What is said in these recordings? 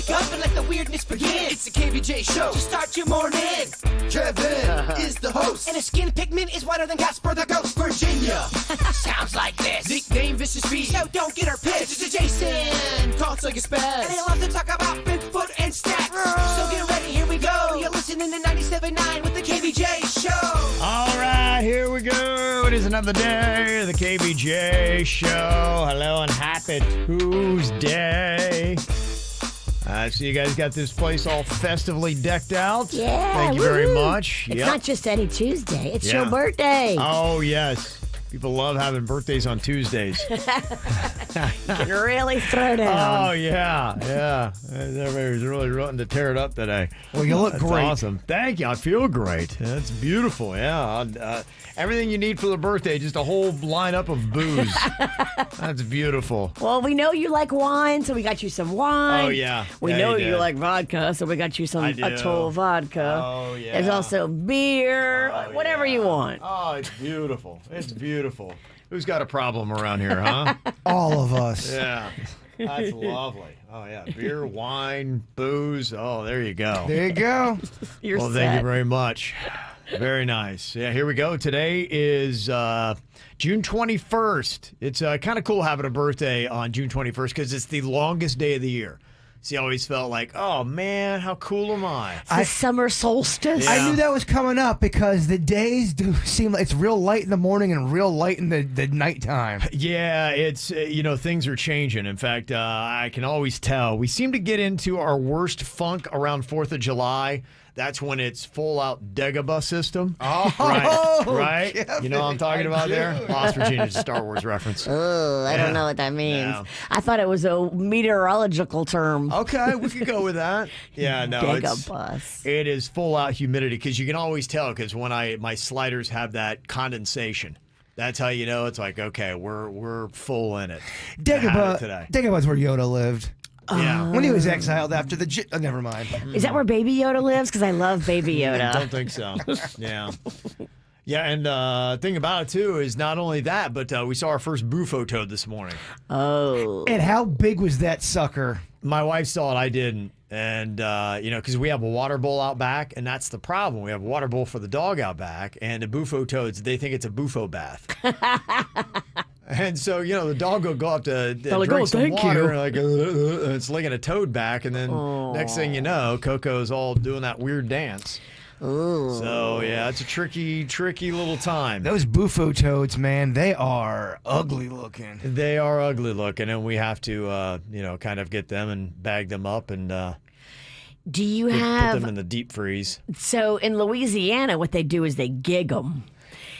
wake up and let the weirdness begin. It's the KVJ Show to start your morning. Kevin is the host, and his skin pigment is whiter than Casper the Ghost. Virginia sounds like this. Nickname Vicious Beast. No, don't get her pissed. It's Jason. Talks like a spaz. And they love to talk about Bigfoot and stats. So get ready, here we go. You're listening to 97.9 with the KVJ Show. All right, here we go. It is another day of the KVJ Show. Hello and happy Tuesday. So you guys got this place all festively decked out. Yeah. Thank you very much. It's not just any Tuesday. It's your birthday. Oh, yes. People love having birthdays on Tuesdays. Can really throw down. Oh, yeah. Everybody's really wanting to tear it up today. Well, you look great. Awesome. Thank you. I feel great. That's beautiful. Yeah. Everything you need for the birthday, just a whole lineup of booze. That's beautiful. Well, we know you like wine, so we got you some wine. Oh, yeah. We Yeah, know you you did. like vodka, so we got you some I do. Atoll vodka. Oh, yeah. There's also beer, whatever you want. Oh, it's beautiful. It's beautiful. Who's got a problem around here, huh? All of us. Yeah. That's lovely. Oh, yeah. Beer, wine, booze. Oh, there you go. There you go. You're Well, set. thank you very much. Very nice. Yeah, here we go. Today is June 21st. It's kind of cool having a birthday on June 21st because it's the longest day of the year. See, I always felt like, oh, man, how cool am I? It's the summer solstice. Yeah. I knew that was coming up because the days do seem like it's real light in the morning and real light in the nighttime. Yeah, it's, things are changing. In fact, I can always tell. We seem to get into our worst funk around 4th of July. That's when it's full-out Dagobah system. Oh, right? Kevin, You know what I'm talking about there? Lost Virginia's a Star Wars reference. Oh, I don't know what that means. Yeah. I thought it was a meteorological term. Okay, we could go with that. Yeah, no, Dagobah. it is full-out humidity because you can always tell because when my sliders have that condensation. That's how you know it's like, okay, we're full in it. I had it today. Dagobah's where Yoda lived. Yeah. When he was exiled after the... never mind. Is that where Baby Yoda lives? Because I love Baby Yoda. Don't think so. Yeah. Yeah, and thing about it, too, is not only that, but we saw our first bufo toad this morning. Oh. And how big was that sucker? My wife saw it, I didn't. And, because we have a water bowl out back, and that's the problem. We have a water bowl for the dog out back, and the bufo toads, they think it's a bufo bath. And so, the dog will go up to drink some water, and it's licking a toad back, and then next thing you know, Coco's all doing that weird dance. Ooh. So, yeah, it's a tricky little time. Those bufo toads, man, they are ugly looking. They are ugly looking, and we have to, kind of get them and bag them up and Do you put have... them in the deep freeze. So in Louisiana, what they do is they gig them.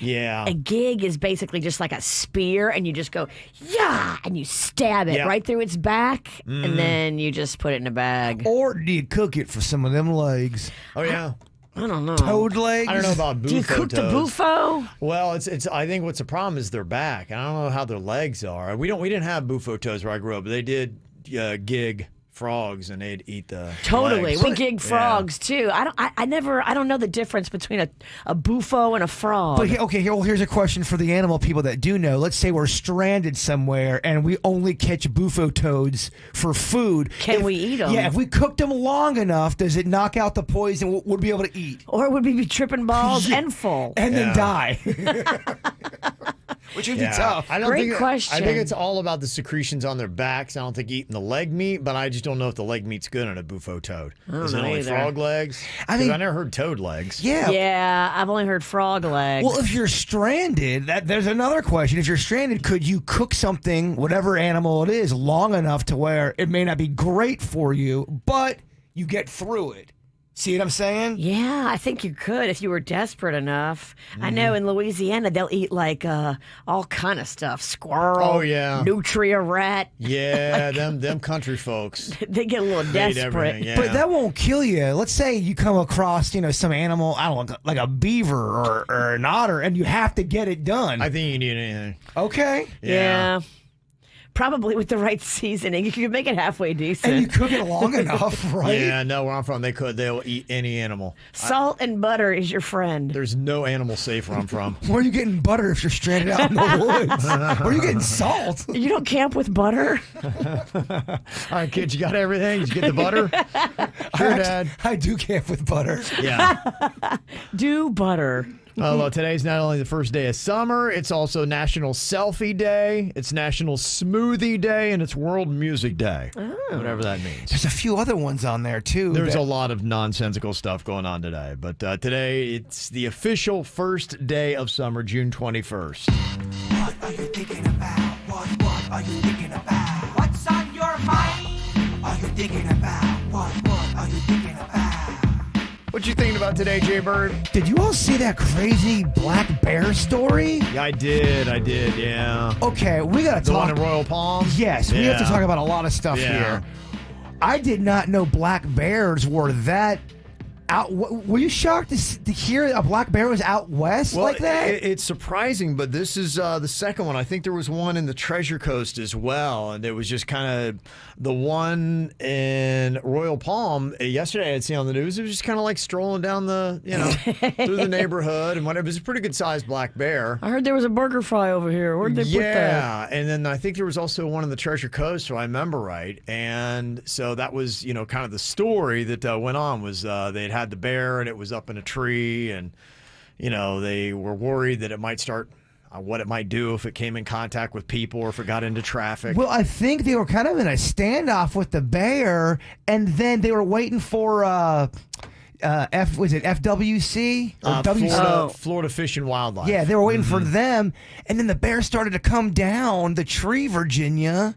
Yeah. A gig is basically just like a spear, and you just go, yeah, and you stab it right through its back, and then you just put it in a bag. Or do you cook it for some of them legs? Oh, yeah. I don't know. Toad legs? I don't know about bufo Do you cook the toads. bufo? Well, it's. I think what's the problem is their back. I don't know how their legs are. We didn't have bufo toads where I grew up, but they did gig frogs, and they'd eat the Totally. legs. We gig frogs too. I don't know the difference between a bufo and a frog. But here's a question for the animal people that do know. Let's say we're stranded somewhere and we only catch bufo toads for food. Can we eat them? Yeah, if we cooked them long enough, does it knock out the poison? We'll be able to eat. Or would we be tripping balls and full? And then die. Which would be tough. Great question. I think it's all about the secretions on their backs. I don't think eating the leg meat, but I just don't know if the leg meat's good on a bufo toad. Is it know only either. frog legs? I 'Cause mean- I never heard toad legs. Yeah, I've only heard frog legs. Well, if you're stranded, there's another question. If you're stranded, could you cook something, whatever animal it is, long enough to where it may not be great for you, but you get through it? See what I'm saying? Yeah, I think you could if you were desperate enough. I know in Louisiana they'll eat like all kind of stuff. Squirrel. Oh, yeah. Nutria rat. Yeah, them country folks. They get a little They eat desperate. everything, yeah. But that won't kill you. Let's say you come across, some animal, I don't know, like a beaver or an otter, and you have to get it done. I think you need anything. Okay. Yeah. Probably with the right seasoning. You can make it halfway decent. And you cook it long enough, right? Yeah, no, where I'm from, they'll eat any animal. Salt and butter is your friend. There's no animal safe where I'm from. Where are you getting butter if you're stranded out in the woods? Where are you getting salt? You don't camp with butter? All right, kids, you got everything? Did you get the butter? Sure, Dad. I do camp with butter. Yeah. Do butter. Well, today's not only the first day of summer, it's also National Selfie Day, it's National Smoothie Day, and it's World Music Day. Whatever that means. There's a few other ones on there, too. There's a lot of nonsensical stuff going on today, but today it's the official first day of summer, June 21st. What are you thinking about? What are you thinking about? What's on your mind? Are you thinking about? What are you thinking about? What you thinking about today, Jay Bird? Did you all see that crazy black bear story? Yeah, I did, yeah. Okay, we got to The talk. one in Royal Palm? Yes, we have to talk about a lot of stuff Yeah. here. I did not know black bears were that out. Were you shocked to hear a black bear was out west like that? It's surprising, but this is the second one. I think there was one in the Treasure Coast as well, and it was just kind of the one in Royal Palm. Yesterday, I had seen on the news. It was just kind of like strolling down the, through the neighborhood and whatever. It was a pretty good sized black bear. I heard there was a burger fry over here. Where'd they put that? Yeah, and then I think there was also one in the Treasure Coast, if I remember right. And so that was, kind of the story that went on was they'd had the bear and it was up in a tree, and they were worried that it might start what it might do if it came in contact with people or if it got into traffic. Well, I think they were kind of in a standoff with the bear, and then they were waiting for was it FWC or Florida Fish and Wildlife. Yeah, they were waiting for them, and then the bear started to come down the tree, Virginia.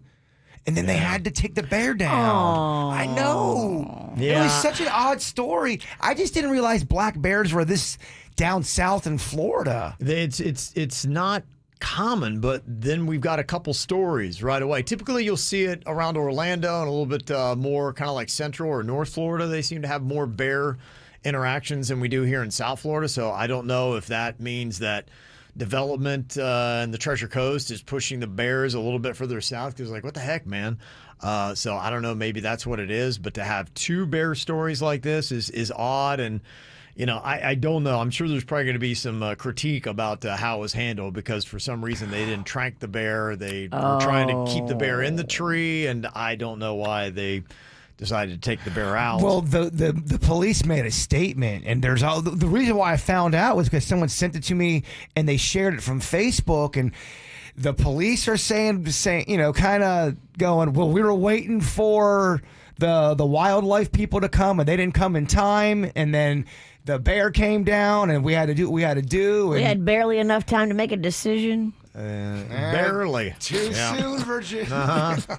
And then they had to take the bear down. I know. Yeah. It was such an odd story. I just didn't realize black bears were this down south in Florida. It's not common, but then we've got a couple stories right away. Typically, you'll see it around Orlando and a little bit more kind of like Central or North Florida. They seem to have more bear interactions than we do here in South Florida. So I don't know if that means that development in the Treasure Coast is pushing the bears a little bit further south, because what the heck, man? So I don't know, maybe that's what it is, but to have two bear stories like this is odd, and I don't know. I'm sure there's probably going to be some critique about how it was handled, because for some reason they didn't trank the bear. They were trying to keep the bear in the tree, and I don't know why they decided to take the bear out. Well, the police made a statement, and there's the reason why I found out was because someone sent it to me and they shared it from Facebook, and the police are saying kind of going, well, we were waiting for the wildlife people to come, and they didn't come in time, and then the bear came down, and we had to do what we had to do. We had barely enough time to make a decision. Barely. Too soon, Virginia. Uh-huh.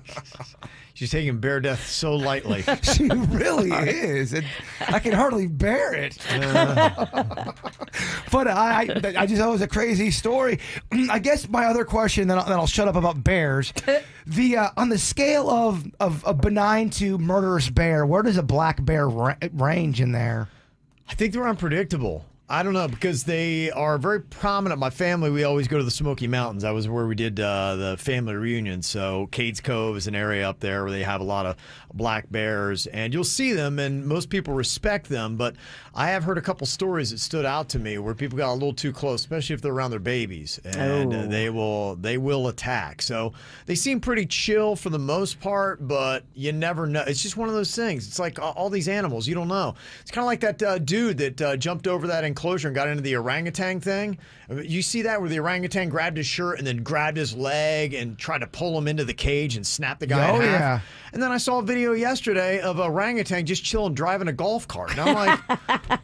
She's taking bear death so lightly. She really is. I can hardly bear it. But I just thought it was a crazy story. I guess my other question, then I'll shut up about bears. On the scale of a benign to murderous bear, where does a black bear range in there? I think they're unpredictable. I don't know, because they are very prominent. My family, we always go to the Smoky Mountains. That was where we did the family reunion. So Cades Cove is an area up there where they have a lot of black bears, and you'll see them, and most people respect them. But I have heard a couple stories that stood out to me where people got a little too close, especially if they're around their babies, and they will attack. So they seem pretty chill for the most part, but you never know. It's just one of those things. It's like all these animals, you don't know. It's kind of like that dude that jumped over that enclosure and got into the orangutan thing. You see that, where the orangutan grabbed his shirt and then grabbed his leg and tried to pull him into the cage and snap the guy in half. Yeah. And then I saw a video yesterday of a orangutan just chilling driving a golf cart. And I'm like,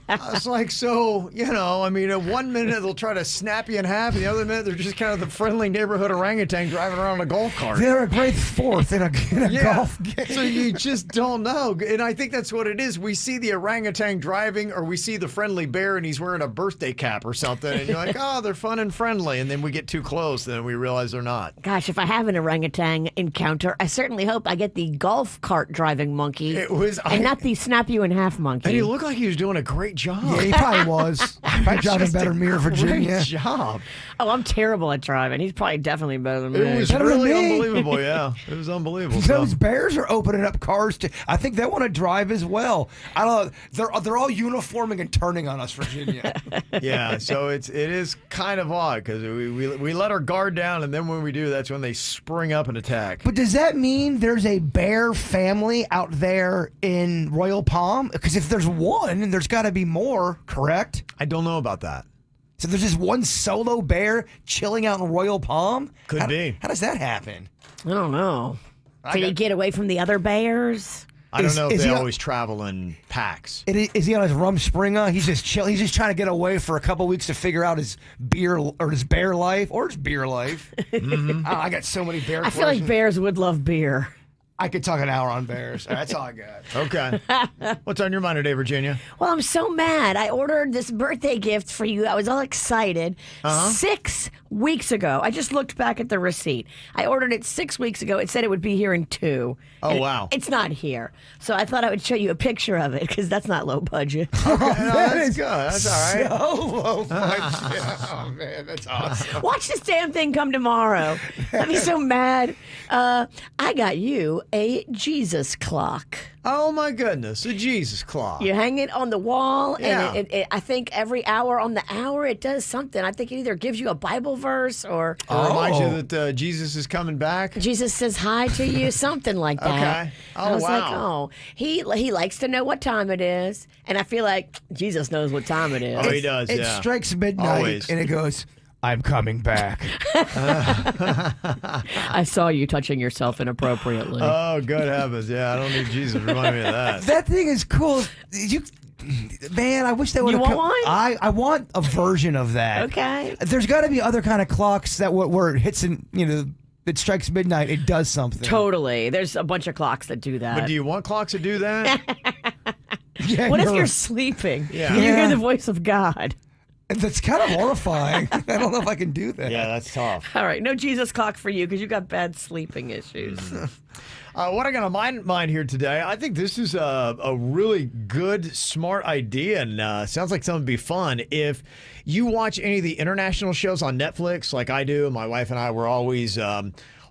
I was like, so, at 1 minute they'll try to snap you in half, and the other minute they're just kind of the friendly neighborhood orangutan driving around a golf cart. They're a great fourth in a golf game. So you just don't know. And I think that's what it is. We see the orangutan driving, or we see the friendly bear and he's wearing a birthday cap or something, and you're like, oh, they're fun and friendly, and then we get too close, and then we realize they're not. Gosh, if I have an orangutan encounter, I certainly hope I get the golf cart driving monkey and not the snap you in half monkey. And he looked like he was doing a great job. Yeah, he probably was. Probably driving better than me or Virginia. Great job. Oh, I'm terrible at driving. He's probably definitely better than me. It was Better really than me. unbelievable, yeah. It was unbelievable. Those bears are opening up cars to. I think they want to drive as well. I don't know. They're all uniforming and turning on us, Virginia. Yeah, so it is kind of odd because we let our guard down, and then when we do, that's when they spring up and attack. But does that mean there's a bear family out there in Royal Palm? Because if there's one, there's got to be more, correct? I don't know about that. So there's just one solo bear chilling out in Royal Palm? Could be. How does that happen? I don't know. Did he get away from the other bears? I don't know if they he always travel in packs. Is he on his rum springer? He's just chill. He's just trying to get away for a couple weeks to figure out his beer or his bear life or his beer life. Mm-hmm. I got so many bear. I feel like bears would love beer. I could talk an hour on bears. That's all I got. Okay. What's on your mind today, Virginia? Well, I'm so mad. I ordered this birthday gift for you. I was all excited. 6 weeks ago. I just looked back at the receipt. I ordered it 6 weeks ago. It said it would be here in 2. Oh, wow. It's not here. So I thought I would show you a picture of it because that's not low budget. No, that's good. That's all right. So low budget. Oh, man, that's awesome. Watch this damn thing come tomorrow. I'd be so mad. I got you a Jesus clock. Oh, my goodness. A Jesus clock. You hang it on the wall, Yeah. and I think every hour on the hour it does something. I think it either gives you a Bible verse or It reminds you that Jesus is coming back. Jesus says hi to you, something like that. Okay. Oh, I was like, wow. oh, he likes to know what time it is, and I feel like Jesus knows what time it is. Oh, he does, It yeah. strikes midnight, Always. and it goes, I'm coming back. I saw you touching yourself inappropriately. Oh, good heavens. Yeah, I don't need Jesus to remind me of that. That thing is cool. Man, I wish they would. You want one? I want a version of that. Okay. There's got to be other kind of clocks that where it hits and it strikes midnight, it does something. Totally. There's a bunch of clocks that do that. But do you want clocks to do that? Yeah, What if you're sleeping Yeah. and you Yeah. hear the voice of God? That's kind of horrifying. I don't know if I can do that. Yeah, that's tough. All right, no Jesus clock for you because you got bad sleeping issues. What I got on my mind here today, I think this is a really good, smart idea, and sounds like something would be fun. If you watch any of the international shows on Netflix, like I do, my wife and I were always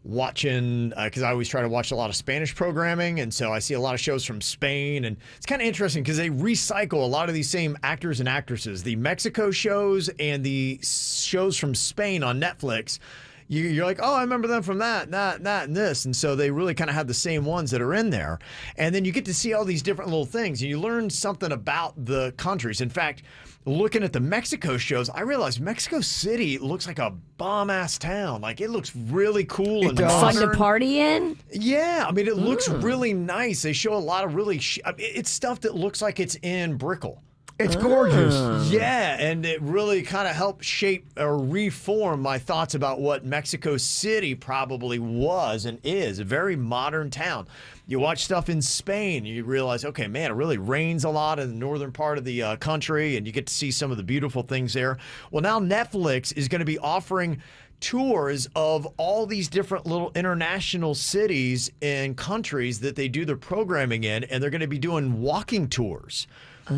watching, because I always try to watch a lot of Spanish programming, and so I see a lot of shows from Spain, and it's kind of interesting because they recycle a lot of these same actors and actresses. The Mexico shows and the shows from Spain on Netflix, you're like, oh, I remember them from that, and this. And so they really kind of have the same ones that are in there. And then you get to see all these different little things, and you learn something about the countries. In fact, looking at the Mexico shows, I realized Mexico City looks like a bomb-ass town. Like, it looks really cool and does. Fun modern. to party in? Yeah, I mean, it looks really nice. They show a lot of really, it's stuff that looks like it's in Brickell. It's gorgeous. Yeah, and it really kind of helped shape or reform my thoughts about what Mexico City probably was and is, a very modern town. You watch stuff in Spain, you realize, okay, man, it really rains a lot in the northern part of the country, and you get to see some of the beautiful things there. Well, now Netflix is going to be offering tours of all these different little international cities and countries that they do their programming in, and they're going to be doing walking tours.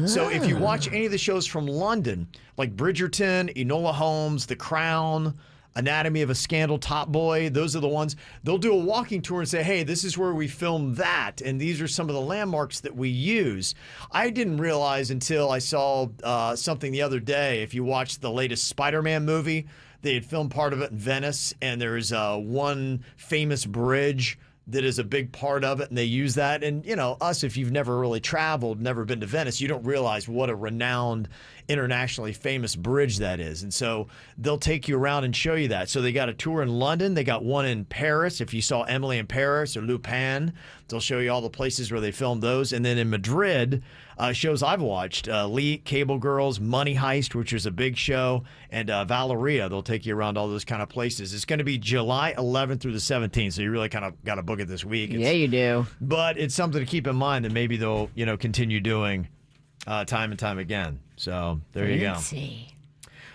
So if you watch any of the shows from London, like Bridgerton, Enola Holmes, The Crown, Anatomy of a Scandal, Top Boy, those are the ones. They'll do a walking tour and say, hey, this is where we filmed that, and these are some of the landmarks that we use. I didn't realize until I saw something the other day, if you watch the latest Spider-Man movie, they had filmed part of it in Venice, and there's one famous bridge that is a big part of it, and they use that. And, us, if you've never really traveled, never been to Venice, you don't realize what a renowned, internationally famous bridge that is. And so they'll take you around and show you that. So they got a tour in London. They got one in Paris. If you saw Emily in Paris or Lupin, they'll show you all the places where they filmed those. And then in Madrid, shows I've watched, Elite, Cable Girls, Money Heist, which is a big show, and Valeria. They'll take you around all those kind of places. It's going to be July 11th through the 17th, so you really kind of got to book it this week. Yeah, you do. But it's something to keep in mind that maybe they'll, continue doing time and time again. So there you go. Fancy.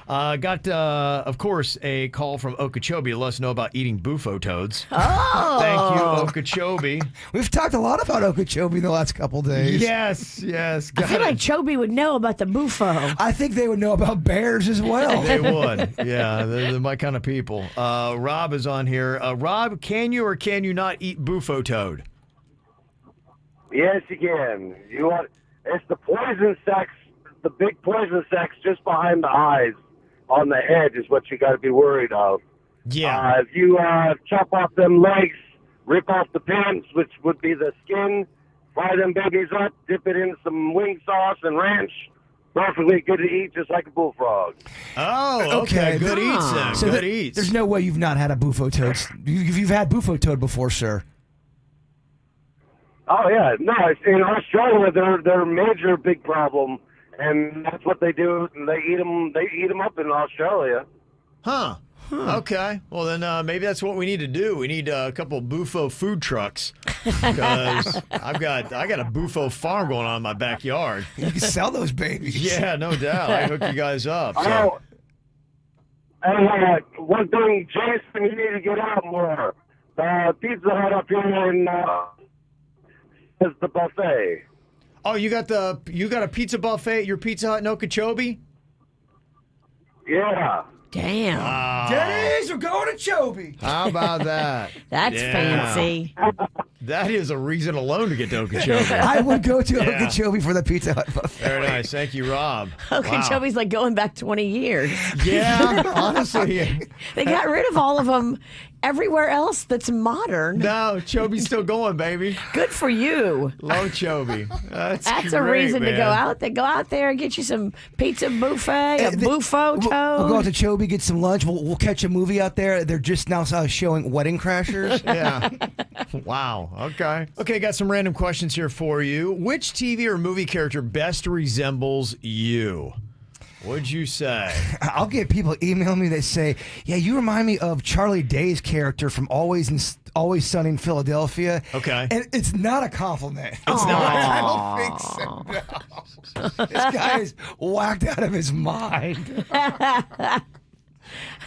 Got, of course, a call from Okeechobee to let us know about eating bufo toads. Oh. Thank you, Okeechobee. We've talked a lot about Okeechobee the last couple days. Yes. I feel like Chobe would know about the bufo. I think they would know about bears as well. They would. Yeah, they're my kind of people. Rob is on here. Rob, can you or can you not eat bufo toad? Yes, you can. It's the poison sacs, the big poison sacs just behind the eyes on the head is what you got to be worried of. Yeah. If you chop off them legs, rip off the pants, which would be the skin, fry them babies up, dip it in some wing sauce and ranch. Perfectly good to eat, just like a bullfrog. Oh, okay. Good eats, then. So Good eats. There's no way you've not had a bufo toad. You've had bufo toad before, sir. Oh yeah, no. In Australia, they're a major big problem, and that's what they do. And they eat them. They eat them up in Australia. Huh. Okay. Well, then maybe that's what we need to do. We need a couple bufo food trucks because I got a bufo farm going on in my backyard. You can sell those babies. Yeah, no doubt. I hook you guys up. So. Oh, and one thing, Jason, you need to get out more. The Pizza Hut up here in is the buffet. Oh, you got a pizza buffet at your Pizza Hut in Okeechobee? Yeah. Damn. Days are going to Chobe. How about that? That's fancy. That is a reason alone to get to Okeechobee. I would go to Okeechobee for the Pizza Hut buffet. Very nice. Thank you, Rob. Okeechobee's like going back 20 years. Yeah, honestly. They got rid of all of them everywhere else that's modern. No, Chobe's still going, baby. Good for you. Love Chobe. That's a great, reason to man. go out there. Go out there and get you some pizza buffet, a bufo toad. We'll go out to Chobe, get some lunch. We'll catch a movie out there. They're just now showing Wedding Crashers. Yeah. Wow. Okay. Okay, got some random questions here for you. Which TV or movie character best resembles you? What'd you say? I'll get people email me that say, yeah, you remind me of Charlie Day's character from Always Sunny in Philadelphia. Okay. And it's not a compliment. It's not. I don't think so. No. This guy is whacked out of his mind.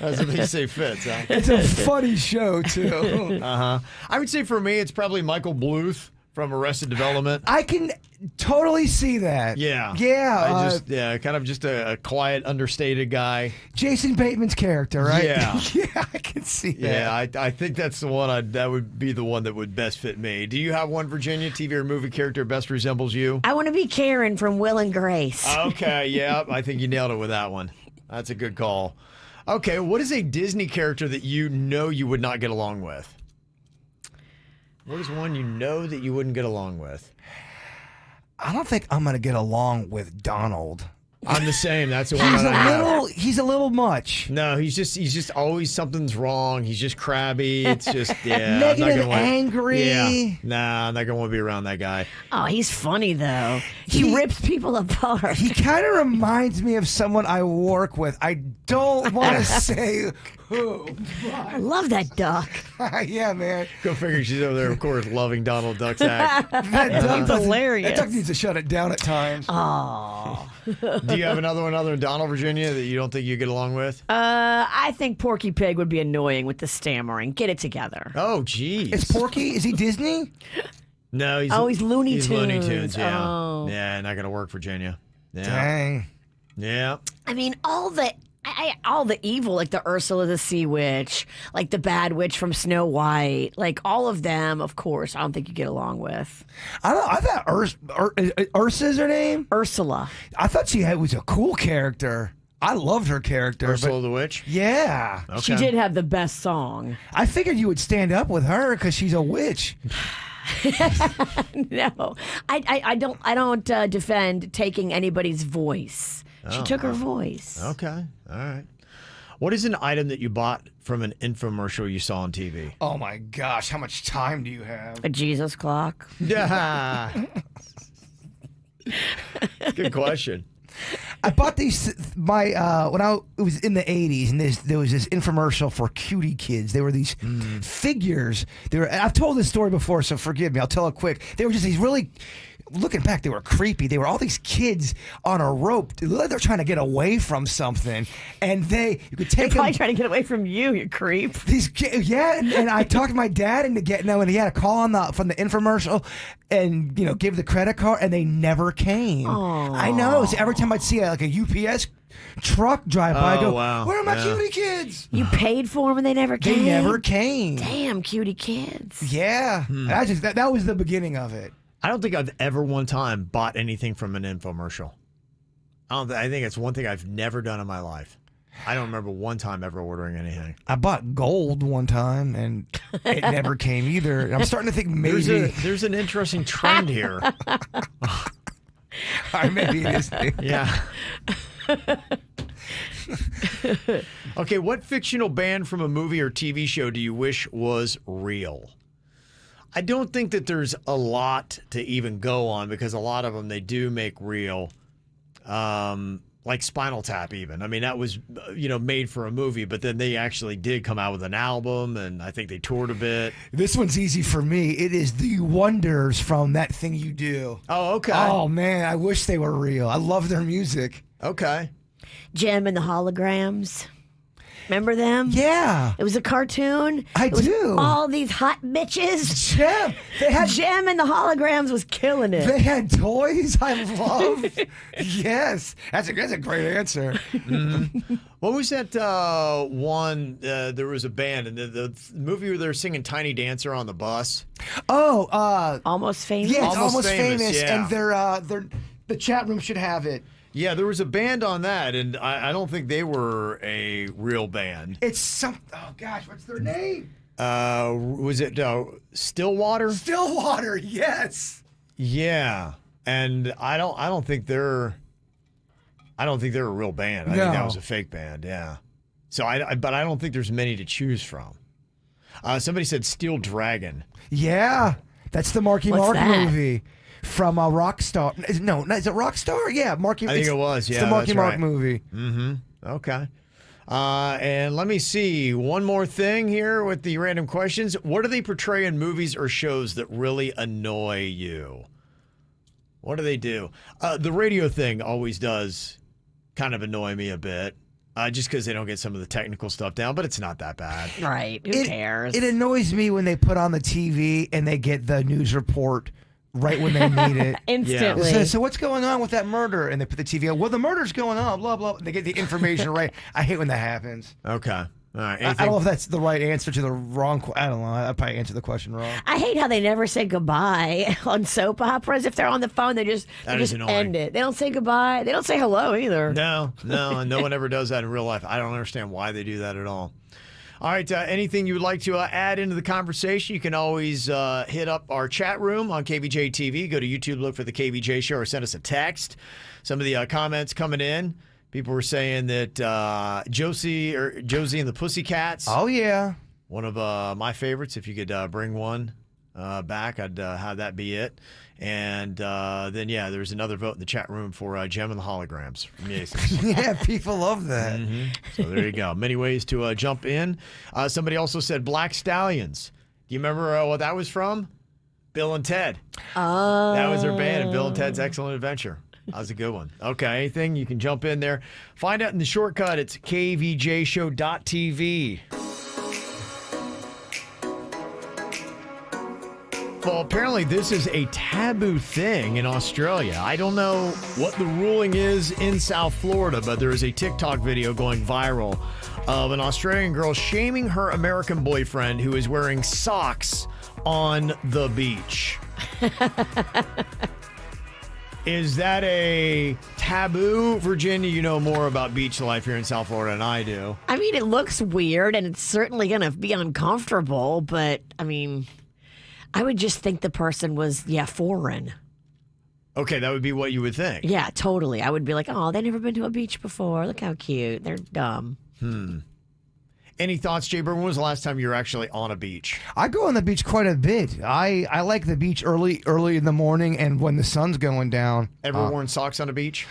That's what they say fits, huh? It's a funny show, too. I would say for me, it's probably Michael Bluth from Arrested Development. I can totally see that. Yeah. Yeah. Kind of just a quiet, understated guy. Jason Bateman's character, right? Yeah. Yeah, I can see that. Yeah, I think that's the one. That would be the one that would best fit me. Do you have one, Virginia, TV or movie character best resembles you? I want to be Karen from Will and Grace. Okay, yeah, I think you nailed it with that one. That's a good call. Okay, what is a Disney character that you know you would not get along with? What is one you know that you wouldn't get along with? I don't think I'm going to get along with Donald. I'm the same. That's the one that I have. He's a little much. No, he's just always something's wrong. He's just crabby. It's just Negative, angry. Yeah, nah, I'm not gonna want to be around that guy. Oh, he's funny though. He rips people apart. He kind of reminds me of someone I work with. I don't want to say who. I love that duck. Yeah, man. Go figure. She's over there, of course, loving Donald Duck's act. That duck hilarious. That duck needs to shut it down at times. Oh. Do you have another one other than Donald, Virginia, that you don't think you get along with? I think Porky Pig would be annoying with the stammering. Get it together. Oh, geez. Is Porky? Is he Disney? No, he's Looney He's Tunes. Looney Tunes, yeah. Oh. Yeah, not gonna work, Virginia. Yeah. Dang. Yeah. I mean, all the evil, like the Ursula the Sea Witch, like the Bad Witch from Snow White, like all of them, of course, I don't think you get along with. I thought Ursa's her name? Ursula. I thought she was a cool character. I loved her character. Ursula the Witch? Yeah. Okay. She did have the best song. I figured you would stand up with her because she's a witch. No, I don't defend taking anybody's voice. She took her voice. Okay. All right. What is an item that you bought from an infomercial you saw on TV? Oh my gosh, how much time do you have? A Jesus clock. Yeah. Good question. I bought these when it was in the 80s, and there was this infomercial for cutie kids. They were these figures. I've told this story before, so forgive me. I'll tell it quick. They were just these really looking back, they were creepy. They were all these kids on a rope. They're trying to get away from something, and you could take Probably them. trying to get away from you creep. These kids, yeah, and I talked my dad into getting them, and he had a call from the infomercial, and gave the credit card, and they never came. Aww. I know. So every time I'd see like a UPS truck drive by, I go, wow. "Where are my cutie kids?" You paid for them and they never came. They never came. Damn, cutie kids. Yeah, that was the beginning of it. I don't think I've ever one time bought anything from an infomercial. I think it's one thing I've never done in my life. I don't remember one time ever ordering anything. I bought gold one time, and it never came either. And I'm starting to think maybe There's an interesting trend here. maybe it is. Yeah. Okay, what fictional band from a movie or TV show do you wish was real? I don't think that there's a lot to even go on because a lot of them they do make real. Like Spinal Tap even. I mean, that was, made for a movie, but then they actually did come out with an album, and I think they toured a bit. This one's easy for me. It is the Wonders from That Thing You Do. Oh, okay. Oh, man, I wish they were real. I love their music. Okay. Jem and the Holograms. Remember them? Yeah. It was a cartoon. I do. All these hot bitches. Jem. Jem and the Holograms was killing it. They had toys I love. Yes. That's a great answer. Mm-hmm. What was that one? There was a band, and the movie where they were singing Tiny Dancer on the bus. Oh, Almost Famous? yeah, it's Almost Almost Famous, Famous. yeah. And the chat room should have it. Yeah, there was a band on that, and I don't think they were a real band. It's oh gosh, what's their name? Was it Stillwater? Stillwater, yes. Yeah, and I don't think they're a real band. I think that No. was a fake band. Yeah. So but I don't think there's many to choose from. Somebody said Steel Dragon. Yeah, that's the Marky What's Mark that? movie from Rockstar. No, is it Rockstar? Yeah, Marky. I think it was. It's Yeah, the Marky that's Mark right. movie. Mm-hmm. Okay. And let me see one more thing here with the random questions. What do they portray in movies or shows that really annoy you? What do they do? The radio thing always does kind of annoy me a bit. Just because they don't get some of the technical stuff down, but it's not that bad. Right. Who cares? It annoys me when they put on the TV and they get the news report right when they need it. Instantly. So what's going on with that murder? And they put the TV on. Well, the murder's going on, blah, blah. They get the information right. I hate when that happens. Okay. All right. I don't know if that's the right answer to the wrong question. I don't know. I probably answered the question wrong. I hate how they never say goodbye on soap operas. If they're on the phone, they just annoying. end it. They don't say goodbye. They don't say hello either. No, and no one ever does that in real life. I don't understand why they do that at all. All right, anything you would like to add into the conversation, you can always hit up our chat room on KVJ TV. Go to YouTube, look for the KVJ Show, or send us a text. Some of the comments coming in, people were saying that Josie and the Pussycats. Oh, yeah. One of my favorites. If you could bring one back, I'd have that be it. And then, there's another vote in the chat room for Jem and the Holograms from Yaces. Yeah, people love that. Mm-hmm. So there you go. Many ways to jump in. Somebody also said Black Stallions. Do you remember what that was from? Bill and Ted. Oh. That was their band in Bill and Ted's Excellent Adventure. That was a good one. Okay, anything, you can jump in there. Find out in the shortcut. It's kvjshow.tv. Well, apparently this is a taboo thing in Australia. I don't know what the ruling is in South Florida, but there is a TikTok video going viral of an Australian girl shaming her American boyfriend who is wearing socks on the beach. Is that a taboo? Virginia, you know more about beach life here in South Florida than I do. I mean, it looks weird and it's certainly going to be uncomfortable, but I mean, I would just think the person was, foreign. Okay, that would be what you would think. Yeah, totally. I would be like, oh, they've never been to a beach before. Look how cute. They're dumb. Any thoughts, Jay Bird? When was the last time you were actually on a beach? I go on the beach quite a bit. I like the beach early in the morning and when the sun's going down. Ever worn socks on a beach?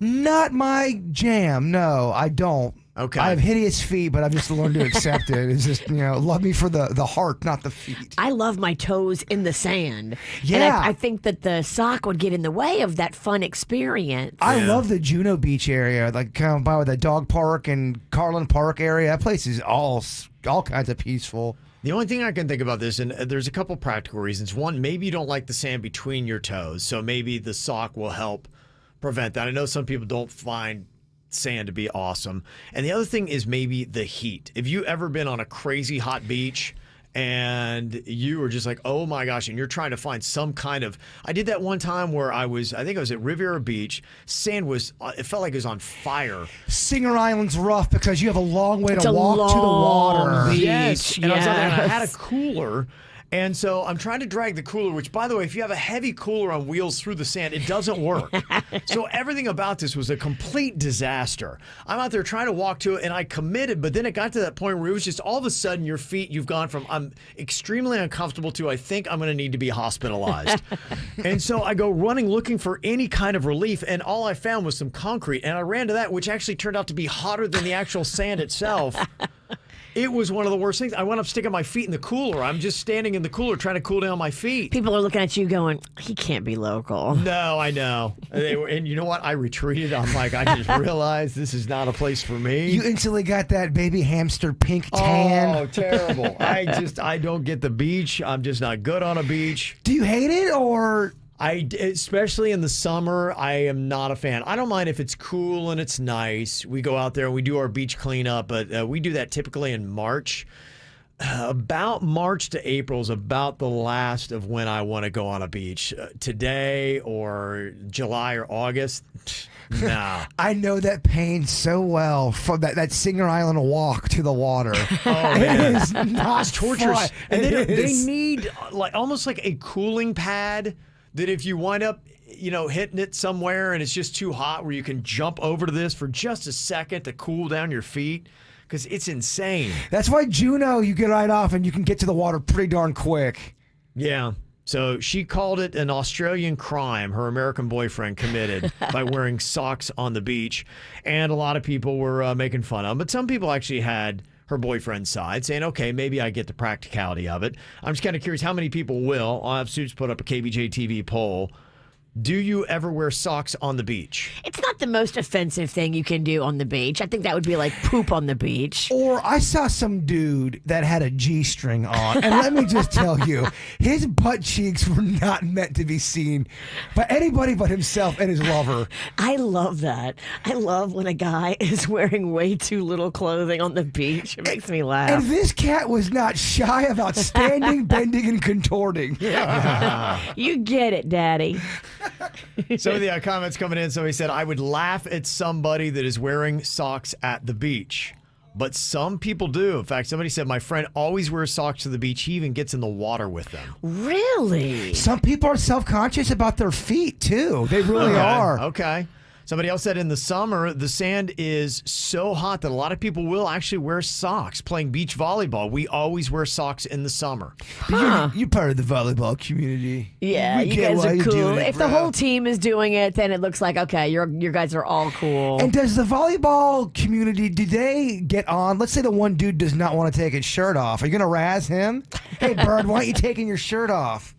Not my jam. No, I don't. Okay. I have hideous feet, but I've just learned to accept it. It's just, love me for the heart, not the feet. I love my toes in the sand. Yeah. And I think that the sock would get in the way of that fun experience. I love the Juno Beach area, like kind of by where the dog park and Carlin Park area. That place is all kinds of peaceful. The only thing I can think about this, and there's a couple practical reasons. One, maybe you don't like the sand between your toes, so maybe the sock will help prevent that. I know some people don't find sand to be awesome. And the other thing is maybe the heat. If you ever been on a crazy hot beach and you were just like, oh my gosh, and you're trying to find some kind of, I did that one time where I think I was at Riviera Beach. Sand it felt like it was on fire. Singer Island's rough because you have a long way to walk to the water. Beach, Yes. And I was out there and I had a yes. cooler. And so I'm trying to drag the cooler, which, by the way, if you have a heavy cooler on wheels through the sand, it doesn't work. So everything about this was a complete disaster. I'm out there trying to walk to it, and I committed, but then it got to that point where it was just all of a sudden your feet, you've gone from I'm extremely uncomfortable to I think I'm going to need to be hospitalized. And so I go running looking for any kind of relief, and all I found was some concrete. And I ran to that, which actually turned out to be hotter than the actual sand itself. It was one of the worst things. I wound up sticking my feet in the cooler. I'm just standing in the cooler trying to cool down my feet. People are looking at you going, he can't be local. No, I know. And you know what? I retreated. I'm like, I just realized this is not a place for me. You instantly got that baby hamster pink tan. Oh, terrible. I don't get the beach. I'm just not good on a beach. Do you hate it or... Especially in the summer, I am not a fan. I don't mind if it's cool and it's nice. We go out there and we do our beach cleanup, but we do that typically in March. About March to April is about the last of when I want to go on a beach. Today or July or August, no. I know that pain so well from that Singer Island walk to the water. Oh, man. It is not It's torturous. fun. And It they is. need almost like a cooling pad that if you wind up, hitting it somewhere and it's just too hot where you can jump over to this for just a second to cool down your feet because it's insane. That's why Juno, you get right off and you can get to the water pretty darn quick. Yeah. So she called it an Australian crime her American boyfriend committed by wearing socks on the beach. And a lot of people were making fun of him. But some people actually had her boyfriend's side, saying, okay, maybe I get the practicality of it. I'm just kind of curious how many people will. I'll have Suits put up a KVJ TV poll. Do you ever wear socks on the beach? It's not the most offensive thing you can do on the beach. I think that would be like poop on the beach. Or I saw some dude that had a G-string on, and let me just tell you, his butt cheeks were not meant to be seen by anybody but himself and his lover. I love that. I love when a guy is wearing way too little clothing on the beach. It makes me laugh. And this cat was not shy about standing, bending, and contorting. You get it, Daddy. Some of the comments coming in. So he said, I would laugh at somebody that is wearing socks at the beach. But some people do. In fact, somebody said, my friend always wears socks to the beach. He even gets in the water with them. Really? Some people are self-conscious about their feet, too. They really are. Okay. Somebody else said in the summer, the sand is so hot that a lot of people will actually wear socks playing beach volleyball. We always wear socks in the summer. You're part of the volleyball community. Yeah, We you get guys why are you're cool. doing it, If the bro. whole team is doing it, then it looks like, okay, your guys are all cool. And does the volleyball community, do they get on? Let's say the one dude does not want to take his shirt off. Are you going to razz him? Hey, Bird, why aren't you taking your shirt off?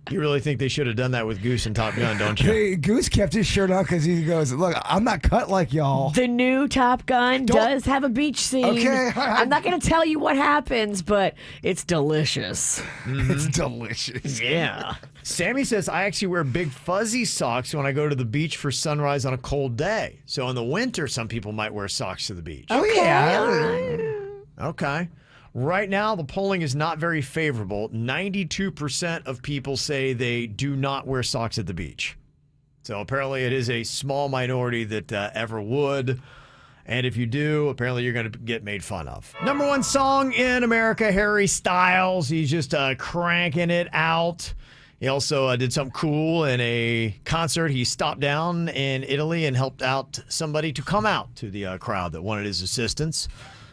You really think they should have done that with Goose and Top Gun, don't you? Hey, Goose kept his shirt on because he goes, look, I'm not cut like y'all. The new Top Gun does have a beach scene. Okay. I'm not going to tell you what happens, but it's delicious. It's delicious. Yeah. Sammy says, I actually wear big fuzzy socks when I go to the beach for sunrise on a cold day. So in the winter, some people might wear socks to the beach. Oh, yeah. Okay. Right now, the polling is not very favorable. 92% of people say they do not wear socks at the beach. So apparently it is a small minority that ever would. And if you do, apparently you're going to get made fun of. Number one song in America, Harry Styles. He's just cranking it out. He also did something cool in a concert. He stopped down in Italy and helped out somebody to come out to the crowd that wanted his assistance.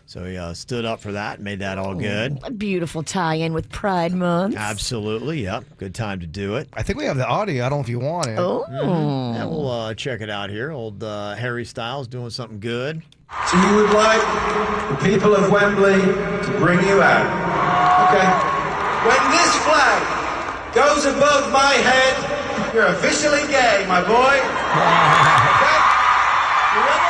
So he stood up for that, made that all good. A beautiful tie-in with Pride Month. Absolutely, yep. Good time to do it. I think we have the audio. I don't know if you want it. Oh. Yeah, we'll check it out here. Old Harry Styles doing something good. So you would like the people of Wembley to bring you out. Okay. When this flag goes above my head, you're officially gay, my boy. Okay? You ready?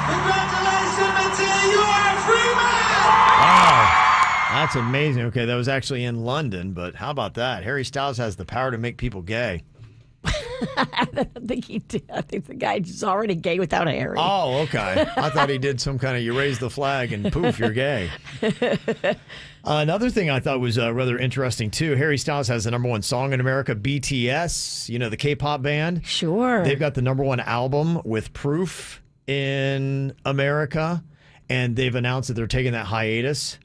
Congratulations, Mattia, you are a free man! Wow. That's amazing. Okay, that was actually in London, but how about that? Harry Styles has the power to make people gay. I don't think he did. I think the guy's already gay without Harry. Oh, okay. I thought he did some kind of you raise the flag and poof, you're gay. Another thing I thought was rather interesting, too. Harry Styles has the #1 song in America, BTS, you know, the K-pop band. Sure. They've got the #1 album with Proof in America, and they've announced that they're taking that hiatus.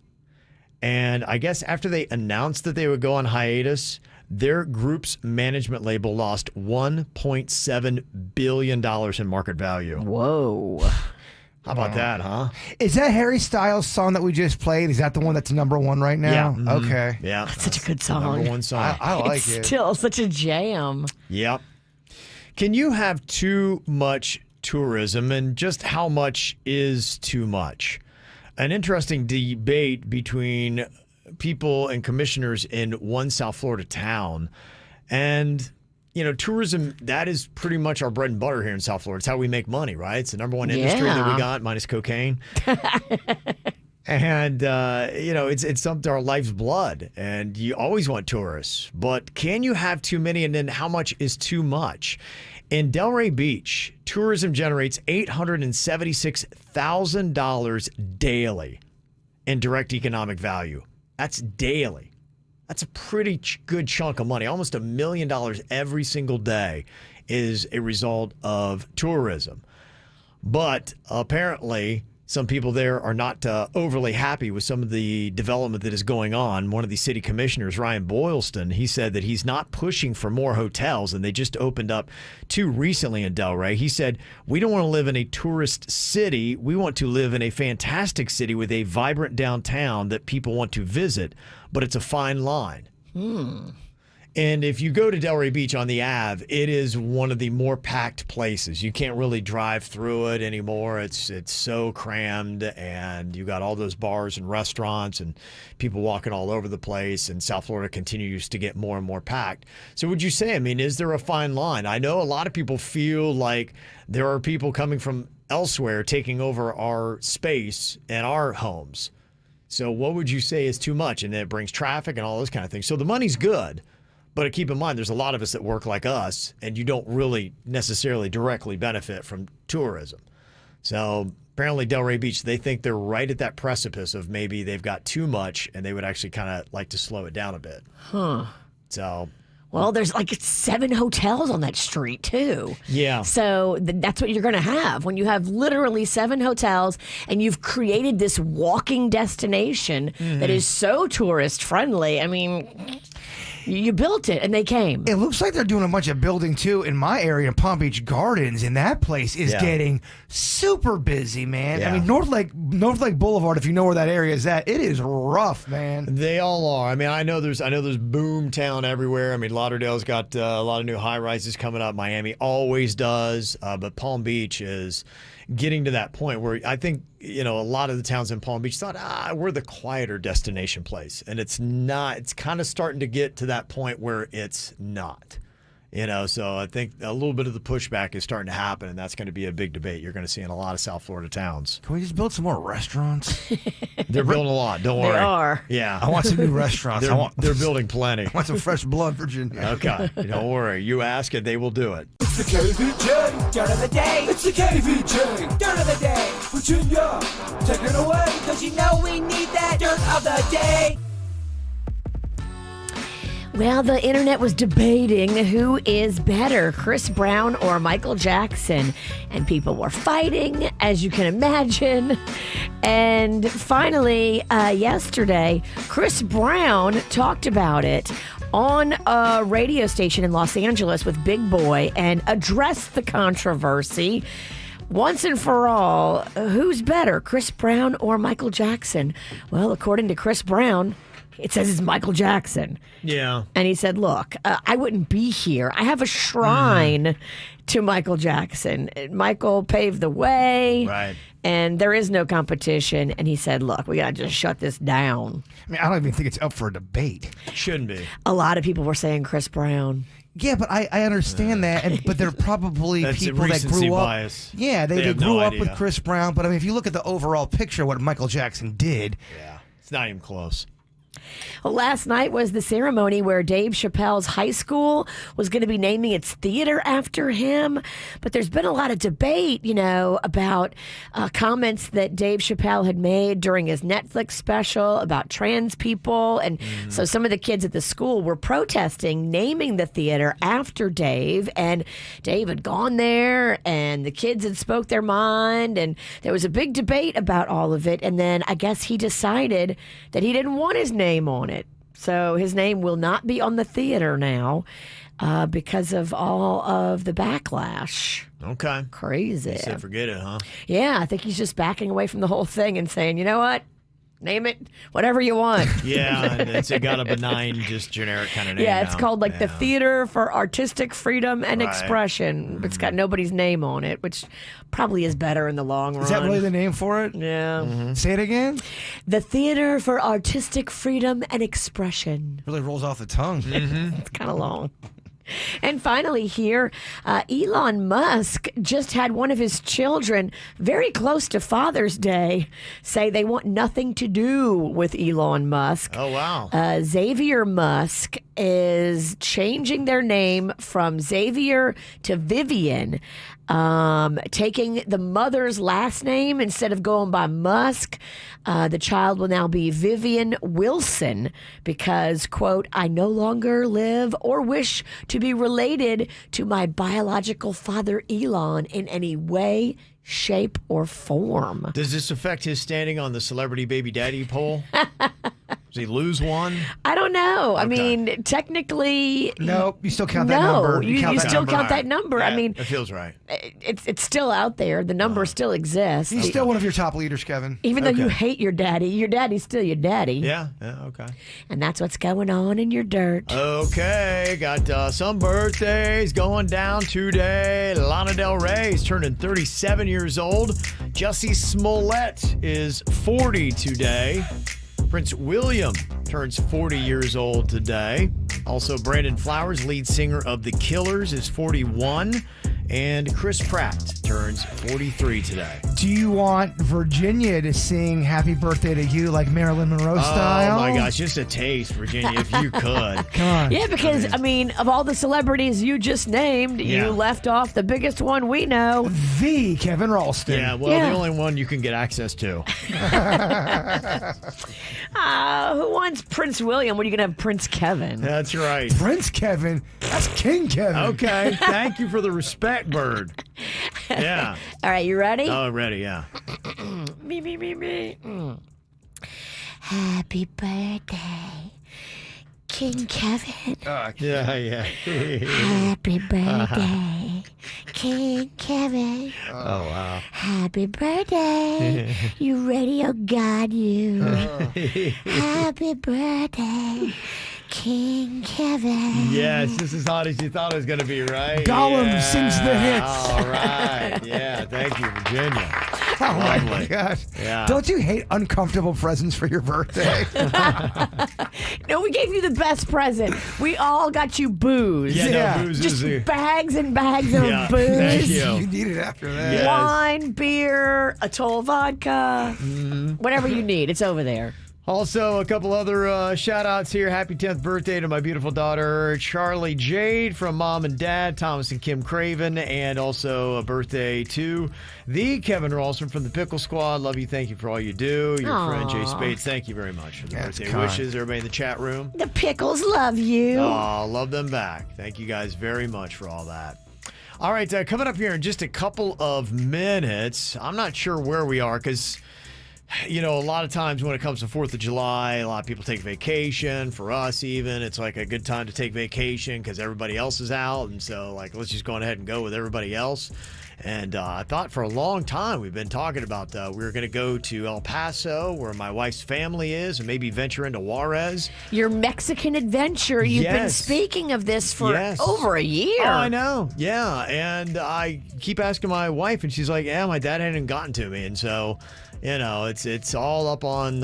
And I guess after they announced that they would go on hiatus, their group's management label lost $1.7 billion in market value. Whoa. How about that, huh? Is that Harry Styles' song that we just played? Is that the one that's #1 right now? Yeah. Mhm. Okay. Yeah. That's such a good the song. #1 song. I like It's it. still such a jam. Yep. Can you have too much tourism, and just how much is too much? An interesting debate between people and commissioners in one South Florida town. And, you know, tourism, that is pretty much our bread and butter here in South Florida. It's how we make money, right? It's the #1 industry that we Yeah. got, minus cocaine. And, you know, it's something, our life's blood, and you always want tourists. But can you have too many, and then how much is too much? In Delray Beach, tourism generates $876,000 daily in direct economic value. That's daily. That's a pretty good chunk of money. Almost $1 million every single day is a result of tourism. But apparently, some people there are not overly happy with some of the development that is going on. One of the city commissioners, Ryan Boylston, he said that he's not pushing for more hotels, and they just opened up 2 recently in Delray. He said, we don't want to live in a tourist city. We want to live in a fantastic city with a vibrant downtown that people want to visit, but it's a fine line. And if you go to Delray Beach on the Ave, it is one of the more packed places. You can't really drive through it anymore. It's so crammed, and you got all those bars and restaurants and people walking all over the place, and South Florida continues to get more and more packed. So would you say, I mean, is there a fine line? I know a lot of people feel like there are people coming from elsewhere taking over our space and our homes. So what would you say is too much? And it brings traffic and all those kind of things. So the money's good. But keep in mind, there's a lot of us that work like us, and you don't really necessarily directly benefit from tourism. So apparently Delray Beach, they think they're right at that precipice of maybe they've got too much, and they would actually kind of like to slow it down a bit. Huh. So, Well, there's like 7 hotels on that street, too. yeah. So that's what you're going to have when you have literally 7 hotels and you've created this walking destination that is so tourist friendly. I mean, you built it and they came. It looks like they're doing a bunch of building too in my area in Palm Beach Gardens, and that place is getting super busy, man. Yeah. I mean, North Lake Boulevard, if you know where that area is at, it is rough, man. They all are. I mean, I know there's boom town everywhere. I mean, Lauderdale's got a lot of new high rises coming up. Miami always does, but Palm Beach is getting to that point where I think, you know, a lot of the towns in Palm Beach thought, we're the quieter destination place, and it's not. It's kind of starting to get to that point where it's not. You know, so I think a little bit of the pushback is starting to happen, and that's going to be a big debate you're going to see in a lot of South Florida towns. Can we just build some more restaurants? They're building a lot. Don't worry. They are. Yeah. I want some new restaurants. They're building plenty. I want some fresh blood, Virginia. Okay. Don't worry. You ask and they will do it. It's the KVJ dirt of the day. It's the KVJ dirt of the day. Virginia, take it away. Cause you know we need that dirt of the day. Well, the internet was debating who is better, Chris Brown or Michael Jackson. And people were fighting, as you can imagine. And finally, yesterday, Chris Brown talked about it on a radio station in Los Angeles with Big Boy and addressed the controversy. Once and for all, who's better, Chris Brown or Michael Jackson? Well, according to Chris Brown, it says it's Michael Jackson. Yeah. And he said, look, I wouldn't be here. I have a shrine to Michael Jackson. Michael paved the way. Right. And there is no competition. And he said, look, we got to just shut this down. I mean, I don't even think it's up for a debate. Shouldn't be. A lot of people were saying Chris Brown. Yeah, but I understand that, but they're probably That's people that recency grew up. bias. Yeah, they have grew no up idea. with Chris Brown. But I mean, if you look at the overall picture, of what Michael Jackson did, Yeah. It's not even close. Well, last night was the ceremony where Dave Chappelle's high school was going to be naming its theater after him. But there's been a lot of debate, about comments that Dave Chappelle had made during his Netflix special about trans people. And so some of the kids at the school were protesting naming the theater after Dave. And Dave had gone there and the kids had spoke their mind. And there was a big debate about all of it. And then I guess he decided that he didn't want his name on it. So his name will not be on the theater now because of all of the backlash. Okay. Crazy. He said forget it, huh? Yeah, I think he's just backing away from the whole thing and saying, you know what? Name it whatever you want. Yeah, and it got a benign, just generic kind of name. Yeah, it's now. called the Theater for Artistic Freedom and Right. Expression. It's got nobody's name on it, which probably is better in the long run. is that really the name for it? Yeah. Say it again. The Theater for Artistic Freedom and Expression. Really rolls off the tongue. It's kind of long. And finally here, Elon Musk just had one of his children, very close to Father's Day, say they want nothing to do with Elon Musk. Oh, wow. Xavier Musk is changing their name from Xavier to Vivian, taking the mother's last name instead of going by Musk. The child will now be Vivian Wilson because, quote, I no longer live or wish to be related to my biological father, Elon, in any way, shape, or form. Does this affect his standing on the celebrity baby daddy poll? Does he lose one? I don't know. I Okay. mean, technically, Nope, you still count that no, number. you count that still number. count that number. Yeah, I mean, it feels right. it's still out there. The number still exists. He's still one of your top leaders, Kevin. Even though you Okay. hate your daddy's still your daddy. Yeah, okay. And that's what's going on in your dirt. Okay, got some birthdays going down today. Lana Del Rey is turning 37 years old. Jussie Smollett is 40 today. Prince William turns 40 years old today. Also, Brandon Flowers, lead singer of The Killers, is 41. And Chris Pratt turns 43 today. Do you want Virginia to sing happy birthday to you like Marilyn Monroe style? Oh my gosh, just a taste, Virginia, if you could. Come on. Yeah, because, I mean, of all the celebrities you just named, Yeah. you left off the biggest one we know. The Kevin Ralston. Yeah, well, Yeah. the only one you can get access to. Who wants Prince William when you can have Prince Kevin? That's right. Prince Kevin. That's King Kevin. Okay, thank you for the respect, Bird. Yeah. All right, you ready? Oh, ready, yeah. Me. Happy birthday, King Kevin. Yeah. Happy birthday, King Kevin. Oh, wow. Happy birthday, you radio god, you. Happy birthday, King Kevin. Yes, this is hot as you thought it was going to be, right? Gollum sings the hits. All right. Yeah, thank you, Virginia. Oh my Lovely. gosh. Yeah. Don't you hate uncomfortable presents for your birthday? No, we gave you the best present. We all got you booze. Yeah, Yeah. no, booze Just is the... bags and bags of Yeah, booze. thank you. You need it after that. Yes. Wine, beer, Atoll vodka, whatever you need. It's over there. Also, a couple other shout-outs here. Happy 10th birthday to my beautiful daughter, Charlie Jade, from Mom and Dad, Thomas and Kim Craven, and also a birthday to the Kevin Ralston from the Pickle Squad. Love you. Thank you for all you do. Your friend, Jay Spades, thank you very much for the That's birthday kind. wishes. Everybody in the chat room. The pickles love you. Oh, love them back. Thank you guys very much for all that. All right, coming up here in just a couple of minutes. I'm not sure where we are because You know, a lot of times when it comes to 4th of July, a lot of people take vacation. For us, even, it's like a good time to take vacation because everybody else is out. And so, like, let's just go ahead and go with everybody else. And I thought for a long time we've been talking about we were going to go to El Paso, where my wife's family is, and maybe venture into Juarez. Your Mexican adventure. You've been speaking of this for over a year. Oh, I know. Yeah. And I keep asking my wife, and she's like, yeah, my dad hadn't gotten to me. And so, you know, it's all up on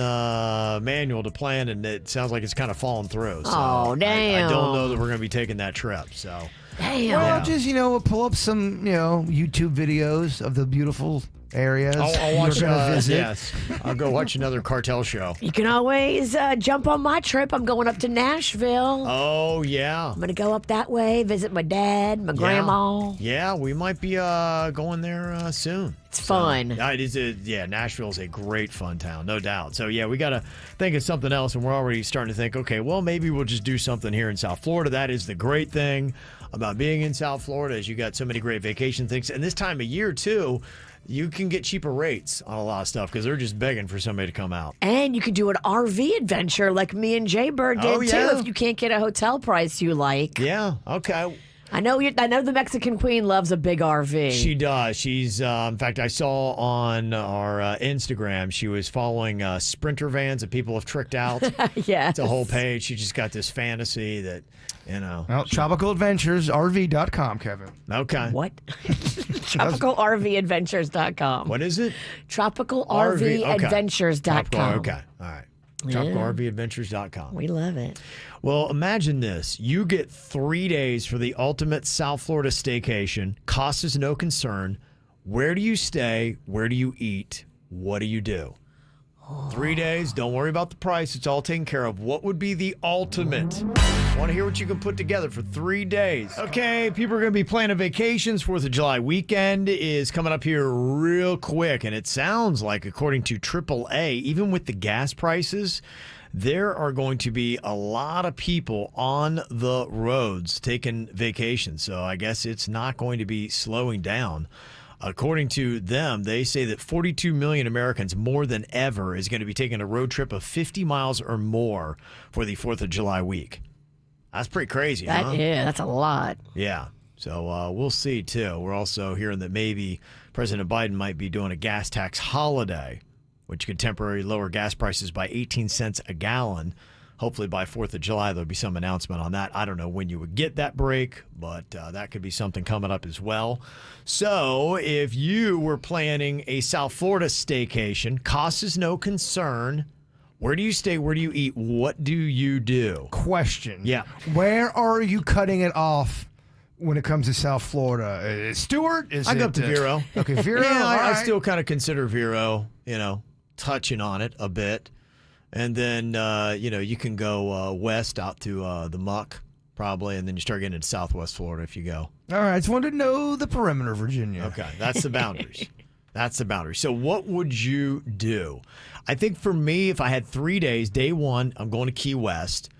manual to plan, and it sounds like it's kind of falling through. So oh, damn. I don't know that we're going to be taking that trip. So. Damn. Well, just, pull up some, YouTube videos of the beautiful areas I'll watch. you're gonna visit. Yes, I'll go watch another cartel show. You can always jump on my trip. I'm going up to Nashville. Oh yeah, I'm going to go up that way, visit my dad, my grandma. Yeah, we might be going there soon. It's fun. It is. Nashville's a great fun town, no doubt. So yeah, we got to think of something else, and we're already starting to think. Okay, well maybe we'll just do something here in South Florida. That is the great thing about being in South Florida, is you got so many great vacation things, and this time of year too. You can get cheaper rates on a lot of stuff because they're just begging for somebody to come out. And you can do an RV adventure like me and Jay Bird did too if you can't get a hotel price you like. Yeah, okay. I know the Mexican Queen loves a big RV. She does. She's, in fact, I saw on our Instagram, she was following Sprinter vans that people have tricked out. Yeah. It's a whole page. She just got this fantasy that, Well, tropicaladventuresrv.com, Kevin. Okay. What? TropicalRVAdventures.com. What is it? TropicalRVAdventures.com. Okay. All right. TropicalRVAdventures.com. We love it. Well, imagine this. You get 3 days for the ultimate South Florida staycation. Cost is no concern. Where do you stay? Where do you eat? What do you do? 3 days. Don't worry about the price. It's all taken care of. What would be the ultimate? Want to hear what you can put together for 3 days? Okay, people are going to be planning vacations. 4th of July weekend is coming up here real quick. And it sounds like, according to AAA, even with the gas prices, there are going to be a lot of people on the roads taking vacations. So I guess it's not going to be slowing down. According to them, they say that 42 million Americans, more than ever, is going to be taking a road trip of 50 miles or more for the 4th of July week. That's pretty crazy, huh? Yeah, that's a lot. Yeah. So we'll see, too. We're also hearing that maybe President Biden might be doing a gas tax holiday, which could temporarily lower gas prices by 18 cents a gallon. Hopefully by 4th of July, there'll be some announcement on that. I don't know when you would get that break, but that could be something coming up as well. So if you were planning a South Florida staycation, cost is no concern. Where do you stay? Where do you eat? What do you do? Question. Yeah. Where are you cutting it off when it comes to South Florida? Stewart? I go up to Vero. Okay, Vero. Yeah, I right. still kind of consider Vero, touching on it a bit. And then, you can go west out to the Muck, probably, and then you start getting into Southwest Florida if you go. All right, I just wanted to know the perimeter, Virginia. Okay, that's the boundaries. That's the boundary. So what would you do? I think for me, if I had 3 days, day one, I'm going to Key West.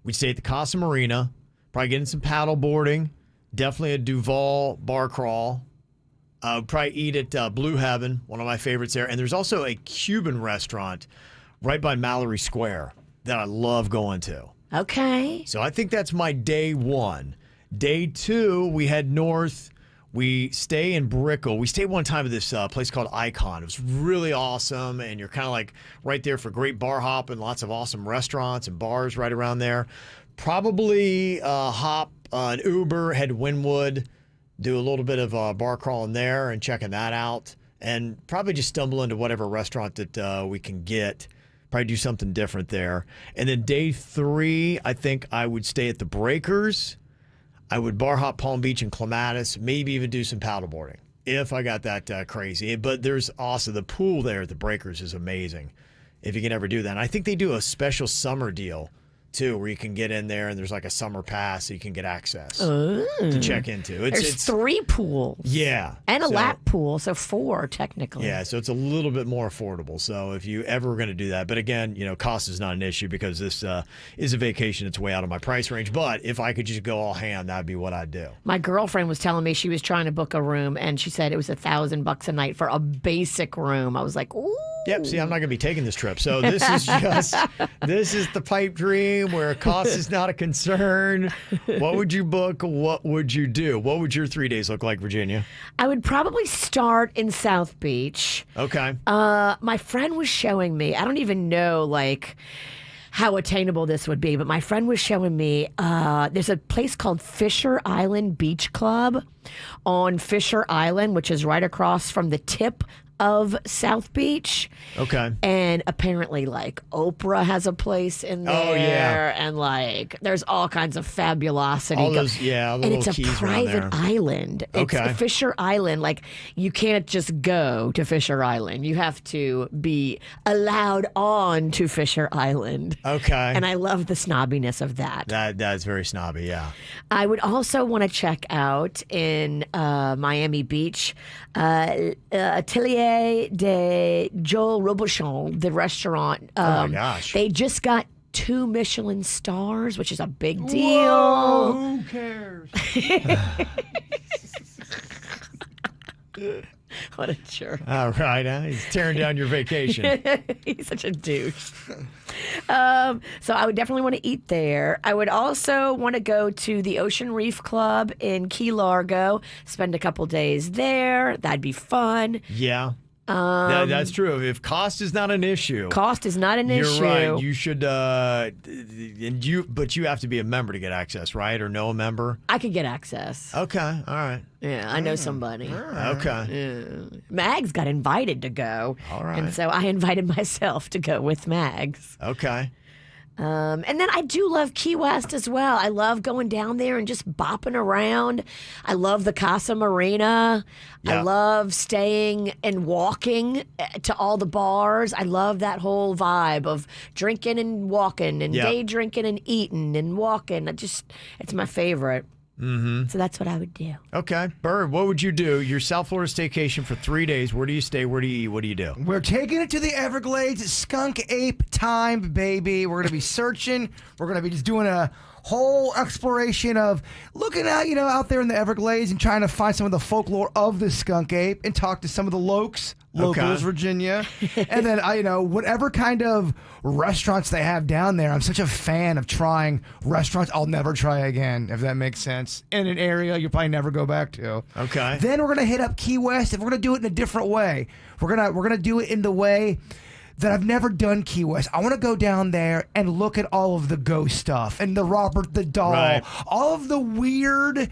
We'd stay at the Casa Marina, probably getting some paddle boarding, definitely a Duval bar crawl. Probably eat at Blue Heaven, one of my favorites there. And there's also a Cuban restaurant right by Mallory Square that I love going to. Okay. So I think that's my day one. Day two, we head north. We stay in Brickell. We stayed one time at this place called Icon. It was really awesome, and you're kind of like right there for great bar hopping, lots of awesome restaurants and bars right around there. Probably hop an Uber, head to Wynwood, do a little bit of bar crawling there and checking that out, and probably just stumble into whatever restaurant that we can get. Probably do something different there. And then day three, I think I would stay at the Breakers. I would bar hop Palm Beach and Clematis, maybe even do some paddleboarding if I got that crazy. But there's also the pool there at the Breakers is amazing if you can ever do that. And I think they do a special summer deal too, where you can get in there and there's like a summer pass so you can get access to check into. There's 3 pools. Yeah. And a lap pool, so 4 technically. Yeah, so it's a little bit more affordable. So if you ever were going to do that, but again, cost is not an issue because this is a vacation. It's way out of my price range. But if I could just go all ham, that'd be what I'd do. My girlfriend was telling me she was trying to book a room and she said it was $1,000 a night for a basic room. I was like, ooh. Yep. See, I'm not going to be taking this trip. So this is the pipe dream where cost is not a concern. What would you book? What would you do? What would your 3 days look like, Virginia? I would probably start in South Beach. Okay. My friend was showing me, I don't even know, like, how attainable this would be, but my friend was showing me there's a place called Fisher Island Beach Club on Fisher Island, which is right across from the tip of South Beach. Okay. And apparently, like, Oprah has a place in there. Oh, yeah. And, like, there's all kinds of fabulosity. All those, yeah, all the and little it's a keys around there. private island. It's Okay. Fisher Island. Like, you can't just go to Fisher Island. You have to be allowed on to Fisher Island. Okay. And I love the snobbiness of that. That's very snobby, yeah. I would also want to check out in Miami Beach, Atelier de Joel Robuchon, the restaurant. Oh my gosh. They just got 2 Michelin stars, which is a big deal. Whoa, who cares? What a jerk. All right, huh? He's tearing down your vacation. He's such a douche. So I would definitely want to eat there. I would also want to go to the Ocean Reef Club in Key Largo, spend a couple days there. That'd be fun. Yeah. That's true. If cost is not an issue, Cost is not an you're issue. right. You should, but you have to be a member to get access, right? Or know a member? I could get access. Okay. All right. Yeah, I know somebody. Okay. Yeah. Mags got invited to go. All right. And so I invited myself to go with Mags. Okay. And then I do love Key West as well. I love going down there and just bopping around. I love the Casa Marina. Yeah. I love staying and walking to all the bars. I love that whole vibe of drinking and walking and Yeah. day drinking and eating and walking. It's my favorite. Mm-hmm. So that's what I would do. Okay. Bird, what would you do? Your South Florida staycation for 3 days. Where do you stay? Where do you eat? What do you do? We're taking it to the Everglades. Skunk ape time, baby. We're going to be searching. We're going to be just doing a whole exploration of looking out, out there in the Everglades and trying to find some of the folklore of the skunk ape and talk to some of the locals, Virginia. And then, whatever kind of restaurants they have down there. I'm such a fan of trying restaurants I'll never try again, if that makes sense, in an area you'll probably never go back to. Okay. Then we're going to hit up Key West, and we're going to do it in a different way. We're gonna do it in the way that I've never done Key West. I want to go down there and look at all of the ghost stuff and the Robert the Doll, Right. all of the weird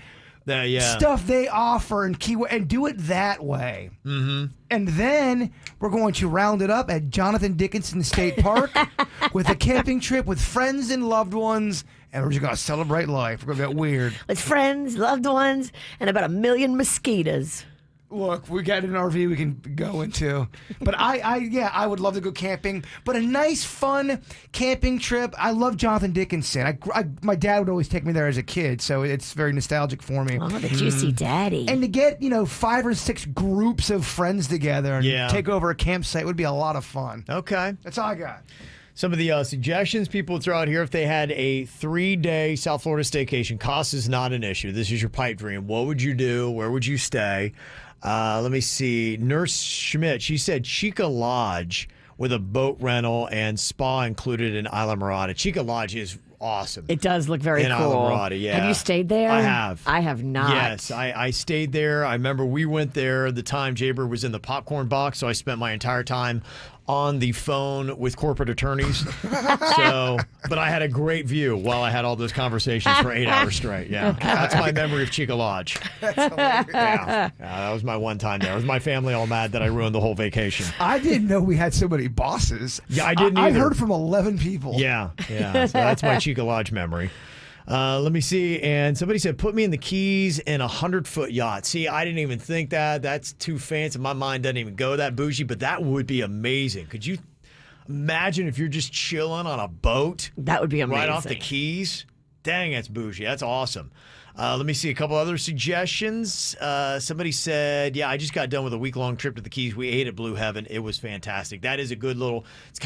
stuff they offer in Key West, and do it that way. Mm-hmm. And then we're going to round it up at Jonathan Dickinson State Park with a camping trip with friends and loved ones. And we're just going to celebrate life. We're going to get weird. With friends, loved ones, and about 1 million mosquitoes. Look, we got an RV we can go into. But I would love to go camping. But a nice, fun camping trip. I love Jonathan Dickinson. My dad would always take me there as a kid, so it's very nostalgic for me. Oh, the juicy daddy. And to get, 5 or 6 groups of friends together and take over a campsite would be a lot of fun. Okay. That's all I got. Some of the suggestions people would throw out here: if they had a 3-day South Florida staycation, cost is not an issue. This is your pipe dream. What would you do? Where would you stay? Let me see. Nurse Schmidt, she said Chica Lodge with a boat rental and spa included in Isla Mirada. Chica Lodge is awesome. It does look very in cool. Isla Mirada, yeah. Have you stayed there? I have. I have not. Yes, I stayed there. I remember we went there the time Jaber was in the popcorn box, so I spent my entire time on the phone with corporate attorneys. But I had a great view while I had all those conversations for 8 hours straight. Yeah, that's my memory of Chica Lodge. Yeah, that was my one time there. It was my family all mad that I ruined the whole vacation. I didn't know we had so many bosses. Yeah, I didn't I either. heard from 11 people. Yeah. So that's my Chica Lodge memory. Let me see. And somebody said, put me in the Keys in a 100-foot yacht. See, I didn't even think that. That's too fancy. My mind doesn't even go that bougie, but that would be amazing. Could you imagine if you're just chilling on a boat? That would be amazing. Right off the Keys? Dang, that's bougie. That's awesome. Let me see a couple other suggestions. Somebody said, I just got done with a week-long trip to the Keys. We ate at Blue Heaven. It was fantastic. That is a good little, it's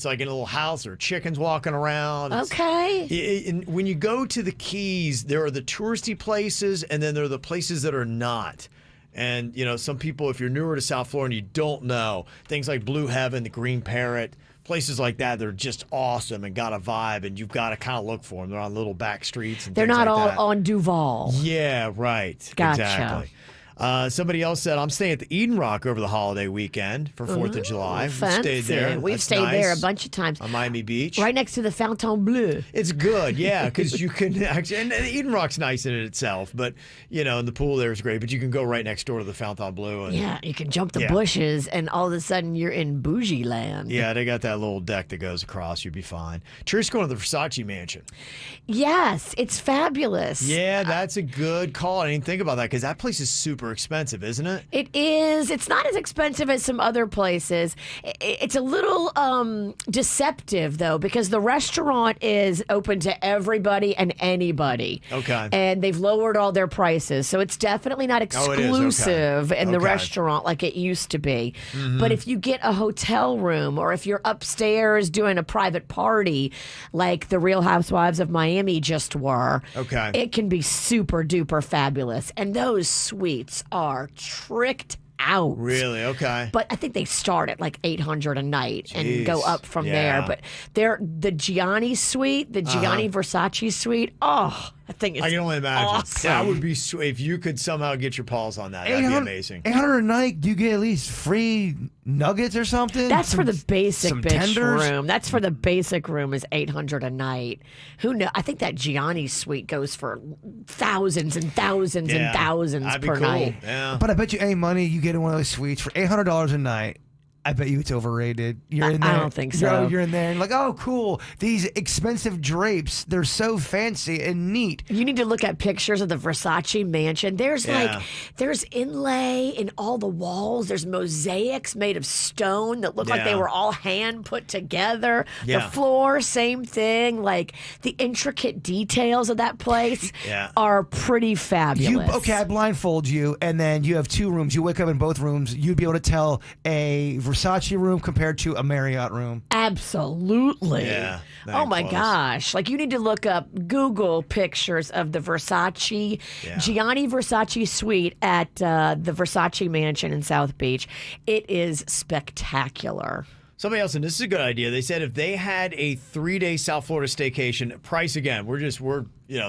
like in a little house. There are chickens walking around. Okay. And when you go to the Keys, there are the touristy places, and then there are the places that are not. And, some people, if you're newer to South Florida and you don't know, things like Blue Heaven, the Green Parrot, places like that, they're just awesome and got a vibe, and you've got to kind of look for them. They're on little back streets and They're things not like all that. on Duval. Yeah, right. Gotcha. Exactly. Somebody else said, I'm staying at the Eden Rock over the holiday weekend for 4th of July. Fancy. Stayed there. We've That's stayed there a nice. bunch of times. On Miami Beach. Right next to the Fontainebleau. It's good, yeah, because you can actually, and Eden Rock's nice in it itself, but, and the pool there is great, but you can go right next door to the Fontainebleau. And, Yeah, you can jump the Yeah. bushes, and all of a sudden you're in bougie land. Yeah, they got that little deck that goes across. You'd be fine. Trish's going to the Versace mansion. Yes, it's fabulous. Yeah, that's a good call. I didn't think about that because that place is super expensive, isn't it? It is. It's not as expensive as some other places. It's a little deceptive, though, because the restaurant is open to everybody and anybody. Okay. And they've lowered all their prices. So it's definitely not Oh, it is. Okay. exclusive in the Okay. restaurant like it used to be. But if you get a hotel room or if you're upstairs doing a private party like the Real Housewives of Miami just were, Okay. it can be super duper fabulous. And those suites are tricked out. Really? Okay. But I think they start at like $800 a night and Jeez. go up from Yeah. there. But the Gianni suite, the Gianni Versace suite, I think it's I can only imagine. awesome. That would be sweet. If you could somehow get your paws on that, that'd be amazing. $800 a night, do you get at least free nuggets or something? That's for the basic some bitch tenders? room. That's for the basic room is $800 a night. Who know? I think that Gianni suite goes for thousands and thousands and thousands that'd be per cool. night. Yeah. But I bet you any money you get in one of those suites for $800 a night. I bet you it's overrated. You're in there. I don't think so. You're in there and like, oh, cool. These expensive drapes, they're so fancy and neat. You need to look at pictures of the Versace mansion. There's Yeah. there's inlay in all the walls. There's mosaics made of stone that look like they Yeah. were all hand put together. Yeah. The floor, same thing. Like the intricate details of that place Yeah. are pretty fabulous. Okay, I blindfold you, and then you have two rooms. You wake up in both rooms. You'd be able to tell a Versace room compared to a Marriott room. Absolutely. Yeah, that Oh ain't my close. gosh. Like you need to look up Google pictures of the Versace, Yeah. Gianni Versace suite at the Versace mansion in South Beach. It is spectacular. Somebody else, and this is a good idea. They said if they had a 3-day South Florida staycation, price again, we're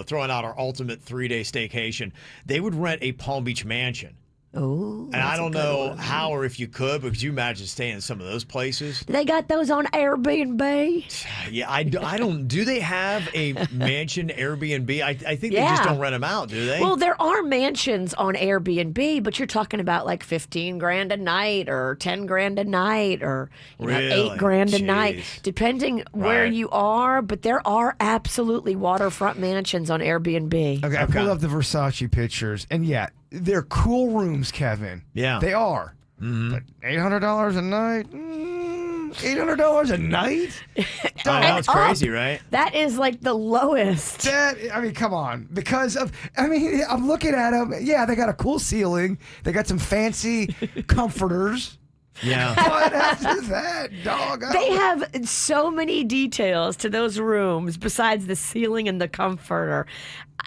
throwing out our ultimate 3-day staycation, they would rent a Palm Beach mansion. Oh, And I don't know how or if you could, but could you imagine staying in some of those places? they got those on Airbnb. Yeah, I don't. Do they have a mansion Airbnb? I think they just Yeah. don't rent them out, do they? Well, there are mansions on Airbnb, but you're talking about like $15,000 a night or $10,000 a night or Really? $8,000 a night, Jeez. depending where Right. you are. But there are absolutely waterfront mansions on Airbnb. Okay, I pulled up the Versace pictures, and yeah, they're cool rooms, Kevin. Yeah. They are. But $800 a night? $800 a night? I know, it's up. crazy, right? That is like the lowest. Come on. I'm looking at them. Yeah, they got a cool ceiling. They got some fancy comforters. Yeah. What after that, dog? They have so many details to those rooms besides the ceiling and the comforter.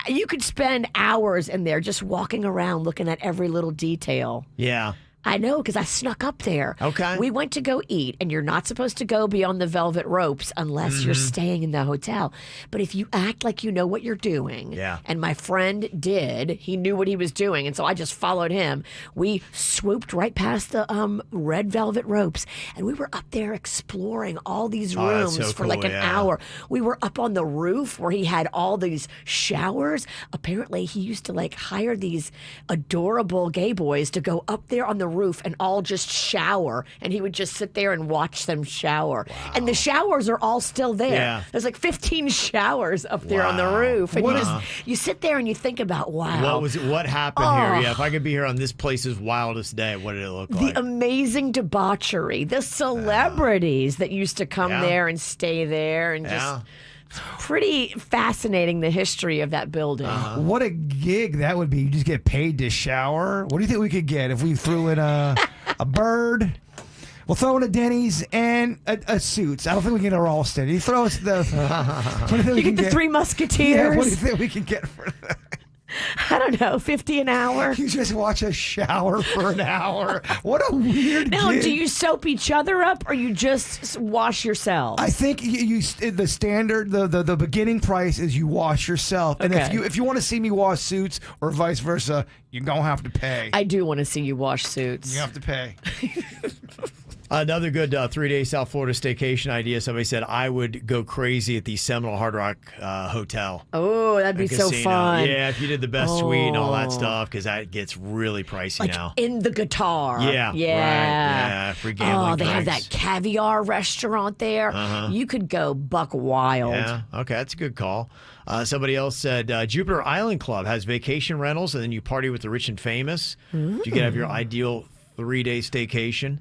You could spend hours in there just walking around looking at every little detail. Yeah. I know because I snuck up there. Okay. We went to go eat, and you're not supposed to go beyond the velvet ropes unless you're staying in the hotel. But if you act like you know what you're doing, Yeah. and my friend did, he knew what he was doing, and so I just followed him. We swooped right past the red velvet ropes, and we were up there exploring all these Oh, that's rooms so for like cool, an yeah. hour. We were up on the roof where he had all these showers. Apparently, he used to like hire these adorable gay boys to go up there on the roof and all just shower, and he would just sit there and watch them shower. And the showers are all still there. Yeah. There's like 15 showers up there on the Wow. roof, and you sit there and you think about, wow, What happened here? Yeah, if I could be here on this place's wildest day, what did it look the like? amazing debauchery, the celebrities that used to come Yeah. there and stay there, and just Yeah. pretty fascinating the history of that building. What a gig that would be. You just get paid to shower. What do you think we could get if we threw in a bird? We'll throw in a Denny's and a suits. I don't think we can get a Ralston. You throw us the. What do you think we You can get the Three Musketeers. Yeah, what do you think we can get for that? I don't know, 50 an hour. You just watch a shower for an hour. What a weird Now, gig. do you soap each other up or you just wash yourself? I think you the standard the beginning price is you wash yourself, and Okay. if you want to see me wash suits or vice versa, you're gonna have to pay. I do want to see you wash suits. You have to pay. Another good 3-day South Florida staycation idea. Somebody said I would go crazy at the Seminole Hard Rock Hotel. Oh, that'd be and so casino. fun. Yeah, if you did the best suite and all that Oh. stuff, because that gets really pricey Like now. in the guitar. Yeah, right. Yeah, free gambling Oh, they have drinks. that caviar restaurant there. You could go buck wild. Yeah, okay, that's a good call. Somebody else said Jupiter Island Club has vacation rentals, and then you party with the rich and famous. You can have your ideal 3-day staycation.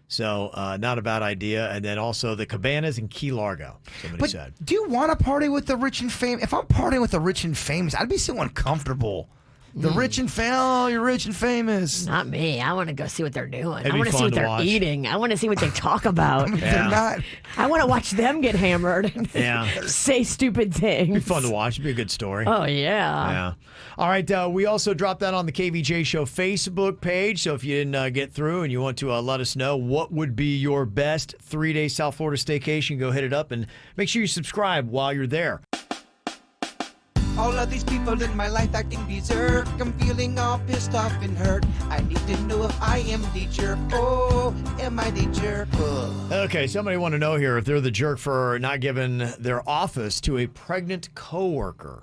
So not a bad idea. And then also the cabanas in Key Largo, somebody said. Do you want to party with the rich and famous? If I'm partying with the rich and famous, I'd be so uncomfortable. The rich and famous. Oh, you're rich and famous. Not me. I want to go see what they're doing. It'd I be want to see fun what to they're watch. eating. I want to see what they talk about. They're not. I want to watch them get hammered and Yeah. say stupid things. Be fun to watch. It'd be a good story. Oh, yeah. Yeah. All right. We also dropped that on the KVJ Show Facebook page. So if you didn't get through and you want to let us know what would be your best 3-day South Florida staycation, go hit it up and make sure you subscribe while you're there. All of these people in my life acting berserk. I'm feeling all pissed off and hurt. I need to know if I am the jerk. Oh, am I the jerk? Oh. Okay, somebody want to know here if they're the jerk for not giving their office to a pregnant coworker.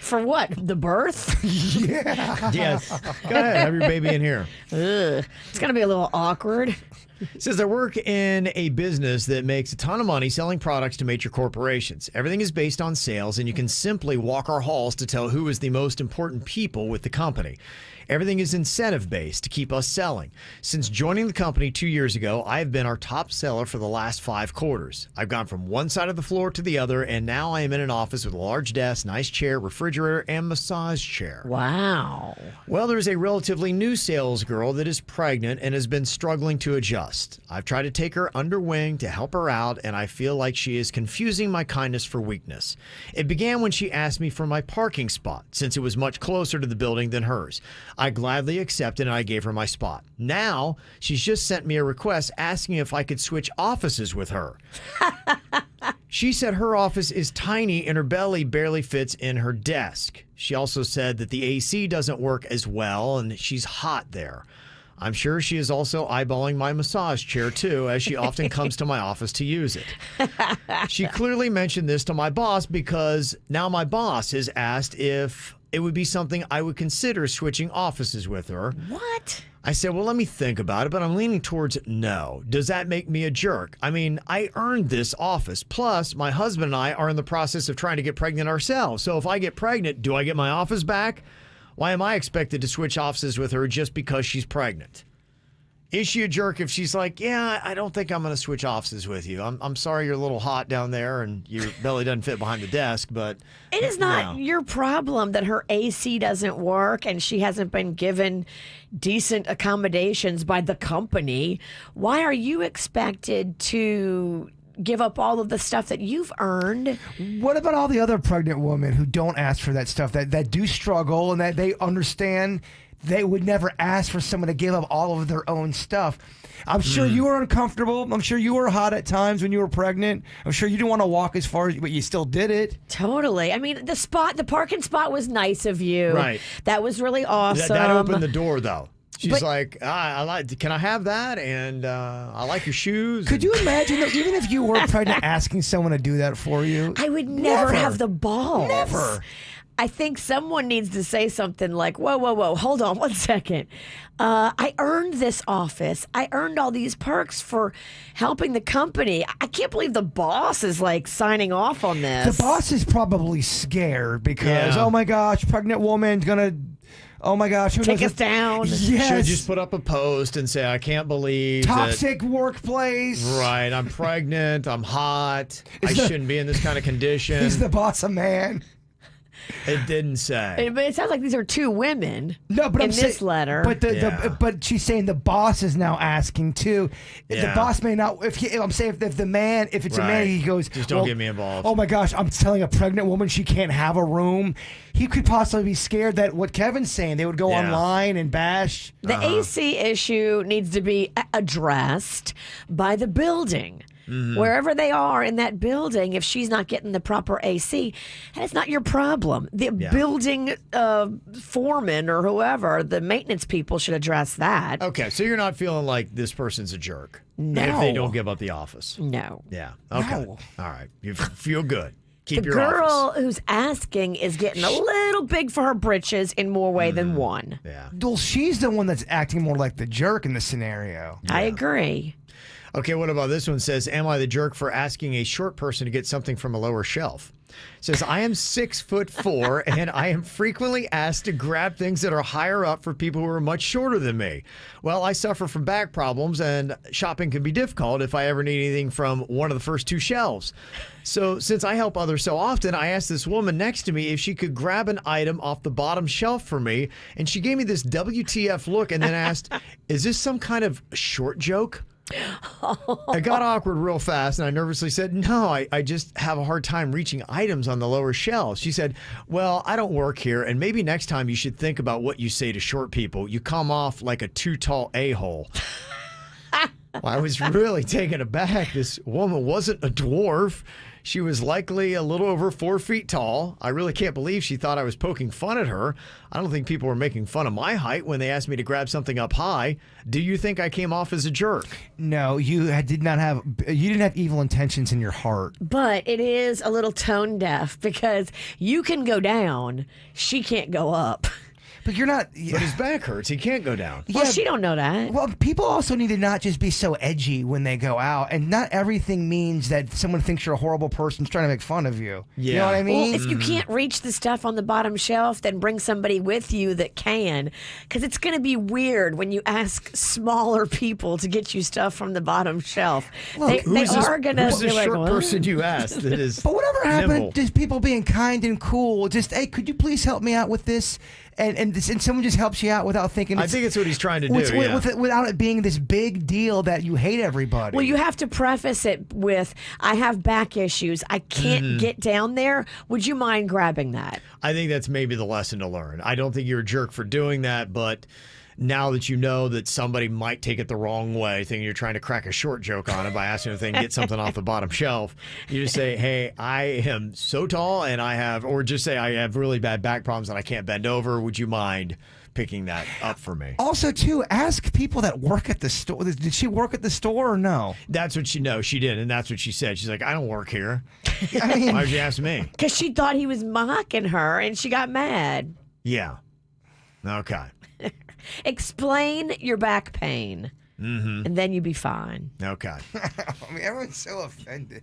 For what? The birth? Yes. Go ahead, have your baby in here. Ugh. It's going to be a little awkward. It says I work in a business that makes a ton of money selling products to major corporations. Everything is based on sales, and you can simply walk our halls to tell who is the most important people with the company. Everything is incentive-based to keep us selling. Since joining the company 2 years ago, I have been our top seller for the last 5 quarters. I've gone from one side of the floor to the other, and now I am in an office with a large desk, nice chair, refrigerator, and massage chair. Wow. Well, there's a relatively new sales girl that is pregnant and has been struggling to adjust. I've tried to take her under wing to help her out, and I feel like she is confusing my kindness for weakness. It began when she asked me for my parking spot, since it was much closer to the building than hers. I gladly accepted and I gave her my spot. Now, she's just sent me a request asking if I could switch offices with her. She said her office is tiny and her belly barely fits in her desk. She also said that the AC doesn't work as well and she's hot there. I'm sure she is also eyeballing my massage chair too, as she often comes to my office to use it. She clearly mentioned this to my boss because now my boss has asked if it would be something I would consider switching offices with her. What? I said, well, let me think about it, but I'm leaning towards no. Does that make me a jerk? I mean, I earned this office. Plus, my husband and I are in the process of trying to get pregnant ourselves. So if I get pregnant, do I get my office back? Why am I expected to switch offices with her just because she's pregnant? Is she a jerk if she's like, yeah, I don't think I'm going to switch offices with you. I'm sorry you're a little hot down there and your belly doesn't fit behind the desk, but... It is not no. your problem that her AC doesn't work and she hasn't been given decent accommodations by the company. Why are you expected to give up all of the stuff that you've earned? What about all the other pregnant women who don't ask for that stuff, that do struggle and that they understand they would never ask for someone to give up all of their own stuff? I'm sure you were uncomfortable. I'm sure you were hot at times when you were pregnant. I'm sure you didn't want to walk as far, but you still did it. Totally. I mean, the parking spot was nice of you. Right. That was really awesome. That opened the door, though. She's But- like, I like. Can I have that? And I like your shoes. Could you imagine that even if you were pregnant, asking someone to do that for you? I would never Never. have the balls. Never. I think someone needs to say something like, whoa, hold on one second. I earned this office. I earned all these perks for helping the company. I can't believe the boss is like signing off on this. The boss is probably scared because, Yeah. oh my gosh, pregnant woman's gonna, oh my gosh, who Take knows us down. Yes. should just put up a post and say, I can't believe that. Toxic workplace. Right, I'm pregnant. I'm hot. I Is the- shouldn't be in this kind of condition. Is the boss a man? It didn't say. But it sounds like these are two women. No, but in I'm this saying, letter. But but she's saying the boss is now asking too. Yeah. The boss may not. If the man, if it's a man, Right. he goes, Just don't get me involved. Oh my gosh, I'm telling a pregnant woman she can't have a room. He could possibly be scared that what Kevin's saying, they would go Yeah. online and bash. The AC issue needs to be addressed by the building. Wherever they are in that building, if she's not getting the proper AC, that's not your problem. The building foreman or whoever, the maintenance people should address that. Okay, so you're not feeling like this person's a jerk. No. If they don't give up the office. No. Yeah. Okay. No. All right. You feel good. Keep The your girl office. who's asking is getting a little big for her britches in more way than one. Yeah. Well, she's the one that's acting more like the jerk in the scenario. I agree. Okay, what about this one? Says, am I the jerk for asking a short person to get something from a lower shelf? Says, I am 6'4" and I am frequently asked to grab things that are higher up for people who are much shorter than me. Well, I suffer from back problems and shopping can be difficult if I ever need anything from one of the first two shelves. So since I help others so often, I asked this woman next to me if she could grab an item off the bottom shelf for me. And she gave me this WTF look and then asked, is this some kind of short joke? It got awkward real fast, and I nervously said, no, I just have a hard time reaching items on the lower shelves. She said, well, I don't work here, and maybe next time you should think about what you say to short people. You come off like a too tall a-hole. Well, I was really taken aback. This woman wasn't a dwarf. She was likely a little over 4 feet tall. I really can't believe she thought I was poking fun at her. I don't think people were making fun of my height when they asked me to grab something up high. Do you think I came off as a jerk? No, you didn't have evil intentions in your heart. But it is a little tone deaf because you can go down, she can't go up. But you're not. But his back hurts. He can't go down. Well, she don't know that. Well, people also need to not just be so edgy when they go out, and not everything means that someone thinks you're a horrible person trying to make fun of you. You know what I mean? Well, if you can't reach the stuff on the bottom shelf, then bring somebody with you that can. Because it's going to be weird when you ask smaller people to get you stuff from the bottom shelf. They are going to Who's be the like, short "What?" person you asked that is But whatever happened, nimble? just people being kind and cool. Just, hey, could you please help me out with this? And someone just helps you out without thinking. I think it's what he's trying to do. Without it being this big deal that you hate everybody. Well, you have to preface it with, I have back issues. I can't get down there. Would you mind grabbing that? I think that's maybe the lesson to learn. I don't think you're a jerk for doing that, but now that you know that somebody might take it the wrong way, thinking you're trying to crack a short joke on it by asking if they can get something off the bottom shelf, you just say, hey, I am so tall and or just say I have really bad back problems and I can't bend over. Would you mind picking that up for me? Also, too, ask people that work at the store. Did she work at the store or no? That's what she did, and that's what she said. She's like, I don't work here. I mean, Why would you ask me? Because she thought he was mocking her and she got mad. Yeah. Okay. Explain your back pain, and then you'd be fine. Okay. I mean, everyone's so offended.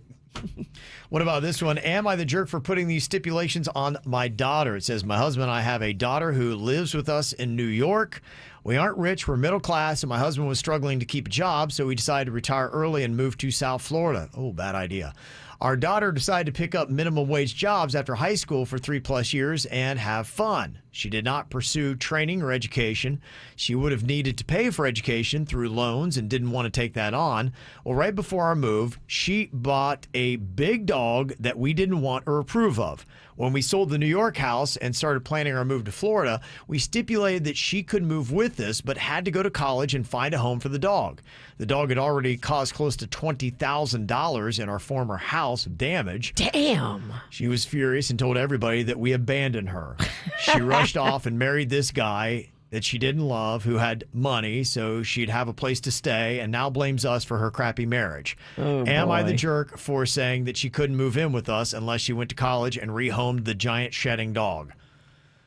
What about this one? Am I the jerk for putting these stipulations on my daughter? It says, my husband and I have a daughter who lives with us in New York. We aren't rich, we're middle class, and my husband was struggling to keep a job, so we decided to retire early and move to South Florida. Oh, bad idea. Our daughter decided to pick up minimum wage jobs after high school for 3+ years and have fun. She did not pursue training or education. She would have needed to pay for education through loans and didn't want to take that on. Well, right before our move, she bought a big dog that we didn't want or approve of. When we sold the New York house and started planning our move to Florida, we stipulated that she could move with us, but had to go to college and find a home for the dog. The dog had already caused close to $20,000 in our former house damage. Damn. She was furious and told everybody that we abandoned her. She rushed off and married this guy that she didn't love, who had money, so she'd have a place to stay, and now blames us for her crappy marriage. Am I the jerk for saying that she couldn't move in with us unless she went to college and rehomed the giant shedding dog?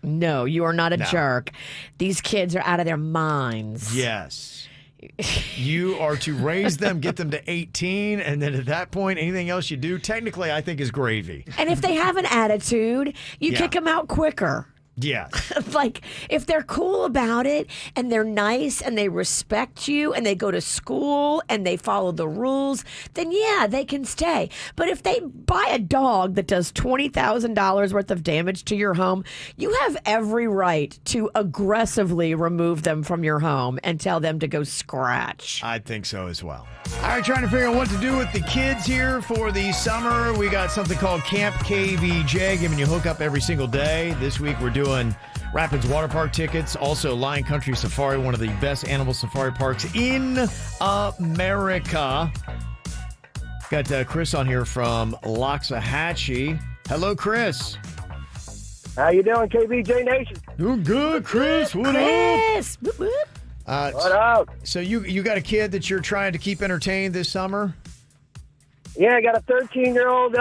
No, you are not a jerk. These kids are out of their minds. Yes. You are to raise them, get them to 18, and then at that point, anything else you do, technically, I think is gravy. And if they have an attitude, you kick them out quicker. Yes. Like, if they're cool about it and they're nice and they respect you and they go to school and they follow the rules, then yeah, they can stay. But if they buy a dog that does $20,000 worth of damage to your home, you have every right to aggressively remove them from your home and tell them to go scratch. I think so as well. All right, trying to figure out what to do with the kids here for the summer. We got something called Camp KVJ, giving you hookup every single day. This week we're doing Rapids Water Park tickets. Also, Lion Country Safari, one of the best animal safari parks in America. Got Chris on here from Loxahatchee. Hello, Chris. How you doing, KVJ Nation? Doing good, Chris. What up? Chris! Whoop, whoop. What up? So you got a kid that you're trying to keep entertained this summer? Yeah, I got a 13-year-old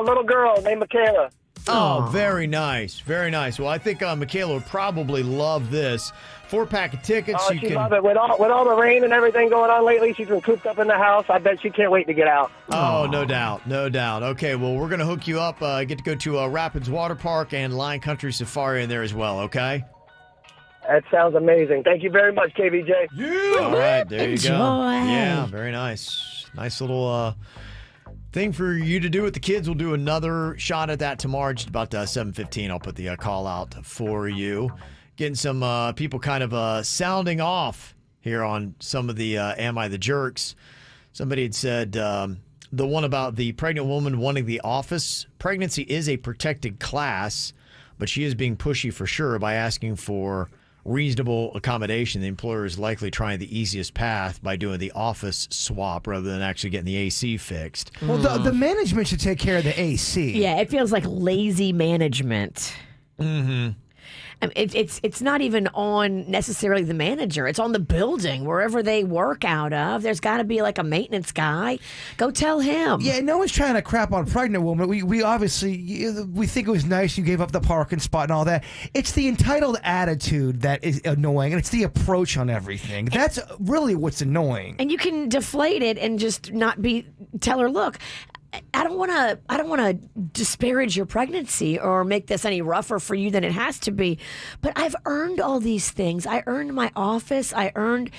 little girl named Michaela. Oh, very nice. Very nice. Well, I think Michaela would probably love this. 4-pack of tickets. Oh, she loves it. With all the rain and everything going on lately, she's been cooped up in the house. I bet she can't wait to get out. Oh, no doubt. No doubt. Okay, well, we're going to hook you up. Get to go to Rapids Water Park and Lion Country Safari in there as well, okay? That sounds amazing. Thank you very much, KVJ. Yeah. All right, there you go. Enjoy. Yeah, very nice. Nice little thing for you to do with the kids. We'll do another shot at that tomorrow, just about 7:15. I'll put the call out for you. Getting some people kind of sounding off here on some of the Am I the Jerks. Somebody had said the one about the pregnant woman wanting the office. Pregnancy is a protected class, but she is being pushy for sure by asking for reasonable accommodation. The employer is likely trying the easiest path by doing the office swap rather than actually getting the AC fixed. Well, the management should take care of the AC. Yeah, it feels like lazy management. Mm-hmm. It's not even on necessarily the manager. It's on the building, wherever they work out of. There's got to be like a maintenance guy. Go tell him. Yeah, no one's trying to crap on pregnant woman. We obviously, we think it was nice you gave up the parking spot and all that. It's the entitled attitude that is annoying, and it's the approach on everything. That's really what's annoying. And you can deflate it and just not tell her, look, I don't want to disparage your pregnancy or make this any rougher for you than it has to be, but I've earned all these things. I earned my office. I earned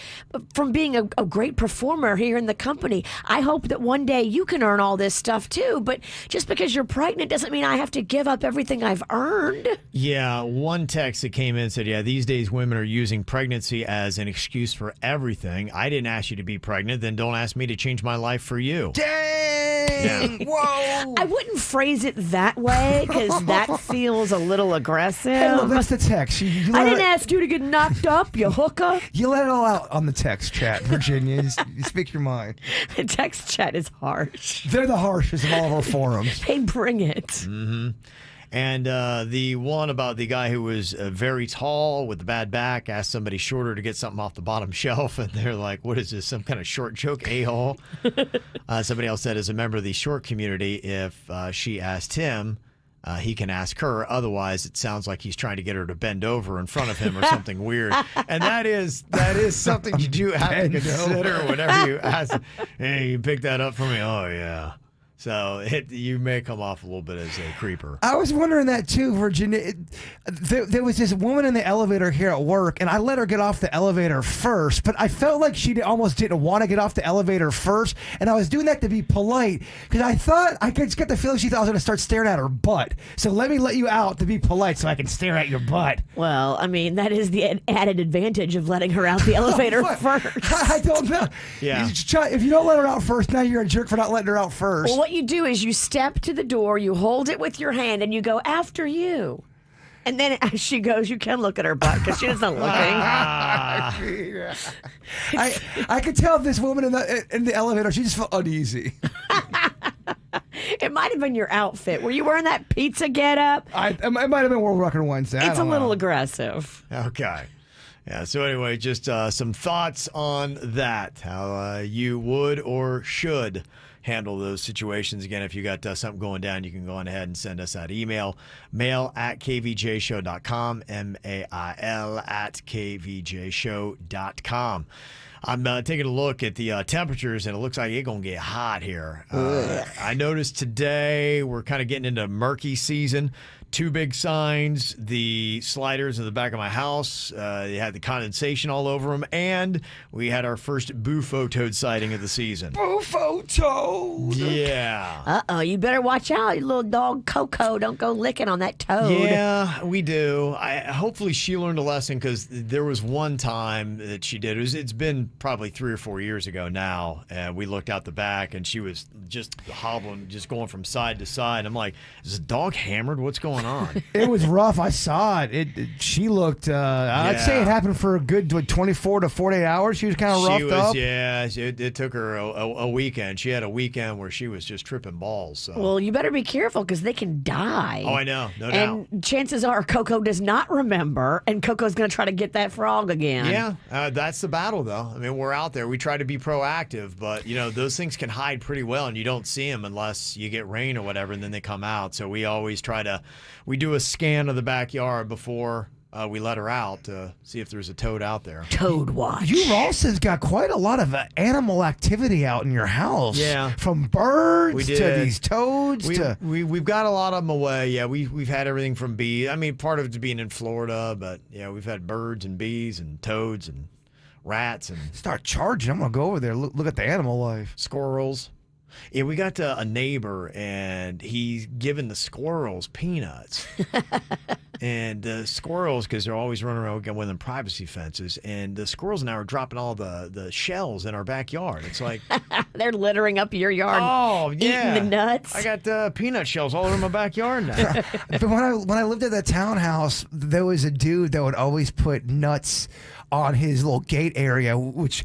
from being a great performer here in the company. I hope that one day you can earn all this stuff too, but just because you're pregnant doesn't mean I have to give up everything I've earned. Yeah, one text that came in said, yeah, these days women are using pregnancy as an excuse for everything. I didn't ask you to be pregnant, then don't ask me to change my life for you. Dang! Yeah. Whoa! I wouldn't phrase it that way because that feels a little aggressive. Hey, look, that's the text. You I let didn't it- ask you to get knocked up, you hooker. You let it all out on the text chat, Virginia. You speak your mind. The text chat is harsh. They're the harshest of all of our forums. They bring it. Mm-hmm. And the one about the guy who was very tall with a bad back asked somebody shorter to get something off the bottom shelf, and they're like, what is this, some kind of short joke, a-hole? Somebody else said, as a member of the short community, if she asked him, he can ask her. Otherwise, it sounds like he's trying to get her to bend over in front of him or something weird. And that is something you do have to consider whenever you ask, hey, you pick that up for me? Oh, yeah. So you may come off a little bit as a creeper. I was wondering that too, Virginia. There was this woman in the elevator here at work, and I let her get off the elevator first, but I felt like she almost didn't want to get off the elevator first, and I was doing that to be polite because I thought I could just get the feeling she thought I was going to start staring at her butt. So let me let you out to be polite so I can stare at your butt. Well, I mean, that is the added advantage of letting her out the elevator What? first. I don't know. Yeah. If you don't let her out first, now you're a jerk for not letting her out first. Well, what you do is you step to the door, you hold it with your hand, and you go, after you. And then as she goes, you can look at her butt because she isn't looking. I could tell this woman in the elevator, she just felt uneasy. It might have been your outfit. Were you wearing that pizza getup? It might have been World Record Wednesday. I It's a don't little know. aggressive. Okay. Yeah, so anyway, just some thoughts on that, how you would or should handle those situations. Again, if you got something going down, you can go on ahead and send us that email, mail@kvjshow.com, mail@kvjshow.com. I'm taking a look at the temperatures, and it looks like it's going to get hot here. I noticed today we're kind of getting into murky season. 2 big signs, the sliders in the back of my house. They had the condensation all over them, and we had our first bufo toad sighting of the season. Bufo toad. Yeah. You better watch out, you little dog Coco. Don't go licking on that toad. Yeah, we do. Hopefully she learned a lesson, because there was one time that she did. It's been probably 3 or 4 years ago now, and we looked out the back, and she was just hobbling, just going from side to side. I'm like, is the dog hammered? What's going on? It was rough. I saw it. She looked. I'd say it happened for a good 24 to 48 hours. She was kind of roughed up. Yeah, it took her a weekend. She had a weekend where she was just tripping balls. So. Well, you better be careful, because they can die. Oh, I know. No doubt. And chances are Coco does not remember, and Coco's going to try to get that frog again. Yeah, that's the battle, though. I mean, we're out there. We try to be proactive, but, those things can hide pretty well, and you don't see them unless you get rain or whatever, and then they come out. So we always we do a scan of the backyard before we let her out to see if there's a toad out there. Toad watch. You Rawson's got quite a lot of animal activity out in your house. Yeah. From birds to these toads we've got a lot of them away. Yeah, we've had everything from bees. I mean, part of it's being in Florida, but yeah, we've had birds and bees and toads and rats and start charging. I'm gonna go over there, look at the animal life. Squirrels. Yeah, we got a neighbor, and he's giving the squirrels peanuts. And the squirrels, because they're always running around with them privacy fences, and the squirrels now are dropping all the shells in our backyard. It's like they're littering up your yard. Oh, yeah. Eating the nuts. I got peanut shells all over my backyard now. But when I lived at that townhouse, there was a dude that would always put nuts on his little gate area, which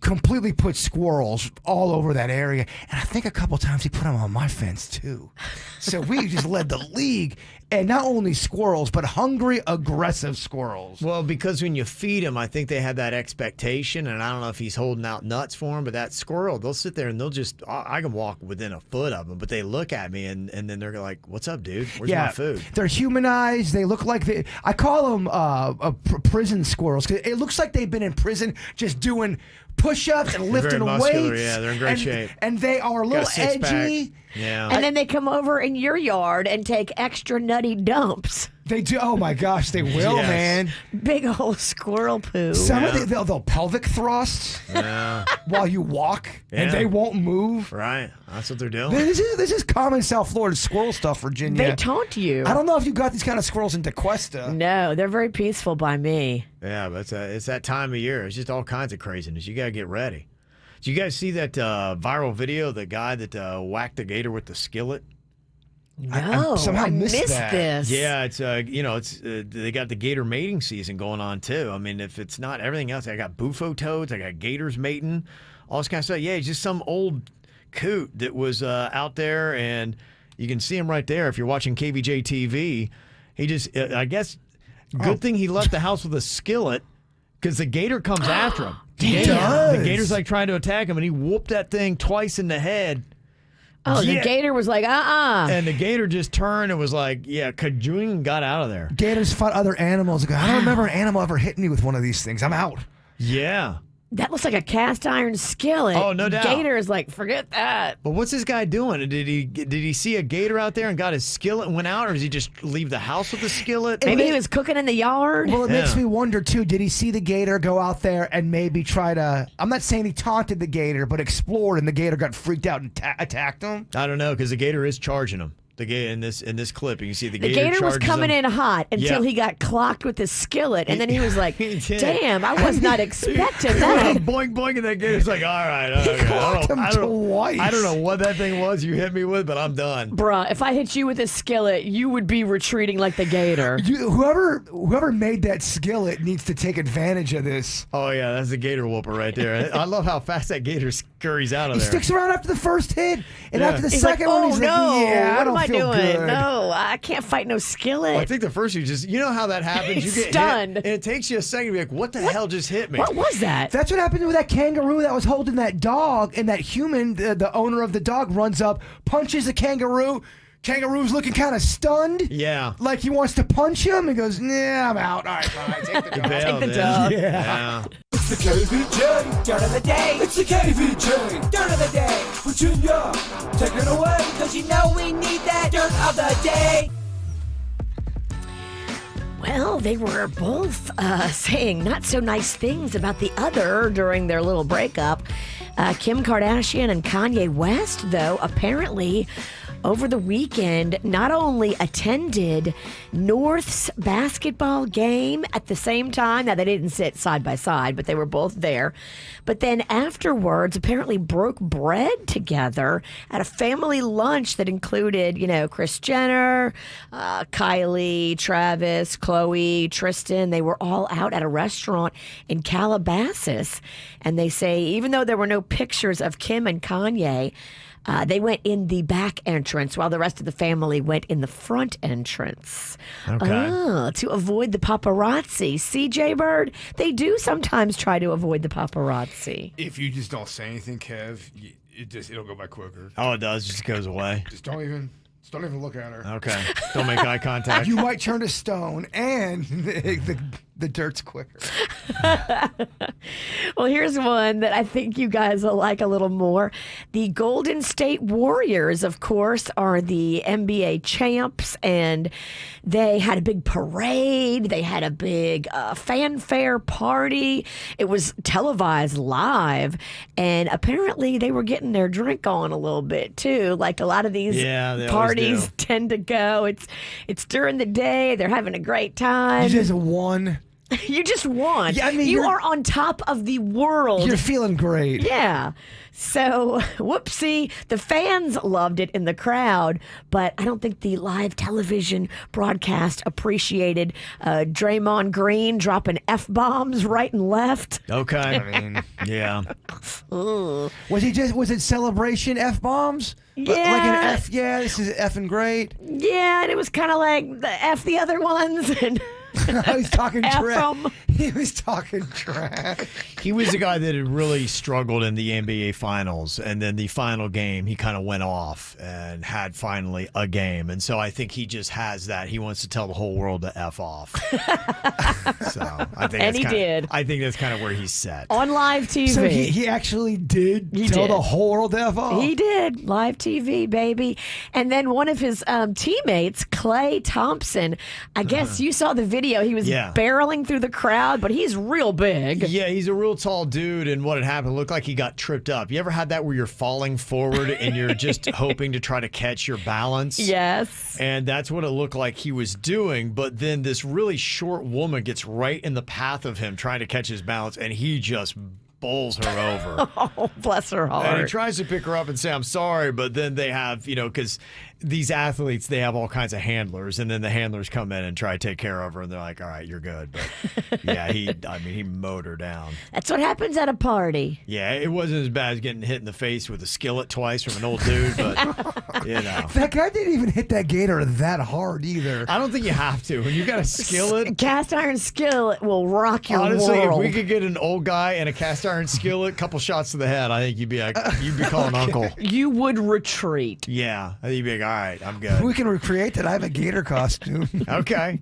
completely put squirrels all over that area. And I think a couple times he put them on my fence too. So we just led the league. And not only squirrels, but hungry, aggressive squirrels. Well, because when you feed them, I think they have that expectation, and I don't know if he's holding out nuts for them, but that squirrel, they'll sit there and they'll just, I can walk within a foot of them, but they look at me and then they're like, what's up, dude? Where's my food? They're humanized. They look like I call them prison squirrels, because it looks like they've been in prison just doing push-ups and lifting very muscular, weights. Yeah, they're in great shape. And they are a little edgy. Yeah. And then they come over in your yard and take extra nutty dumps. They do. Oh my gosh, they will, Yes. man. Big old squirrel poo. Some of they'll pelvic thrust while you walk, and they won't move. Right. That's what they're doing. This is common South Florida squirrel stuff, Virginia. They taunt you. I don't know if you got these kind of squirrels in DeQuesta. No, they're very peaceful by me. Yeah, but it's that time of year. It's just all kinds of craziness. You got to get ready. Did you guys see that viral video, the guy that whacked the gator with the skillet? No, somehow I missed that. this. Yeah, it's they got the gator mating season going on too. I mean, if it's not everything else, I got bufo toads, I got gators mating, all this kind of stuff. Yeah, it's just some old coot that was out there, and you can see him right there if you're watching KVJ TV. He just, I guess, good thing he left the house with a skillet, because the gator comes after him. The gator's like trying to attack him, and he whooped that thing twice in the head. Oh, the gator was like, And the gator just turned and was like, kajoing, and got out of there. Gators fought other animals. I don't remember an animal ever hitting me with one of these things. I'm out. Yeah. That looks like a cast iron skillet. Oh, no doubt. Gator is like, forget that. But what's this guy doing? Did he see a gator out there and got his skillet and went out, or does he just leave the house with the skillet? Maybe he was cooking in the yard. Well, it makes me wonder, too, did he see the gator go out there and maybe try to, I'm not saying he taunted the gator, but explored, and the gator got freaked out and attacked him? I don't know, because the gator is charging him. The gator in this clip, you can see the gator was coming him. in hot until he got clocked with his skillet, and then he was like, "Damn, I was not expecting that." Boing boing, and that gator's like, "All right, okay. I don't know what that thing was you hit me with, but I'm done." Bruh, if I hit you with a skillet, you would be retreating like the gator. Whoever made that skillet needs to take advantage of this. Oh yeah, that's the gator whooper right there. I love how fast that gator scurries out of there. He sticks around after the first hit, and after the He's second like, one, he's no, like, "Yeah, what I don't am I feel doing? good." No, I can't fight no skillet. Well, I think the first you just, you know how that happens. He's You get stunned. hit, and it takes you a second to be like, "What the hell just hit me?" What was that? That's what happened with that kangaroo that was holding that dog, and that human, the owner of the dog, runs up, punches the kangaroo. Kangaroo's looking kind of stunned. Yeah. Like he wants to punch him. He goes, "Nah, I'm out. All right, fine. Take the dog." Bailed, Take the yeah. dog. Yeah. It's the KVJ Dirt of the Day. It's the KVJ Dirt of the Day. Virginia, take it away. Cause you know we need that Dirt of the Day. Well, they were both saying not so nice things about the other during their little breakup. Kim Kardashian and Kanye West, though, apparently over the weekend not only attended North's basketball game at the same time. Now, they didn't sit side by side, but they were both there. But then afterwards, apparently broke bread together at a family lunch that included, Kris Jenner, Kylie, Travis, Khloe, Tristan. They were all out at a restaurant in Calabasas. And they say, even though there were no pictures of Kim and Kanye, they went in the back entrance while the rest of the family went in the front entrance. Okay. To avoid the paparazzi. CJ Bird, they do sometimes try to avoid the paparazzi. If you just don't say anything, Kev, it'll go by quicker. Oh, it does. Just goes away. Just don't even look at her. Okay. Don't make eye contact. You might turn to stone, and the dirt's quicker. Well, here's one that I think you guys will like a little more. The Golden State Warriors, of course, are the NBA champs, and they had a big parade. They had a big fanfare party. It was televised live, and apparently they were getting their drink on a little bit, too. Like a lot of these parties tend to go. It's during the day. They're having a great time. You just won. You just won. Yeah, I mean, you are on top of the world. You're feeling great. Yeah. So, whoopsie. The fans loved it in the crowd, but I don't think the live television broadcast appreciated Draymond Green dropping F-bombs right and left. Okay. I mean, Yeah. was it celebration F-bombs? Yeah. Like an F, this is effing great. Yeah, and it was kind of like the F the other ones. And He's talking F trash. 'em. He was talking trash. He was the guy that had really struggled in the NBA Finals, and then the final game, he kind of went off and had finally a game. And so I think he just has that. He wants to tell the whole world to F off. So I think And he did. I think that's kind of where he's set. on live TV. So he actually did tell did. the whole world to F off. He did. Live TV, baby. And then one of his teammates, Klay Thompson, I guess you saw the video. He was barreling through the crowd, but he's real big. Yeah, he's a real tall dude, and what had happened looked like he got tripped up. You ever had that where you're falling forward and you're just hoping to try to catch your balance? Yes. And that's what it looked like he was doing, but then this really short woman gets right in the path of him trying to catch his balance, and he just bowls her over. Oh, bless her heart. And he tries to pick her up and say, I'm sorry, but then they have, because these athletes, they have all kinds of handlers, and then the handlers come in and try to take care of her, and they're like, all right, you're good. But yeah, he mowed her down. That's what happens at a party. Yeah, it wasn't as bad as getting hit in the face with a skillet twice from an old dude, but, That guy didn't even hit that gator that hard either. I don't think you have to. When you got a skillet. Cast iron skillet will rock your Honestly, world. if we could get an old guy and a cast iron skillet, couple shots to the head, I think you'd be calling uncle. You would retreat. Yeah, I think you'd be like, all right, I'm good. We can recreate that. I have a gator costume. Okay.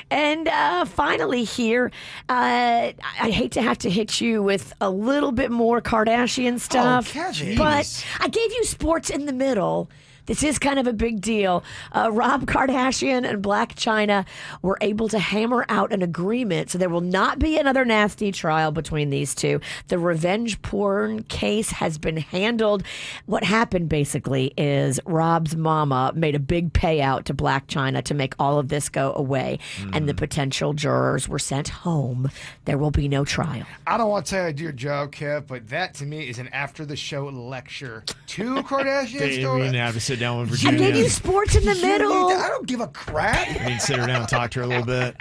And finally here, I hate to have to hit you with a little bit more Kardashian stuff, Kevin. but I gave you sports in the middle. This is kind of a big deal. Rob Kardashian and Black China were able to hammer out an agreement, so there will not be another nasty trial between these two. The revenge porn case has been handled. What happened basically is Rob's mama made a big payout to Black China to make all of this go away, and the potential jurors were sent home. There will be no trial. I don't want to tell you I do your job, Kev, but that to me is an after-the-show lecture. Two Kardashian You stories. didn't have to sit down with I Virginia. gave you sports in the middle. I don't give a crap. You need to sit her down and talk to her a little bit.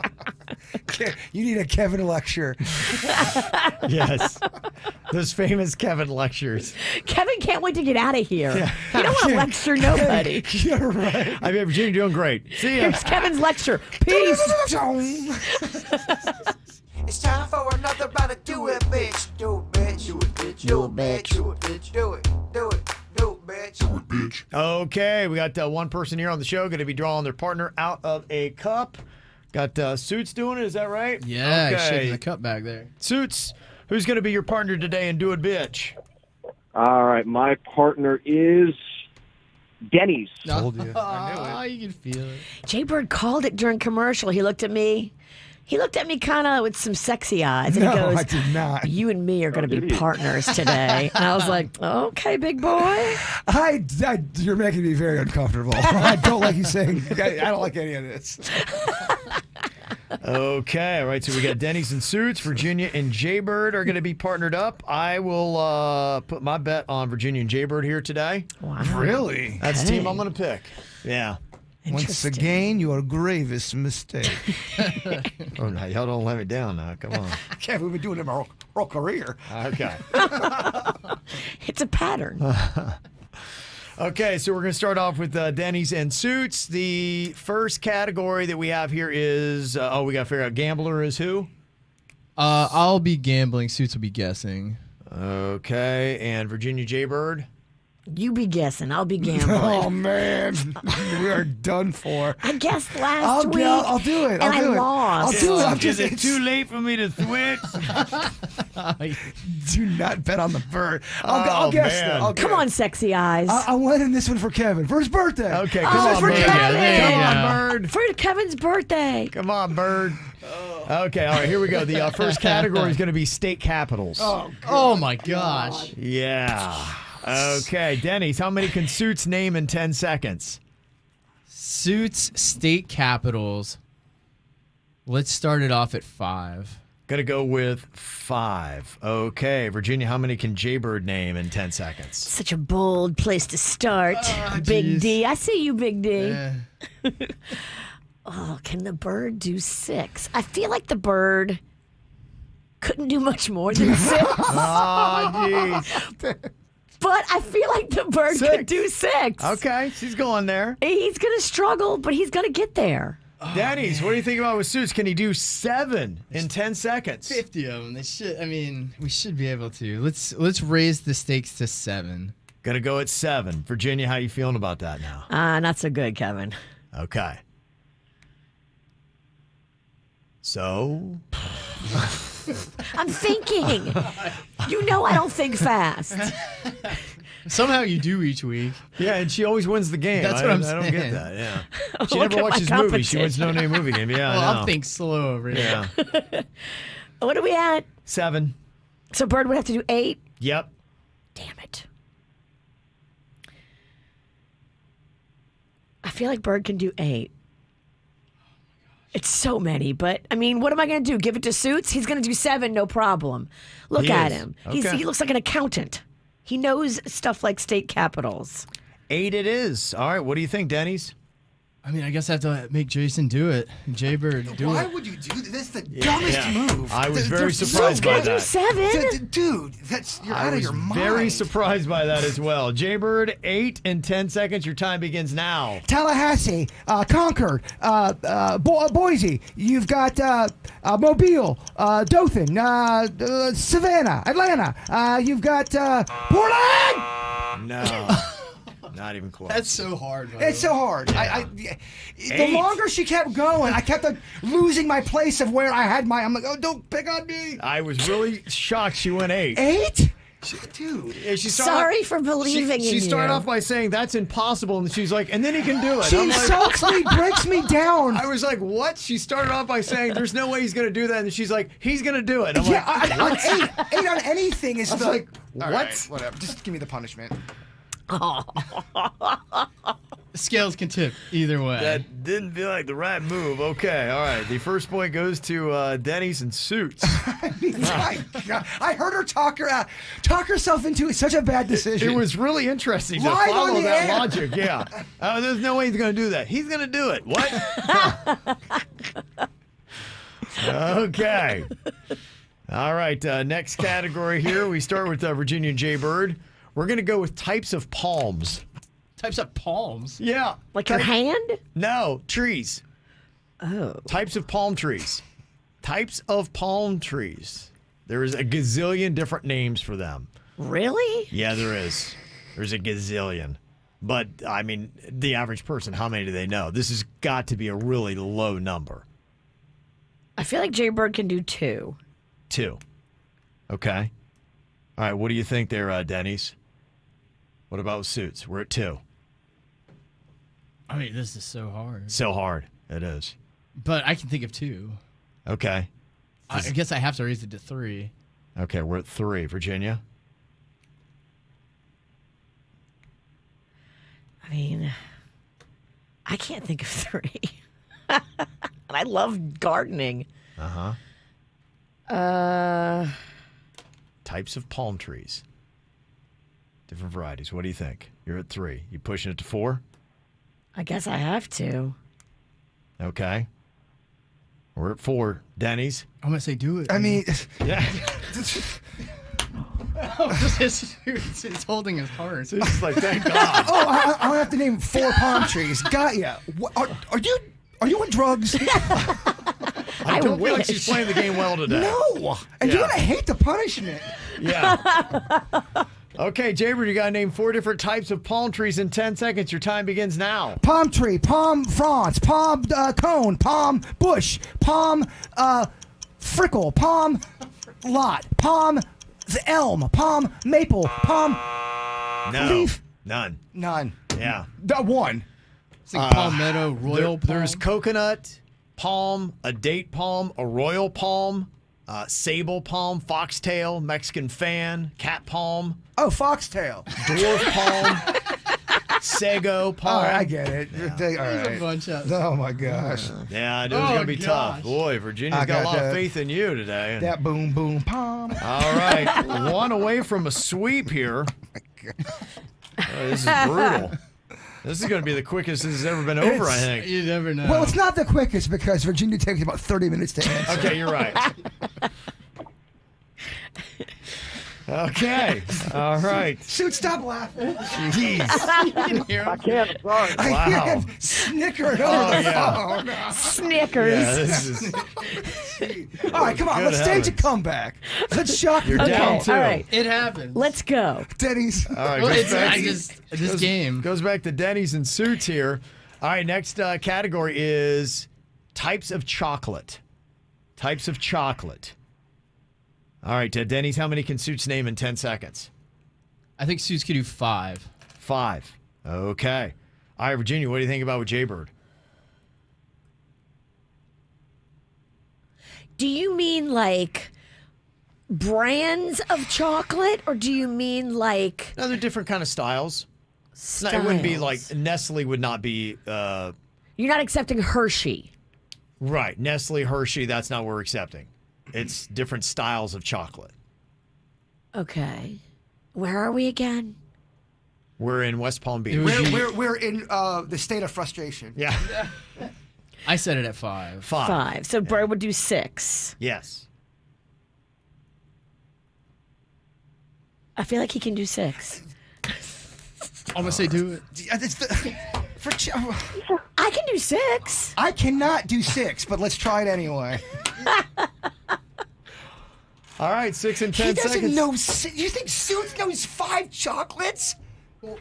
You need a Kevin lecture. Yes. Those famous Kevin lectures. Kevin can't wait to get out of here. You don't want to lecture nobody. You're right. I mean, Virginia, doing great. See ya. Here's Kevin's lecture. Peace. It's time for another round of do it, bitch. Do it, bitch. Do it, bitch. Do it, bitch. Do it, bitch. Do it. Do it. Do it, bitch. Do it, bitch. Okay, we got one person here on the show going to be drawing their partner out of a cup. Got Suits doing it, is that right? Yeah, Okay. shaking the cup back there. Suits, who's going to be your partner today in Do It Bitch? All right, my partner is Denny's. Told you. I knew it. Oh, you can feel it. Jaybird called it during commercial. He looked at me. He looked at me kind of with some sexy eyes. And No, he goes, I did not. you and me are going to be partners today. And I was like, okay, big boy. You're making me very uncomfortable. I don't like you saying. I don't like any of this. Okay, all right. So we got Denny's and Suits. Virginia and Jaybird are going to be partnered up. I will put my bet on Virginia and Jaybird here today. Wow. Really? That's the team I'm going to pick. Yeah. Once Interesting. again, your gravest mistake. Oh, no, y'all don't let me down now. Come on. Yeah, we've been doing it our whole career. Okay. It's a pattern. Okay, so we're going to start off with Denny's and Suits. The first category that we have here is, we got to figure out gambler is who? I'll be gambling. Suits will be guessing. Okay, and Virginia Jaybird. You be guessing. I'll be gambling. Oh, man. We are done for. I guessed last week. I'll do it. And I'll do I it. lost. I'll do it. I'm Is just, it too late for me to switch? do not bet on the bird. I'll guess man. it. I'll Come guess. on, sexy eyes. I'm winning this one for Kevin for his birthday. Okay, Oh, come on, for Bird. Kevin. There you Come on, go. Bird. For Kevin's birthday. Come on, Bird. Okay, all right, here we go. The first category is going to be state capitals. Oh my gosh. Yeah. Okay, Denny's, how many can Suits name in 10 seconds? Suits state capitals. Let's start it off at 5. Gonna go with 5. Okay, Virginia, how many can Jaybird name in 10 seconds? Such a bold place to start. Big geez. D. I see you, Big D. Eh. Oh, can the bird do 6? I feel like the bird couldn't do much more than 6. Oh, jeez. But I feel like the bird 6. could do 6. Okay, she's going there. He's going to struggle, but he's going to get there. Denny's, what do you think about with Suits? Can he do 7 in 10 seconds? 50 of them. They should. I mean, we should be able to. Let's raise the stakes to 7. Gonna go at 7. Virginia, how you feeling about that now? Not so good, Kevin. Okay. So, I'm thinking. You know I don't think fast. Somehow you do each week. yeah, and she always wins the game. That's I what I'm don't get saying. that, yeah. She Look never at my watches movies. She wins no competition. name movie game. Yeah, Well, I know. I'll think slow over here. Yeah. What are we at? 7. So Bird would have to do 8? Yep. Damn it. I feel like Bird can do 8. It's so many, but I mean, what am I going to do? Give it to Suits? He's going to do 7, no problem. Look He at is. him. Okay. He looks like an accountant. He knows stuff like state capitals. 8 it is. All right, what do you think, Denny's? I mean, I guess I have to make Jason do it. Jaybird, do Why it. would you do that? That's the dumbest move. I was They're very so surprised by Can do that. 7? Dude, you're I out of was your mind. very surprised by that as well. Jaybird, 8 in 10 seconds. Your time begins now. Tallahassee, Concord, Boise. You've got Mobile, Dothan, Savannah, Atlanta. You've got Portland. No. Not even close. That's so hard. It's so hard. The 8. longer she kept going, I kept losing my place of where I had my. I'm like, oh, don't pick on me. I was really shocked she went 8. 8? Dude. Yeah, she started Sorry off- for believing in She started you. off by saying that's impossible, and she's like, and then he can do it. She I'm like, insults me, breaks me down. I was like, what? She started off by saying there's no way he's gonna do that, and she's like, he's gonna do it. I'm Yeah, like, on 8 on anything is I was the. like, All what? right, whatever. Just give me the punishment. Scales can tip either way. That didn't feel like the right move. Okay, all right. The first point goes to Denny's and Suits. My God. I heard her talk herself into such a bad decision. It was really interesting to Live on follow the that air. logic. Yeah. There's no way he's going to do that. He's going to do it. What? Okay. All right. Next category here. We start with Virginia Jaybird. We're going to go with types of palms. Types of palms. Yeah. Like your hand? No, trees. Oh. Types of palm trees. Types of palm trees. There is a gazillion different names for them. Really? Yeah, there is. There's a gazillion. But, I mean, the average person, how many do they know? This has got to be a really low number. I feel like Jaybird can do 2. 2. Okay. All right, what do you think there, Denny's? What about Suits? We're at 2. I mean, this is so hard. So hard. It is. But I can think of 2. Okay. I guess I have to raise it to 3. Okay, we're at 3. Virginia? I mean, I can't think of 3. And I love gardening. Types of palm trees. Different varieties. What do you think? You're at 3. You pushing it to 4? I guess I have to. Okay. We're at 4. Denny's? I'm going to say do it. I mean, Yeah. it's holding his heart. It's just like, thank God. oh, I have to name 4 palm trees. Got ya. Are you on drugs? I don't feel like wish. she's playing the game well today. No. And you're Yeah. gonna hate the punishment. Yeah. Okay, Jaybird, you got to name 4 different types of palm trees in 10 seconds. Your time begins now. Palm tree, palm fronds, palm cone, palm bush, palm frickle, palm lot, palm elm, palm maple, palm No. leaf. None. None. Yeah. One. It's like palmetto, royal palm. There's coconut, palm, a date palm, a royal palm, sable palm, foxtail, Mexican fan, cat palm, Oh, foxtail. dwarf palm, sago palm. All right, I get it. All There's a right. bunch of. Oh my gosh. Yeah, it was going to be tough. gosh. Boy, Virginia's I got a got lot of that. faith in you today. That boom boom palm. All right, 1 away from a sweep here. This is brutal. This is going to be the quickest this has ever been over, I think. You never know. Well, it's not the quickest because Virginia takes about 30 minutes to answer. Okay, you're right. Okay. All right. Shoot, stop laughing. Jeez. I can't. I'm sorry. I Wow. hear him snickering Oh, over the yeah. phone. Snickers. Yeah, this is. All right, come on. Good Let's stage a heavens. comeback. Let's shock You're the down Okay, two. all right. It happens. Let's go. Denny's. All right. Well, goes it's back- I just this goes- game. goes back to Denny's and suits here. All right. Next category is types of chocolate. Types of chocolate. All right, Denny's. How many can suits name in 10 seconds? I think Suits could do 5. 5. Okay. All right, Virginia. What do you think about with Jaybird? Do you mean like brands of chocolate or do you mean like No, they're different kind of styles. styles? It wouldn't be like Nestle would not be You're not accepting Hershey. right. Nestle, Hershey. That's not what we're accepting. It's different styles of chocolate. Okay. Where are we again? We're in West Palm Beach. It would be- We're in the state of frustration. Yeah. I said it at 5. 5. 5. So Bird would do 6. Yes. I feel like he can do 6. I'm gonna say do it. It's the- for ch- I can do 6. I cannot do 6, but let's try it anyway. All right, 6 and 10 He doesn't seconds. know. You think Suits knows 5 chocolates? All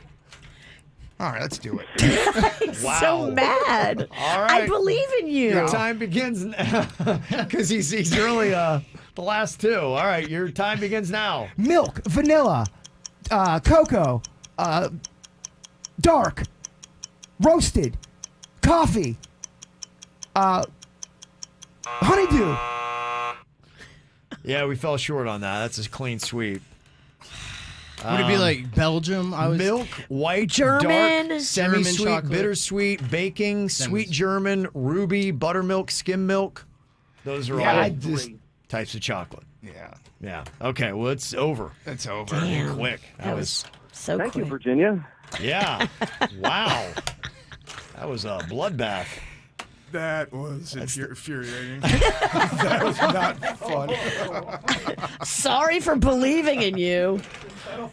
right, let's do it. Wow. So mad. All I right. believe in you. Your time begins now. Because he's really the last 2. All right, your time begins now. Milk, vanilla, cocoa, dark, roasted, coffee, honeydew. Yeah, we fell short on that. That's a clean sweep. Would it be like Belgium? Milk, white, German. dark, semi-sweet, German chocolate. bittersweet, baking, sweet German, ruby, buttermilk, skim milk. Those are Yeah, all I just. types of chocolate. Yeah, Yeah. Okay, well, it's over. it's over. Damn. Quick. That was so Thank quick. you, Virginia. Yeah. Wow. That was a bloodbath. That was infuriating. That was not fun. Sorry for believing in you.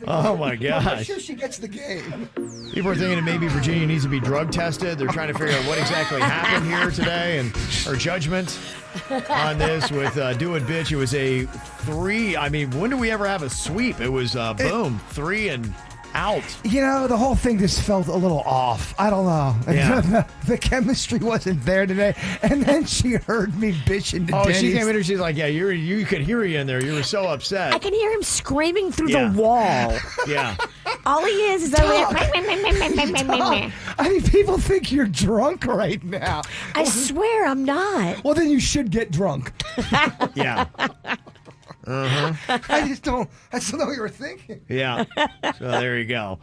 Oh my I'm gosh. sure she gets the game. People are thinking that maybe Virginia needs to be drug tested. They're trying to figure out what exactly happened here today and her judgment on this with Do It Bitch. It was a 3. I mean, when do we ever have a sweep? It was boom, 3 and out. You know, the whole thing just felt a little off. I don't know. Yeah. The chemistry wasn't there today. And then she heard me bitching to Denny's. She came in and she's like, yeah, you could hear you in there. You were so upset. I can hear him screaming through the wall. Yeah. All he is over there. I mean, people think you're drunk right now. I swear I'm not. Well, then you should get drunk. Yeah. I just don't know what you were thinking. Yeah. So there you go.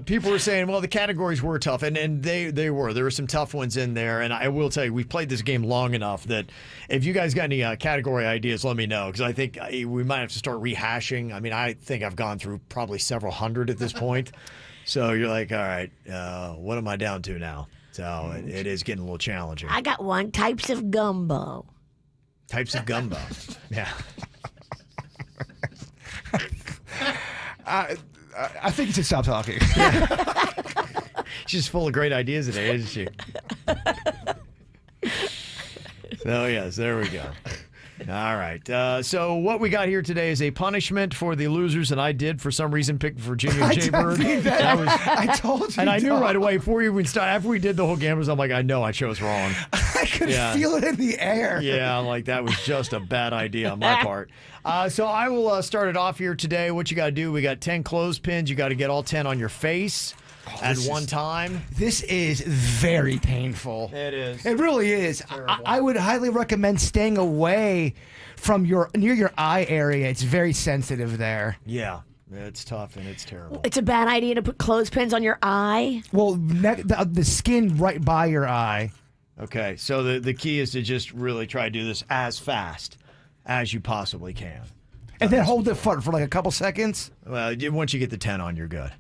People were saying, well, the categories were tough, and they were. There were some tough ones in there, and I will tell you, we've played this game long enough that if you guys got any category ideas, let me know, because I think we might have to start rehashing. I mean, I think I've gone through probably several hundred at this point. So you're like, all right, what am I down to now? So it is getting a little challenging. I got one. Types of gumbo. Types of gumbo. Yeah. I think you should stop talking. She's just full of great ideas today, isn't she? So, yes, there we go. All right. So what we got here today is a punishment for the losers, and I did, for some reason, pick Virginia Jaybird. I told you. And I knew right away before we even started, after we did the whole gamblers, I'm like, I know I chose wrong. I could feel it in the air. Yeah, I'm like, that was just a bad idea on my part. So I will start it off here today. What you got to do, we got 10 clothespins. You got to get all 10 on your face at one time. This is very painful. It is. It really is. I would highly recommend staying away from near your eye area. It's very sensitive there. Yeah. It's tough and it's terrible. It's a bad idea to put clothespins on your eye. Well, the skin right by your eye. Okay, so the key is to just really try to do this as fast as you possibly can. And then hold it for like a couple seconds? Well, once you get the 10 on, you're good.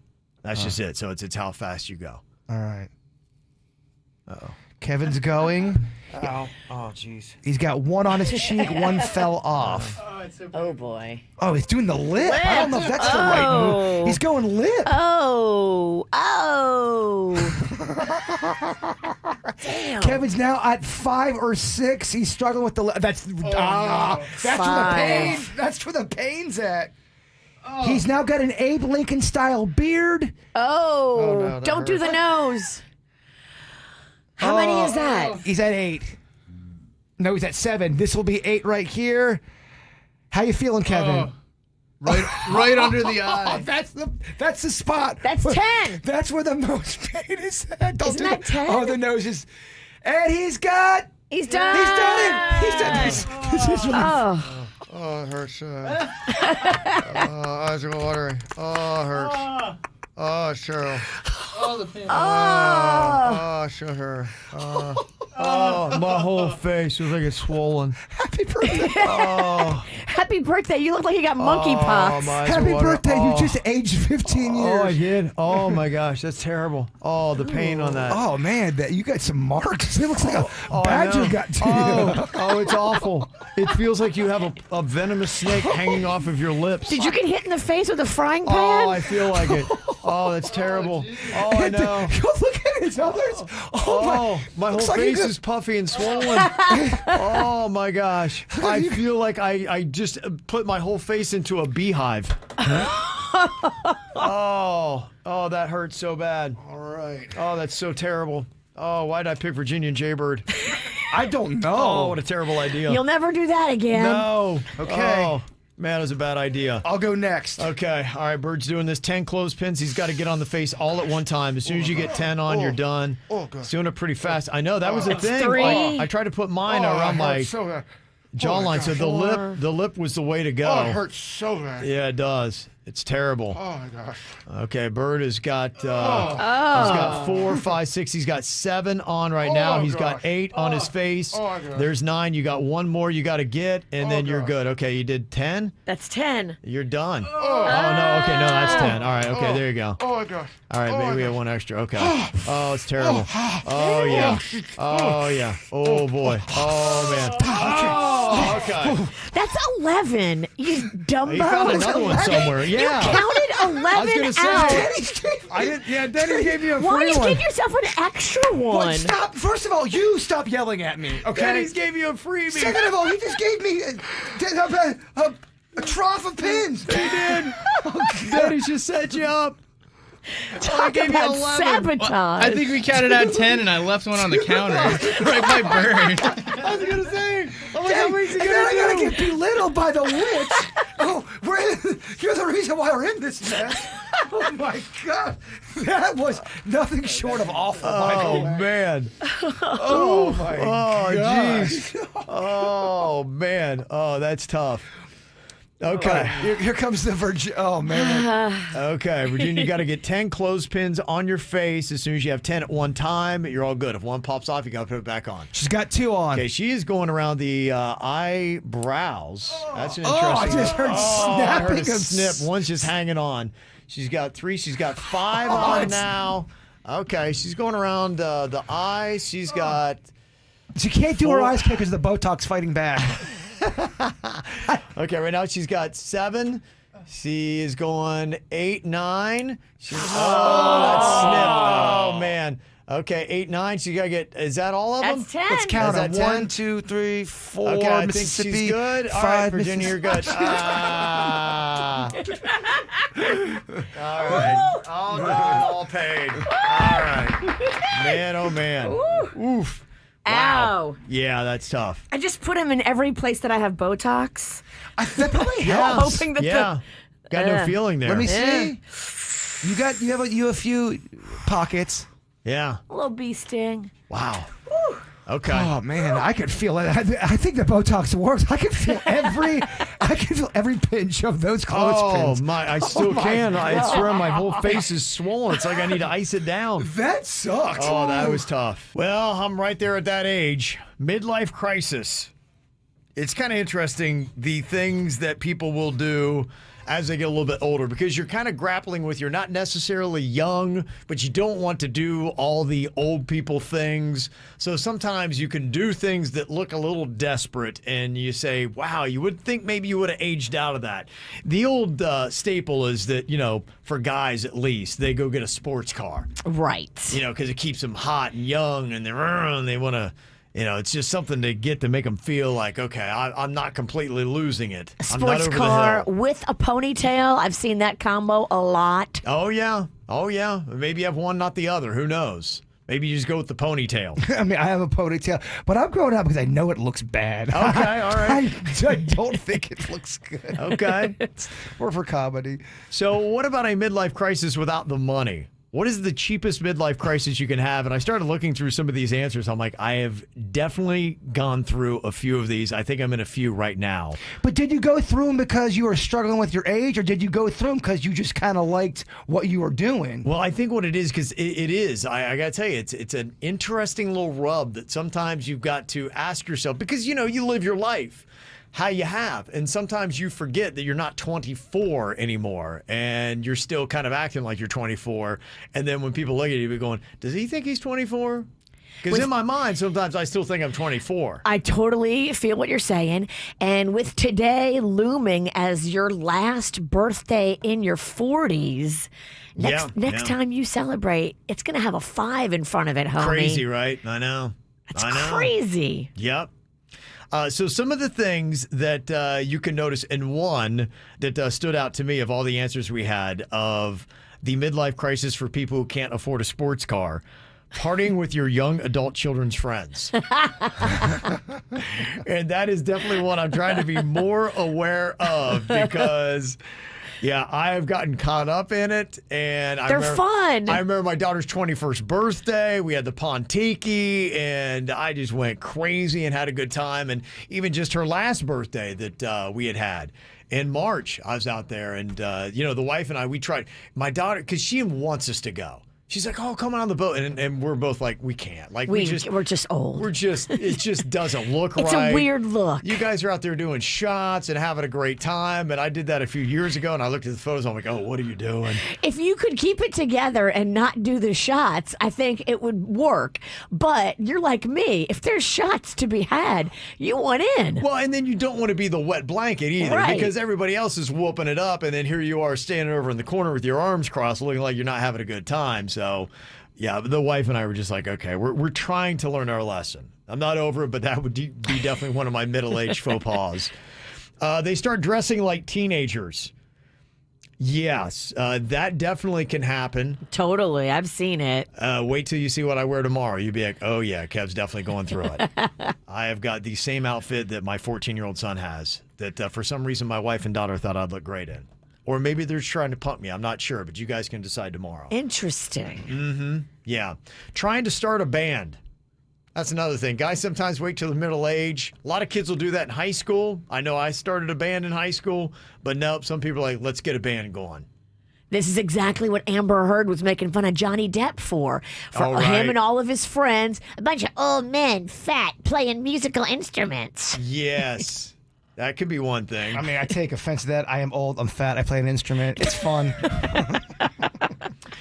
That's just it. So it's how fast you go. All right. Uh-oh. Kevin's going. Oh, jeez. He's got one on his cheek, one fell off. Oh, boy. Oh, he's doing the lip. I don't know if that's the right move. He's going lip. Oh. Damn. Kevin's now at 5 or 6. He's struggling with the lip. That's where the pain. That's where the pain's at. He's now got an Abe Lincoln style beard. No, don't do the nose. How many is that? He's at 8. No, he's at 7. This will be 8 right here. How you feeling, Kevin? Right under the eye. That's the spot. That's 10. That's where the most pain is at. Isn't that 10? Oh, the nose is. And he's done. He's done it. He's done this. This is really. Oh, it hurts. Eyes are watering. Oh, it hurts. Oh, Cheryl. Oh, the pain. Oh, sugar. Oh, my whole face feels like it's swollen. Happy birthday. Happy birthday. You look like you got monkeypox. Happy birthday. You just aged 15 years. Oh, I did. Oh, my gosh. That's terrible. Oh, the pain on that. Oh, man. You got some marks. It looks like a badger got to you. Oh, it's awful. It feels like you have a venomous snake hanging off of your lips. Did you get hit in the face with a frying pan? Oh, I feel like it. Oh, that's terrible. Oh, I know. Look at his others. Oh, my whole face is puffy and swollen. Oh, my gosh. I feel like I just put my whole face into a beehive. Oh, that hurts so bad. All right. Oh, that's so terrible. Oh, why did I pick Virginia Jaybird? I don't know. Oh, what a terrible idea. You'll never do that again. No. Okay. Oh, man, it was a bad idea. I'll go next. Okay. All right, Bird's doing this. 10 clothespins. He's got to get on the face all at one time. As soon as you get 10 on, you're done. Oh, God. He's doing it pretty fast. I know. That was the thing. 3. I tried to put mine around my jawline, so the lip was the way to go. Oh, it hurts so bad. Yeah, it does. It's terrible. Oh, my gosh. Okay, Bird has got he's got 4, 5, 6. He's got 7 on right now. He's got 8 on his face. There's 9. You got 1 more you got to get, and then you're good. Okay, you did 10. That's 10. You're done. Oh no. Okay, no, that's 10. All right. Okay, there you go. Oh, my gosh. All right, maybe we have 1 extra. Okay. Oh, it's terrible. Oh yeah. Oh yeah. Oh boy. Oh man. Oh, okay. That's 11. You dumbo. You found another one somewhere. Yeah. You counted 11 I was gonna say. out. I didn't. Yeah, Denny gave you a Why free don't you one. give yourself an extra one? What? Stop. First of all, you stop yelling at me, okay? Denny's gave you a freebie. Second of all, he just gave me a trough of pins. He did. Denny's just set you up. Talk gave you about 11. sabotage. I think we counted out 10, and I left one on the counter right by Bird. I was gonna say, I'm like, how many's he And then I gonna gotta do? get belittled by the witch. Oh, you're the reason why we're in this mess. Oh my God, that was nothing short of awful. by the Oh way. man. Oh my Oh God. jeez. Oh man. Oh, that's tough. Okay. Here comes the Virgin. Oh man. Okay, Virginia, you got to get 10 clothespins on your face. As soon as you have 10 at one time, you're all good. If one pops off, you got to put it back on. She's got 2 on. Okay, she is going around the eyebrows. That's an Oh, interesting. I just heard I heard snapping a of snip. One's just hanging on. She's got 3. She's got 5 Oh, on it's- now. Okay, she's going around the eyes. She's got. She can't do her 4. eyes because the Botox fighting back. Okay, right now she's got 7. She is going 8, 9. She's, that snip. Oh man. Okay, 8, 9. She gotta get. Is that all of them? That's 10. Let's count Is them. that 10? 1, 2, 3, 4. Okay, I think Mississippi. she's good. All 5, right, Virginia, you're good. Ah. All right. All good, all paid. All right. Man, oh man. Oof. Wow. Ow. Yeah, that's tough. I just put him in every place that I have Botox. That probably Yeah. helps. Hoping that Yeah. Got no feeling there. Let me see. You have a few pockets. Yeah. A little bee sting. Wow. Okay. Oh man, I could feel it. I think the Botox works. I can feel every pinch of those Oh clothespins. my! I still my can. I God. swear my whole face is swollen. It's like I need to ice it down. That sucked. Oh, that was tough. Well, I'm right there at that age. Midlife crisis. It's kind of interesting, the things that people will do as they get a little bit older, because you're kind of grappling with, you're not necessarily young, but you don't want to do all the old people things. So sometimes you can do things that look a little desperate, and you say, wow, you would think maybe you would have aged out of that. The old staple is that, for guys at least, they go get a sports car, Right. because it keeps them hot and young, and they want to, it's just something to get to make them feel like, okay, I'm not completely losing it. I'm not Sports over the car hill. with a ponytail. I've seen that combo a lot. Oh, yeah. Oh, yeah. Maybe you have one, not the other. Who knows? Maybe you just go with the ponytail. I mean, I have a ponytail, but I'm growing out because I know it looks bad. Okay, all right. I don't think it looks good. Okay. Or for comedy. So what about a midlife crisis without the money? What is the cheapest midlife crisis you can have? And I started looking through some of these answers. I'm like, I have definitely gone through a few of these. I think I'm in a few right now. But did you go through them because you were struggling with your age, or did you go through them because you just kind of liked what you were doing? Well, I think what it is, because it is, I got to tell you, it's an interesting little rub that sometimes you've got to ask yourself, because, you live your life how you have. And sometimes you forget that you're not 24 anymore, and you're still kind of acting like you're 24. And then when people look at you, you're going, does he think he's 24? Because in my mind, sometimes I still think I'm 24. I totally feel what you're saying. And with today looming as your last birthday in your 40s, next time you celebrate, it's going to have a 5 in front of it, homie. Crazy, right? I know. That's I know. crazy. Yep. So some of the things that you can notice, and one that stood out to me of all the answers we had of the midlife crisis for people who can't afford a sports car, partying with your young adult children's friends. And that is definitely one I'm trying to be more aware of, because yeah, I have gotten caught up in it, and They're fun. I remember my daughter's 21st birthday. We had the Pontiki, and I just went crazy and had a good time. And even just her last birthday that we had in March, I was out there, and the wife and I, we tried. My daughter, because she wants us to go. She's like, oh, come on the boat. And we're both like, we can't. Like, We're just old. it just doesn't look It's right. a weird look. You guys are out there doing shots and having a great time. And I did that a few years ago, and I looked at the photos. I'm like, oh, what are you doing? If you could keep it together and not do the shots, I think it would work. But you're like me. If there's shots to be had, you want in. Well, and then you don't want to be the wet blanket either, Right. because everybody else is whooping it up. And then here you are standing over in the corner with your arms crossed, looking like you're not having a good time. So, yeah, the wife and I were just like, okay, we're trying to learn our lesson. I'm not over it, but that would be definitely one of my middle-aged faux pas. They start dressing like teenagers. Yes, that definitely can happen. Totally. I've seen it. Wait till you see what I wear tomorrow. You'll be like, oh, yeah, Kev's definitely going through it. I have got the same outfit that my 14-year-old son has that for some reason my wife and daughter thought I'd look great in. Or maybe they're just trying to pump me. I'm not sure, but you guys can decide tomorrow. Interesting. Yeah. Trying to start a band. That's another thing. Guys sometimes wait till the middle age. A lot of kids will do that in high school. I know I started a band in high school, but nope, some people are like, let's get a band going. This is exactly what Amber Heard was making fun of Johnny Depp for. Oh, right. Him and all of his friends, a bunch of old men, fat, playing musical instruments. Yes. That could be one thing. I mean, I take offense to that. I am old. I'm fat. I play an instrument. It's fun.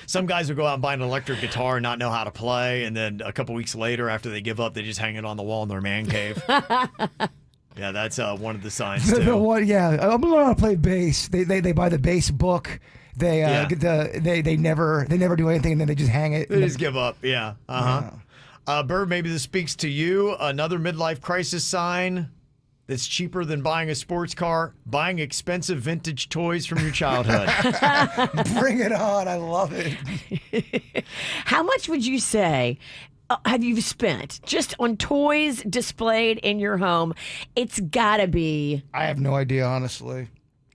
Some guys will go out and buy an electric guitar and not know how to play, and then a couple weeks later, after they give up, they just hang it on the wall in their man cave. Yeah, that's one of the signs too. I'm learning how to play bass. They buy the bass book. They never do anything, and then they just hang it. They just give up. Yeah. Bird, maybe this speaks to you. Another midlife crisis sign. That's cheaper than buying a sports car, buying expensive vintage toys from your childhood. Bring it on. I love it. How much would you say have you spent just on toys displayed in your home? It's got to be. I have no idea, honestly.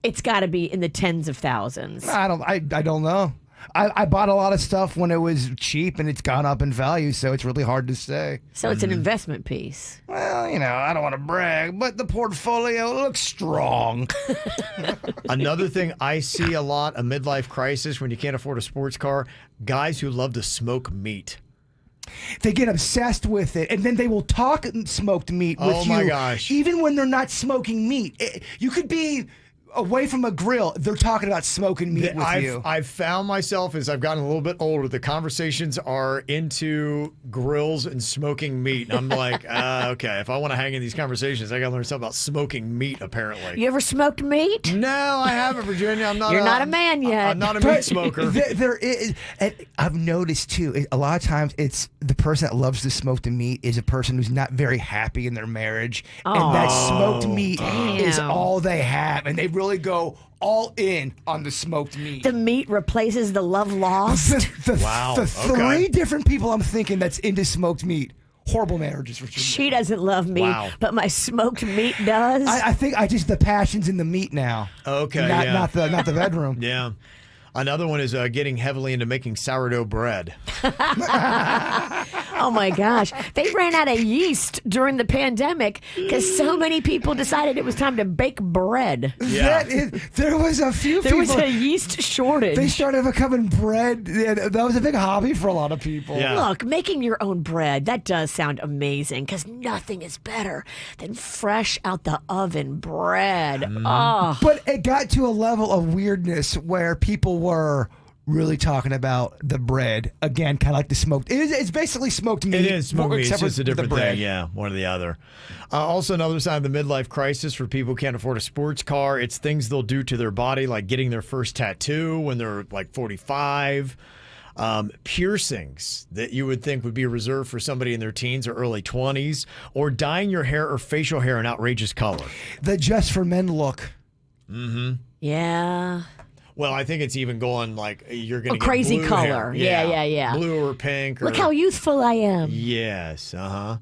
It's got to be in the tens of thousands. I don't know. I bought a lot of stuff when it was cheap, and it's gone up in value, so it's really hard to say. So it's an investment piece. Well, I don't want to brag, but the portfolio looks strong. Another thing I see a lot, a midlife crisis when you can't afford a sports car, guys who love to smoke meat. They get obsessed with it, and then they will talk smoked meat with you. Oh, my gosh. Even when they're not smoking meat. You could be away from a grill, they're talking about smoking meat with you. I've found myself, as I've gotten a little bit older, the conversations are into grills and smoking meat. And I'm like, okay, if I want to hang in these conversations, I got to learn something about smoking meat, apparently. You ever smoked meat? No, I haven't, Virginia. I'm not. You're not a man yet. I'm not a meat smoker. There is, and I've noticed too, a lot of times it's the person that loves to smoke the meat is a person who's not very happy in their marriage. And that smoked meat is all they have. And they really go all in on the smoked meat. The meat replaces the love lost. Wow. The three different people I'm thinking that's into smoked meat. Horrible marriages, Virginia. She doesn't love me, but my smoked meat does. I think the passion's in the meat now. Okay, not the bedroom. Yeah. Another one is getting heavily into making sourdough bread. Oh my gosh. They ran out of yeast during the pandemic because so many people decided it was time to bake bread. Yeah. There was a few There people. was a yeast shortage. They started becoming bread. That was a big hobby for a lot of people. Yeah. Look, making your own bread, that does sound amazing because nothing is better than fresh out the oven bread. Oh. But it got to a level of weirdness where people were really talking about the bread again, kind of like the smoked. It's basically smoked meat. It is smoked meat. It's except just a for the different bread. thing. Yeah, one or the other. Also, another sign of the midlife crisis for people who can't afford a sports car. It's things they'll do to their body, like getting their first tattoo when they're like 45. Piercings that you would think would be reserved for somebody in their teens or early 20s, or dyeing your hair or facial hair an outrageous color. The just for men look. Mm-hmm. Yeah. Well, I think it's even going like you're going to get crazy blue color. hair. Yeah. Blue or pink. Look how youthful I am. Yes. Some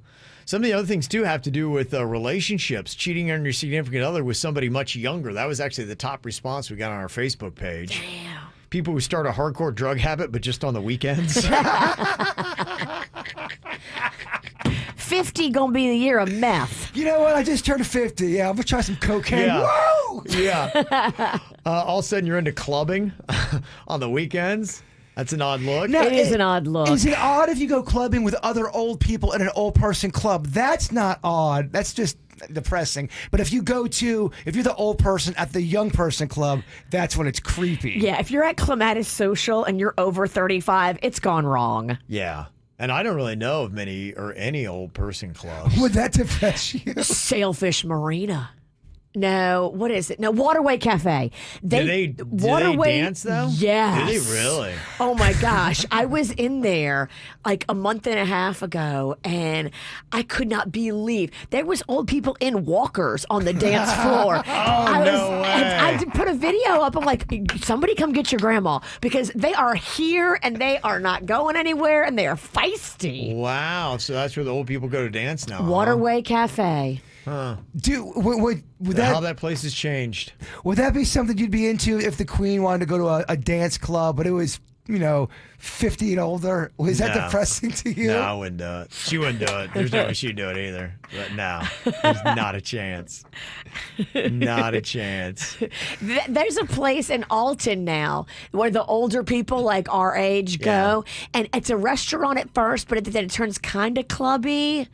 of the other things, too, have to do with relationships, cheating on your significant other with somebody much younger. That was actually the top response we got on our Facebook page. Damn. People who start a hardcore drug habit, but just on the weekends. 50 gonna be the year of meth. You know what? I just turned 50. Yeah, I'm gonna try some cocaine. Yeah. Woo! Yeah. All of a sudden, you're into clubbing on the weekends. That's an odd look. Now, It is an odd look. Is it odd if you go clubbing with other old people in an old person club? That's not odd. That's just depressing. But if you're the old person at the young person club, that's when it's creepy. Yeah, if you're at Clematis Social and you're over 35, it's gone wrong. Yeah. And I don't really know of many or any old person clubs. Would that depress you? Sailfish Marina. No, what is it? No, Waterway Cafe. Do they dance though? Yes. Do they really? Oh my gosh. I was in there like a month and a half ago and I could not believe there was old people in walkers on the dance floor. No way. I had to put a video up. I'm like, somebody come get your grandma because they are here and they are not going anywhere and they are feisty. Wow. So that's where the old people go to dance now. Waterway Cafe. Dude, would How that that place has changed. would that be something you'd be into if the Queen wanted to go to a dance club, but it was 50 and older? Was that No. depressing to you? No, I wouldn't do it. She wouldn't do it. There's no way she'd do it either. But no, there's not a chance. Not a chance. There's a place in Alton now where the older people like our age go, and it's a restaurant at first, but then it turns kind of clubby,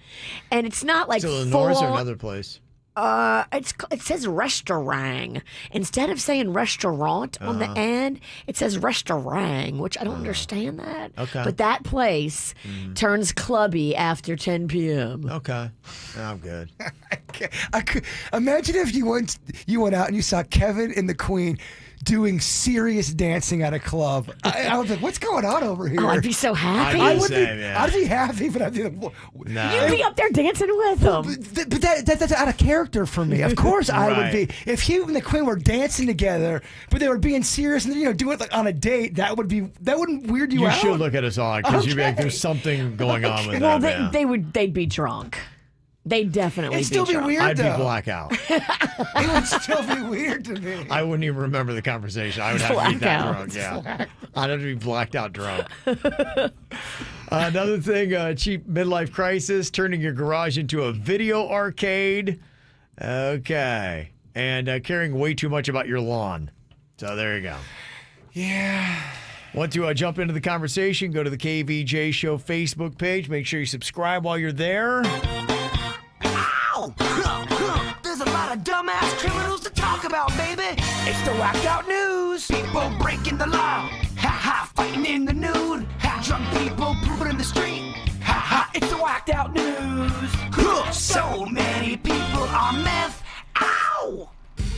and it's not like So the full North or on- another place? it says restaurant instead of saying restaurant on the end. It says restaurant, which I don't understand that. Okay. but that place turns clubby after 10 p.m. Okay. I'm good. I could imagine if you went out and you saw Kevin and the Queen doing serious dancing at a club. I was like, what's going on over here? Oh, I'd be so happy. I'd be would same, yeah. I'd be happy, but I'd be like, Nah. You'd be up there dancing with them. but that's out of character for me. Of course, I would Right. be. If he and the Queen were dancing together, but they were being serious and do it like on a date, that wouldn't weird you You out. should look at us all because you'd be like, Okay. there's something going on with Well, that. they'd be drunk. They'd definitely It'd still be drunk. weird I'd be though. blackout. It would still be weird to me. I wouldn't even remember the conversation. I would have to be that Blackout. drunk. Yeah, I'd have to be blacked out drunk. Another thing, cheap midlife crisis, turning your garage into a video arcade. Okay, and caring way too much about your lawn. So there you go. Yeah. Want to jump into the conversation? Go to the KVJ Show Facebook page. Make sure you subscribe while you're there. There's a lot of dumbass criminals to talk about, baby. It's the whacked out news. People breaking the law. Ha ha, fighting in the nude. Ha, drunk people pooping in the street. Ha ha, it's the whacked out news. Huh, so many people on meth. Ow!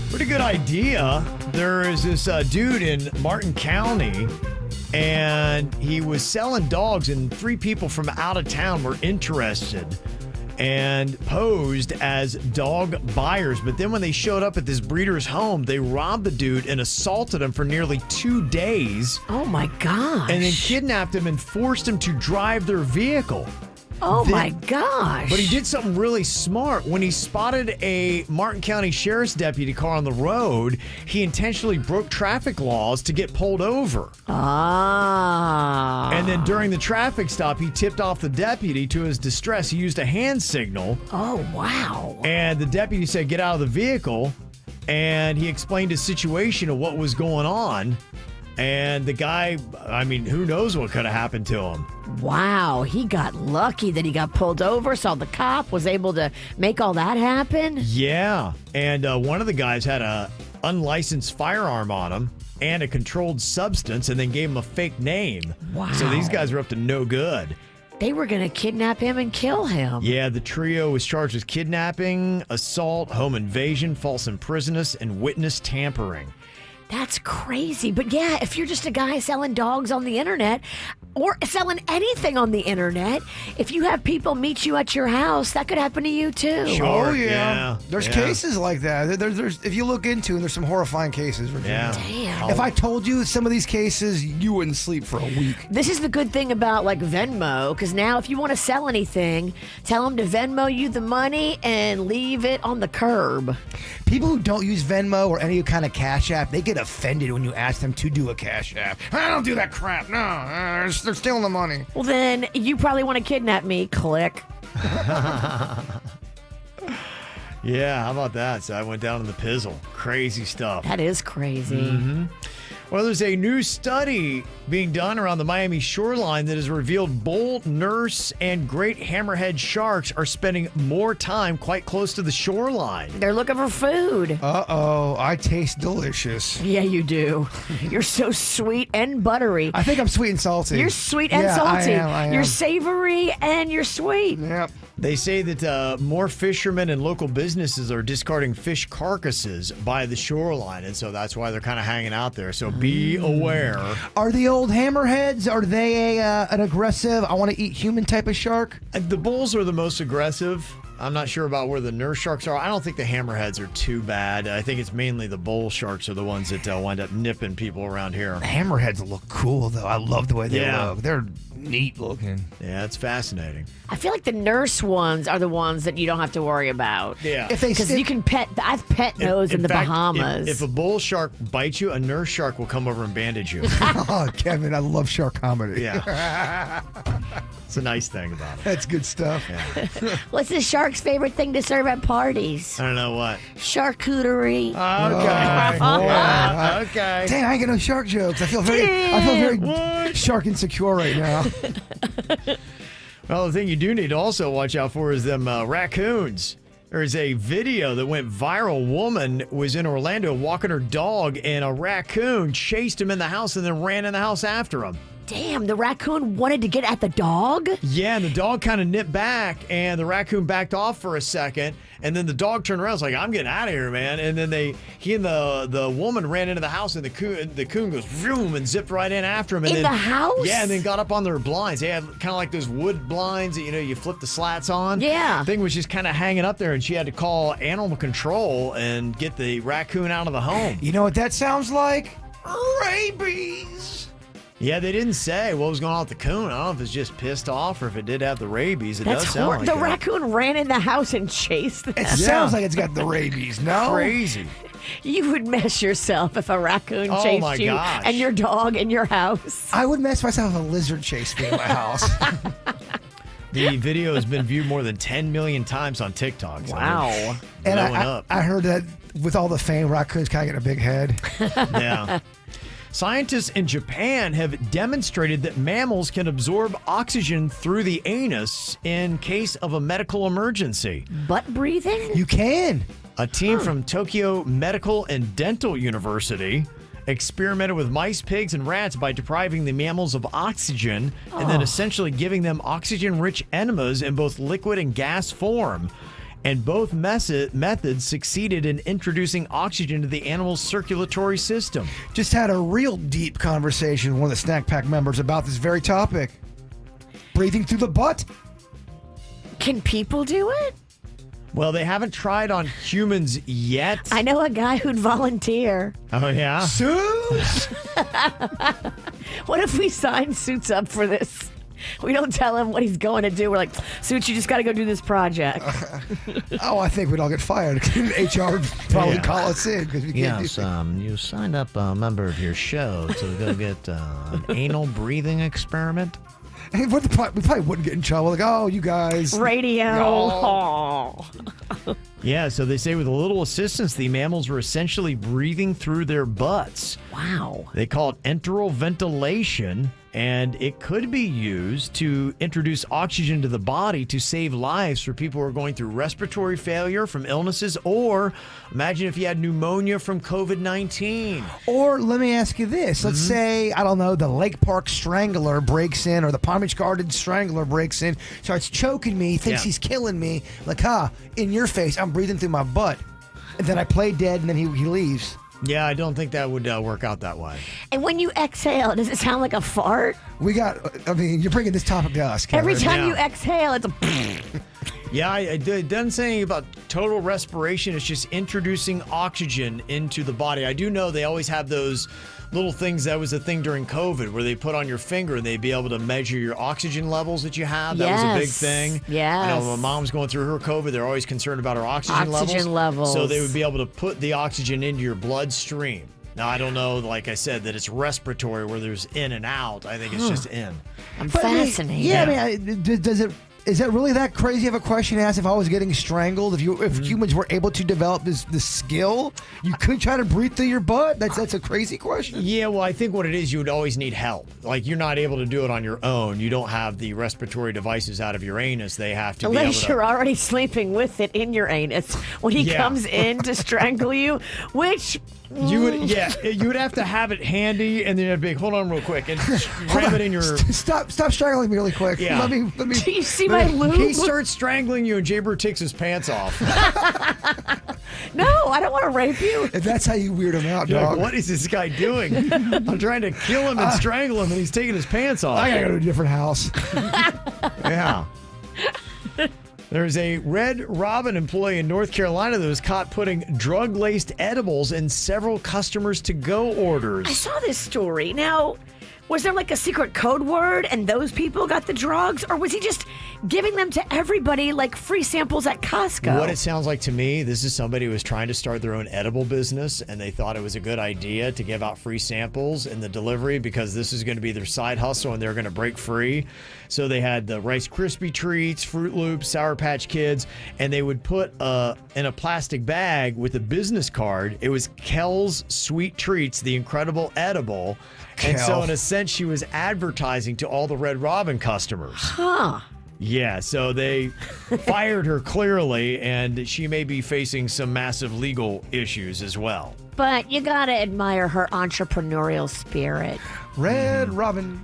Pretty good idea. There is this dude in Martin County, and he was selling dogs, and 3 people from out of town were interested and posed as dog buyers. But then when they showed up at this breeder's home, they robbed the dude and assaulted him for nearly 2 days, Oh my gosh. and then kidnapped him and forced him to drive their vehicle. Oh my gosh. But he did something really smart. When he spotted a Martin County Sheriff's deputy car on the road, he intentionally broke traffic laws to get pulled over. Ah. And then during the traffic stop, he tipped off the deputy to his distress. He used a hand signal, Oh wow. and the deputy said, "Get out of the vehicle." And he explained his situation of what was going on. And the guy, I mean, who knows what could have happened to him. Wow. He got lucky that he got pulled over, saw the cop, was able to make all that happen. Yeah. And one of the guys had a unlicensed firearm on him and a controlled substance, and then gave him a fake name. Wow. So these guys are up to no good. They were going to kidnap him and kill him. Yeah, the trio was charged with kidnapping, assault, home invasion, false imprisonment, and witness tampering. That's crazy. But yeah, if you're just a guy selling dogs on the internet or selling anything on the internet, if you have people meet you at your house, that could happen to you too. Sure. Oh yeah. Yeah. There's Yeah. cases like that. There's if you look into it, there's some horrifying cases. Virginia. Yeah. Damn. If I told you some of these cases, you wouldn't sleep for a week. This is the good thing about like Venmo, because now if you want to sell anything, tell them to Venmo you the money and leave it on the curb. People who don't use Venmo or any kind of Cash App, they get offended when you ask them to do a Cash App. I don't do that crap. No, they're stealing the money. Well, then you probably want to kidnap me. Click. Yeah, how about that? So I went down in the pizzle. Crazy stuff. That is crazy. Mm-hmm. Well, there's a new study being done around the Miami shoreline that has revealed bull, nurse, and great hammerhead sharks are spending more time quite close to the shoreline. They're looking for food. Uh-oh, I taste delicious. Yeah, you do. You're so sweet and buttery. I think I'm sweet and salty. You're sweet and Yeah, salty. I am. You're savory and you're sweet. Yep. They say that more fishermen and local businesses are discarding fish carcasses by the shoreline, and so that's why they're kind of hanging out there. So be aware. Are the old hammerheads, are they an aggressive, I want to eat human type of shark? The bulls are the most aggressive. I'm not sure about where the nurse sharks are. I don't think the hammerheads are too bad. I think it's mainly the bull sharks are the ones that wind up nipping people around here. The hammerheads look cool, though. I love the way they Yeah. look. They're neat looking. Yeah, it's fascinating. I feel like the nurse ones are the ones that you don't have to worry about. Yeah. If they Because stick- you can pet. I've pet those in the fact, Bahamas. If a bull shark bites you, a nurse shark will come over and bandage you. Oh, Kevin, I love shark comedy. Yeah. It's a nice thing about it. That's good stuff. What's the shark's favorite thing to serve at parties? I don't know what. Charcuterie. Okay. Okay. Dang, I ain't got no shark jokes. I feel very shark insecure right now. Well, the thing you do need to also watch out for is them raccoons. There's a video that went viral. Woman was in Orlando walking her dog, and a raccoon chased him in the house and then ran in the house after him. Damn, the raccoon wanted to get at the dog? Yeah, and the dog kind of nipped back, and the raccoon backed off for a second, and then the dog turned around. Was like, "I'm getting out of here, man!" And then he and the woman ran into the house, and the coon goes vroom and zipped right in after him. And In then, the house? Yeah, and then got up on their blinds. They had kind of like those wood blinds that you flip the slats on. Yeah. Thing was just kind of hanging up there, and she had to call animal control and get the raccoon out of the home. You know what that sounds like? Rabies. Yeah, they didn't say what was going on with the coon. I don't know if it's just pissed off or if it did have the rabies. It That's does sound horrible. like The that. raccoon ran in the house and chased them. It sounds like it's got the rabies, no? Crazy. You would mess yourself if a raccoon Oh, chased my you gosh. and your dog in your house. I would mess myself if a lizard chased me in my house. The video has been viewed more than 10 million times on TikTok. So Wow. they're And blowing up. I heard that with all the fame, raccoons kind of get a big head. Yeah. Scientists in Japan have demonstrated that mammals can absorb oxygen through the anus in case of a medical emergency. Butt breathing? You can. A team from Tokyo Medical and Dental University experimented with mice, pigs, and rats by depriving the mammals of oxygen and then essentially giving them oxygen-rich enemas in both liquid and gas form. And both methods succeeded in introducing oxygen to the animal's circulatory system. Just had a real deep conversation with one of the Snack Pack members about this very topic. Breathing through the butt? Can people do it? Well, they haven't tried on humans yet. I know a guy who'd volunteer. Oh, yeah? Suits? What if we sign Suits up for this? We don't tell him what he's going to do. We're like, Suits, you just got to go do this project. Oh, I think we'd all get fired. HR would probably Yeah. call us in because we can't Yes, do you signed up a member of your show to go get an anal breathing experiment. Hey, we probably wouldn't get in trouble. Like, oh, you guys. Radio. No. Yeah, so they say with a little assistance, the mammals were essentially breathing through their butts. Wow. They call it enteral ventilation, and it could be used to introduce oxygen to the body to save lives for people who are going through respiratory failure from illnesses, or imagine if you had pneumonia from COVID-19. Or let me ask you this. Let's say, I don't know, the Lake Park Strangler breaks in or the Palm Beach Garden Strangler breaks in, starts choking me, thinks Yeah. he's killing me. Like, in your face, I'm breathing through my butt. And then I play dead and then he leaves. Yeah, I don't think that would work out that way. And when you exhale, does it sound like a fart? You're bringing this topic to us, Kevin. Every time Yeah. you exhale, it's a. Yeah, it doesn't say anything about total respiration. It's just introducing oxygen into the body. I do know they always have those little things. That was a thing during COVID where they put on your finger and they'd be able to measure your oxygen levels that you have. That was a big Yes. thing. Yes. I know my mom's going through her COVID. They're always concerned about her oxygen levels. So they would be able to put the oxygen into your bloodstream. Now, I don't know, like I said, that it's respiratory where there's in and out. I think it's just in. I'm But, I mean, fascinated. yeah, is it really that crazy of a question to ask if I was getting strangled? If humans were able to develop this skill, you could try to breathe through your butt? That's a crazy question. Yeah, well, I think what it is, you would always need help. Like, you're not able to do it on your own. You don't have the respiratory devices out of your anus. They have to be able Unless to... you're already sleeping with it in your anus when he Yeah. comes in to strangle you, which You would have to have it handy, and then you'd be like, hold on real quick, and ram it in your... Stop strangling me really quick. Yeah. Let me. do you see let my lube? He starts strangling you, and Jaybird takes his pants off. No, I don't want to rape you. If that's how you weird him out, You're dog. like, what is this guy doing? I'm trying to kill him and strangle him, and he's taking his pants off. I gotta go to a different house. Yeah. There's a Red Robin employee in North Carolina that was caught putting drug-laced edibles in several customers' to-go orders. I saw this story. Now, was there like a secret code word and those people got the drugs? Or was he just giving them to everybody like free samples at Costco? What it sounds like to me, this is somebody who was trying to start their own edible business, and they thought it was a good idea to give out free samples in the delivery because this is going to be their side hustle and they're going to break free. So they had the Rice Krispie treats, Fruit Loops, Sour Patch Kids, and they would put in a plastic bag with a business card. It was Kel's Sweet Treats, the incredible edible. And so in a sense, she was advertising to all the Red Robin customers. Huh. Yeah, so they fired her clearly, and she may be facing some massive legal issues as well. But you gotta admire her entrepreneurial spirit. Red Robin.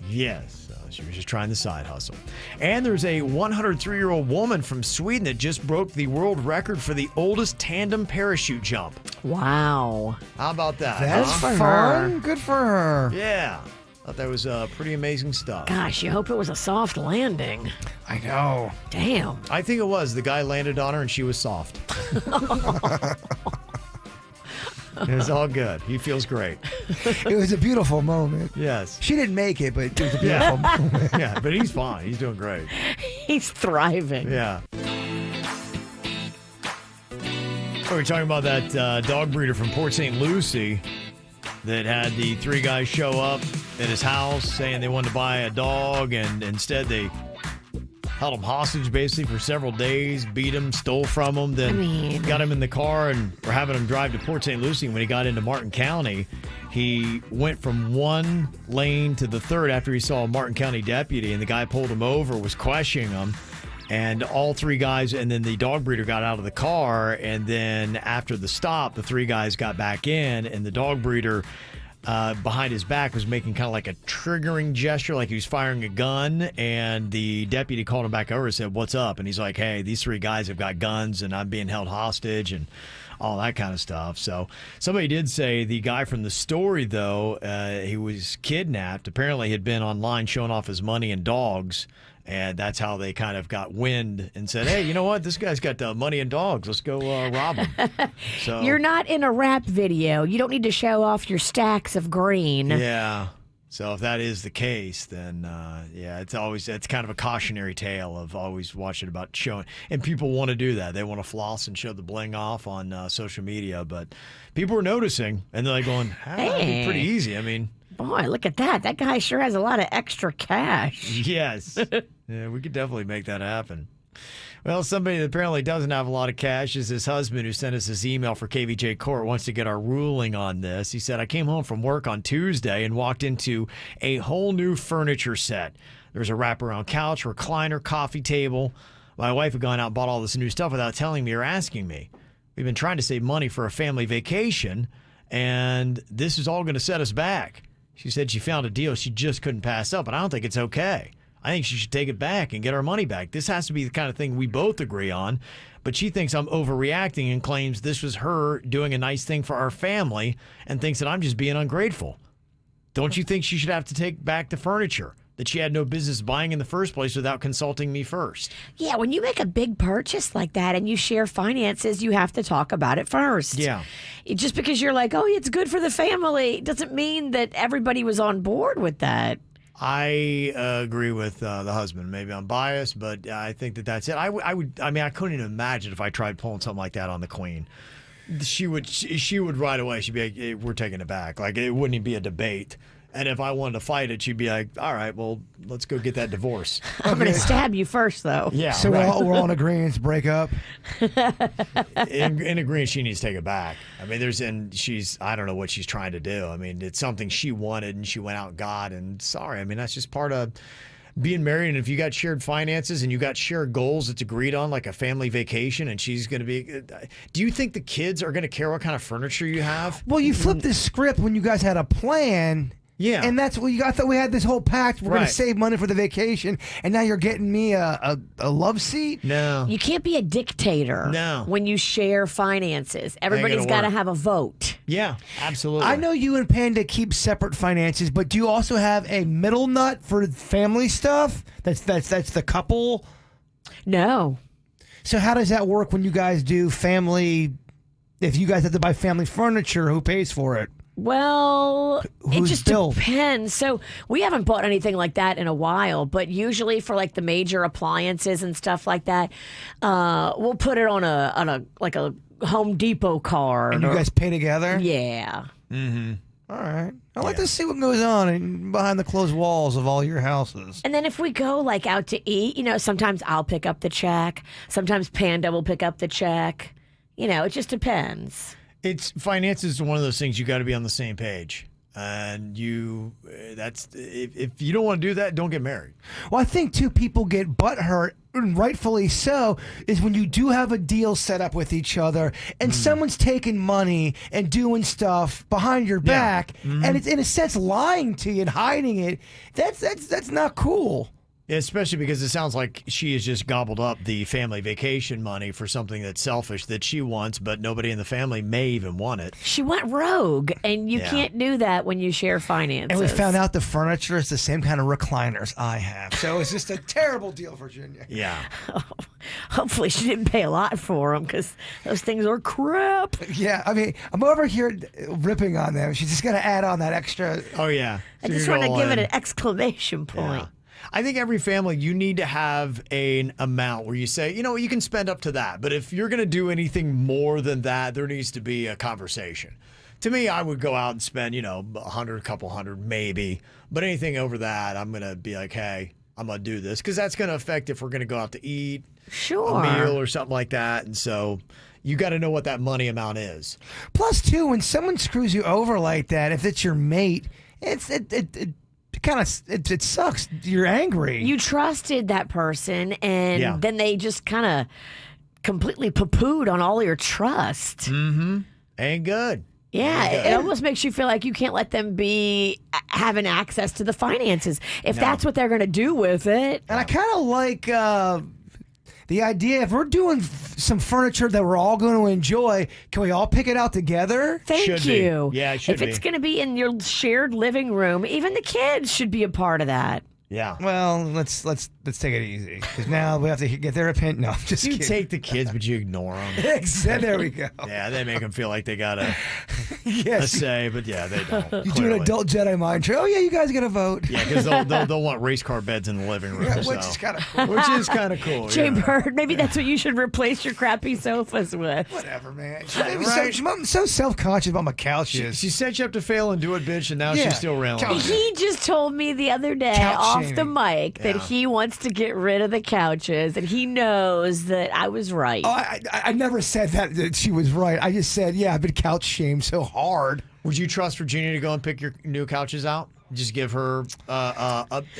Yes, she was just trying the side hustle. And there's a 103-year-old woman from Sweden that just broke the world record for the oldest tandem parachute jump. Wow. How about that? That's huh? fun. Good for her. Yeah. Thought that was pretty amazing stuff. Gosh, you hope it was a soft landing. I know. Damn. I think it was. The guy landed on her and she was soft. It was all good. He feels great. It was a beautiful moment. Yes. She didn't make it, but it was a beautiful moment. Yeah, but he's fine. He's doing great. He's thriving. Yeah. We're talking about that dog breeder from Port St. Lucie that had the three guys show up at his house saying they wanted to buy a dog, and instead they held him hostage basically for several days, beat him, stole from him, then got him in the car and were having him drive to Port St. Lucie. When he got into Martin County, he went from one lane to the third after he saw a Martin County deputy, and the guy pulled him over, was questioning him. And all three guys, and then the dog breeder got out of the car, and then after the stop, the three guys got back in, and the dog breeder behind his back was making kind of like a triggering gesture, like he was firing a gun, and the deputy called him back over and said, "What's up?" And he's like, "Hey, these three guys have got guns, and I'm being held hostage," and all that kind of stuff. So somebody did say the guy from the story, though, he was kidnapped. Apparently had been online showing off his money and dogs. And that's how they kind of got wind and said, "Hey, you know what? This guy's got money and dogs. Let's go rob him." So You're not in a rap video. You don't need to show off your stacks of green. yeah. So if that is the case, then yeah, it's kind of a cautionary tale of always watching about showing. And people want to do that. They want to floss and show the bling off on social media. But people are noticing, and they're like going, that'd be pretty easy. I mean, boy, look at that. That guy sure has a lot of extra cash. yes. Yeah, we could definitely make that happen. Well, somebody that apparently doesn't have a lot of cash is his husband, who sent us this email for KVJ Court, wants to get our ruling on this. He said, "I came home from work on Tuesday and walked into a whole new furniture set. There's a wraparound couch, recliner, coffee table. My wife had gone out and bought all this new stuff without telling me or asking me. We've been trying to save money for a family vacation, and this is all going to set us back. She said she found a deal she just couldn't pass up, and I don't think it's okay. I think she should take it back and get our money back. This has to be the kind of thing we both agree on. But she thinks I'm overreacting and claims this was her doing a nice thing for our family and thinks that I'm just being ungrateful. Don't you think she should have to take back the furniture that she had no business buying in the first place without consulting me first?" Yeah, when you make a big purchase like that and you share finances, you have to talk about it first. Yeah. Just because you're like, oh, it's good for the family, doesn't mean that everybody was on board with that. I agree with the husband. Maybe I'm biased, but I think that's it. I couldn't even imagine if I tried pulling something like that on the Queen. She would right away. She'd be like, "Hey, we're taking it back." Like, it wouldn't even be a debate. And if I wanted to fight it, she'd be like, "All right, well, let's go get that divorce." I'm going to stab you first, though. Yeah. So right. we're all in agreement to break up. in agreement, she needs to take it back. I mean, I don't know what she's trying to do. I mean, it's something she wanted and she went out and got, and sorry. I mean, that's just part of being married. And if you got shared finances and you got shared goals that's agreed on, like a family vacation, and she's going to be, do you think the kids are going to care what kind of furniture Yeah. And that's what I thought we had this whole pact. We're going Right. to save money for the vacation, and now you're getting me a love seat. No. You can't be a dictator No. when you share finances. Everybody's gonna got to work. have a vote. Yeah, absolutely. I know you and Panda keep separate finances, but do you also have a middle nut for family stuff? That's the couple. No. So how does that work when you guys do family? If you guys have to buy family furniture, who pays for it? Well, it Who's just billed? depends. So we haven't bought anything like that in a while, but usually for like the major appliances and stuff like that, we'll put it on a Home Depot card. And you guys pay together? Yeah. All right. I'd like to see what goes on behind the closed walls of all your houses. And then if we go like out to eat, sometimes I'll pick up the check. Sometimes Panda will pick up the check. It just depends. Finances is one of those things you got to be on the same page. And if you don't want to do that, don't get married. Well, I think too, people get butthurt, and rightfully so, is when you do have a deal set up with each other, and someone's taking money and doing stuff behind your back, and it's in a sense lying to you and hiding it. That's not cool. Especially because it sounds like she has just gobbled up the family vacation money for something that's selfish that she wants, but nobody in the family may even want it. She went rogue, and you Yeah. can't do that when you share finances. And we found out the furniture is the same kind of recliners I have. So it's just a terrible deal, Virginia. Yeah. Hopefully she didn't pay a lot for them because those things are crap. Yeah, I mean, I'm over here ripping on them. She's just going to add on that extra. Oh, yeah. I So just you're want to all give it in. an exclamation point. Yeah. I think every family, you need to have an amount where you say, you can spend up to that. But if you're going to do anything more than that, there needs to be a conversation. To me, I would go out and spend, $100, a couple hundred, maybe. But anything over that, I'm going to be like, hey, I'm going to do this. Because that's going to affect if we're going to go out to eat Sure. a meal or something like that. And so you got to know what that money amount is. Plus, too, when someone screws you over like that, if it's your mate, it sucks. You're angry. You trusted that person, and Yeah. then they just kind of completely poo-pooed on all your trust. Ain't good. Yeah, it almost makes you feel like you can't let them be having access to the finances if that's what they're going to do with it. And I kind of like the idea, if we're doing some furniture that we're all going to enjoy, can we all pick it out together? Thank Should be. you. Yeah, it should If it's be. going to be in your shared living room, even the kids should be a part of that. Yeah. Well, let's take it easy, because now we have to get their opinion. No, I'm just You kidding. take the kids, but you ignore them. There we go. Yeah, they make them feel like they got a Yes. say, but yeah, they don't. You do clearly. an adult Jedi mind trick. Oh, yeah, you guys got to vote. Yeah, because they'll want race car beds in the living room. Yeah, so. which is kind of cool. Which is kind of cool. Jay yeah. Bird, maybe that's what you should replace your crappy sofas with. Whatever, man. Right. I'm so self-conscious about my couches. She set you up to fail and do it, bitch, and now Yeah. she's still railing. Couch- He just told me the other day Couch off shaming. the mic that Yeah. he wants to get rid of the couches, and he knows that I was right. Oh, I never said that she was right. I just said, yeah, I've been couch shamed so hard. Would you trust Virginia to go and pick your new couches out? Just give her,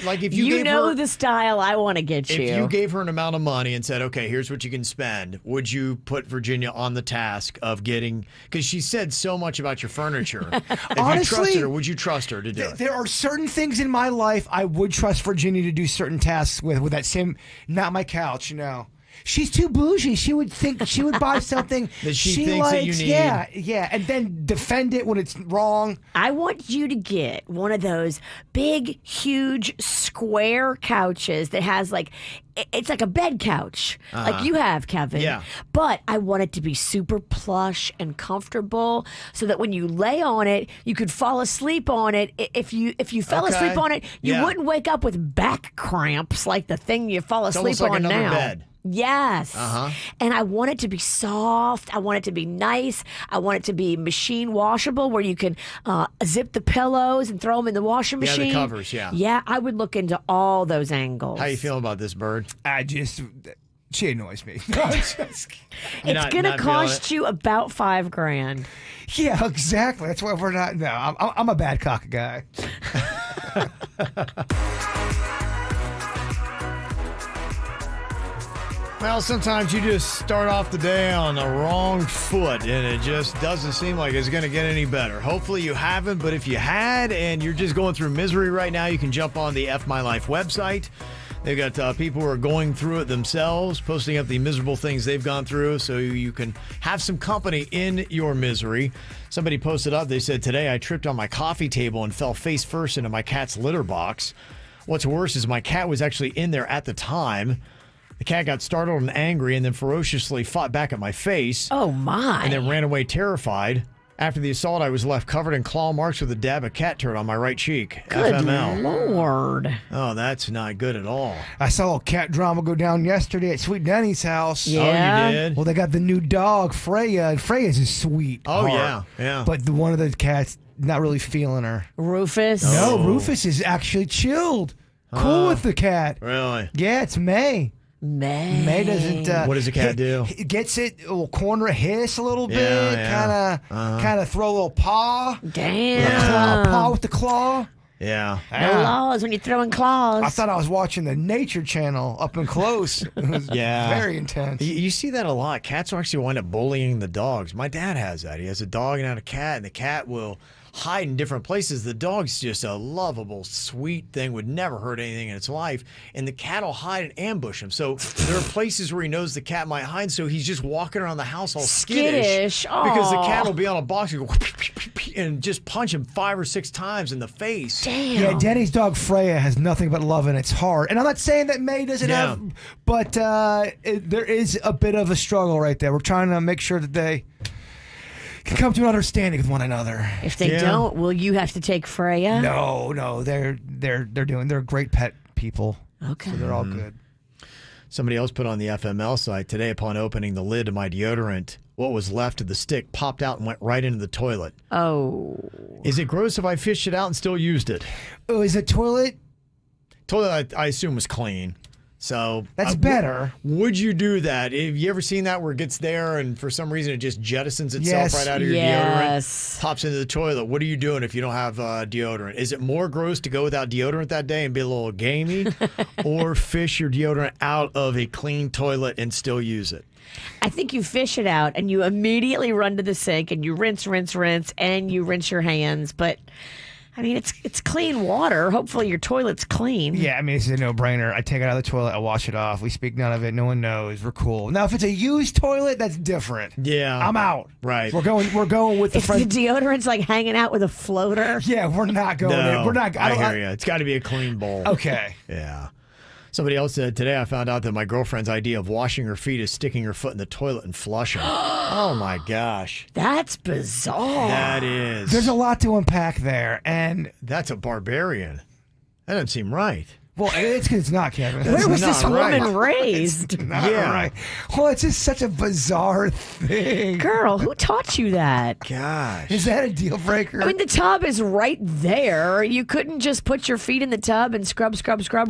like if you You gave know her, the style I want to get if you. you gave her an amount of money and said, okay, here's what you can spend, would you put Virginia on the task of getting, because she said so much about your furniture. If Honestly, you trusted her, would you trust her to do it? There are certain things in my life I would trust Virginia to do certain tasks with that same, not my couch, no. She's too bougie. She would think she would buy something That she she thinks likes. that you need. Yeah, and then defend it when it's wrong. I want you to get one of those big, huge, square couches that has it's like a bed couch, like you have, Kevin. Yeah. But I want it to be super plush and comfortable, so that when you lay on it, you could fall asleep on it. If you fell Okay. asleep on it, you Yeah. wouldn't wake up with back cramps like the thing you fall It's asleep almost like on another now. bed. Yes. Uh-huh. And I want it to be soft. I want it to be nice. I want it to be machine washable, where you can zip the pillows and throw them in the washing Yeah, the machine. covers, yeah. Yeah, I would look into all those angles. How you feeling about this, Bird? She annoys me. No, It's You're not- going to not feeling cost you about $5,000. yeah, exactly. That's why we're not. No, I'm a bad cock guy. Well, sometimes you just start off the day on the wrong foot, and it just doesn't seem like it's going to get any better. Hopefully you haven't, but if you had and you're just going through misery right now, you can jump on the F My Life website. They've got people who are going through it themselves, posting up the miserable things they've gone through so you can have some company in your misery. Somebody posted up, they said, today I tripped on my coffee table and fell face first into my cat's litter box. What's worse is my cat was actually in there at the time. The cat got startled and angry and then ferociously fought back at my face. Oh, my. And then ran away terrified. After the assault, I was left covered in claw marks with a dab of cat turd on my right cheek. Good FML. Lord. Oh, that's not good at all. I saw a little cat drama go down yesterday at Sweet Denny's house. Yeah. Oh, you did? Well, they got the new dog, Freya, and Freya's a sweet Oh, heart. yeah. But one of the cats not really feeling her. Rufus. No, Oh. Rufus is actually chilled. Cool with the cat. Really? Yeah, it's May. Man. May doesn't. What does the cat do? Gets it, will corner a hiss a little bit, Yeah. kind of throw a little paw. Damn. Paw with the claw. Yeah. No laws when you're throwing claws. I thought I was watching the Nature Channel up and close. It was very intense. You see that a lot. Cats will actually wind up bullying the dogs. My dad has that. He has a dog and a cat, and the cat will hide in different places. The dog's just a lovable, sweet thing, would never hurt anything in its life, and the cat will hide and ambush him. So there are places where he knows the cat might hide, so he's just walking around the house all skittish. Because the cat will be on a box and go and just punch him 5 or 6 times in the face. Damn. Yeah, Denny's dog Freya has nothing but love in its heart. And I'm not saying that May doesn't have, but there is a bit of a struggle right there. We're trying to make sure that they can come to an understanding with one another. If they don't, will you have to take Freya? No, they're great pet people. Okay. So they're all good. Somebody else put on the FML site today, upon opening the lid of my deodorant, what was left of the stick popped out and went right into the toilet. Oh. Is it gross if I fished it out and still used it? Oh, is it toilet? Toilet, I assume, was clean. So That's better. Would you do that? Have you ever seen that where it gets there and for some reason it just jettisons itself right out of your deodorant, pops into the toilet? What are you doing if you don't have deodorant? Is it more gross to go without deodorant that day and be a little gamey, or fish your deodorant out of a clean toilet and still use it? I think you fish it out and you immediately run to the sink and you rinse, and you rinse your hands. But I mean, it's clean water. Hopefully your toilet's clean. Yeah, I mean, it's a no-brainer. I take it out of the toilet, I wash it off. We speak none of it. No one knows. We're cool. Now, if it's a used toilet, that's different. Yeah, I'm out. Right. We're going with the If friend. the deodorant's like hanging out with a floater. Yeah, we're not going there. We're not. I hear you. It's got to be a clean bowl. Okay. Yeah. Somebody else said, today I found out that my girlfriend's idea of washing her feet is sticking her foot in the toilet and flushing. Oh, my gosh. That's bizarre. That is. There's a lot to unpack there, and that's a barbarian. That doesn't seem right. Well, it's because it's not, Kevin. Where was this right. woman raised? Not right. Well, it's just such a bizarre thing. Girl, who taught you that? Gosh. Is that a deal breaker? I mean, the tub is right there. You couldn't just put your feet in the tub and scrub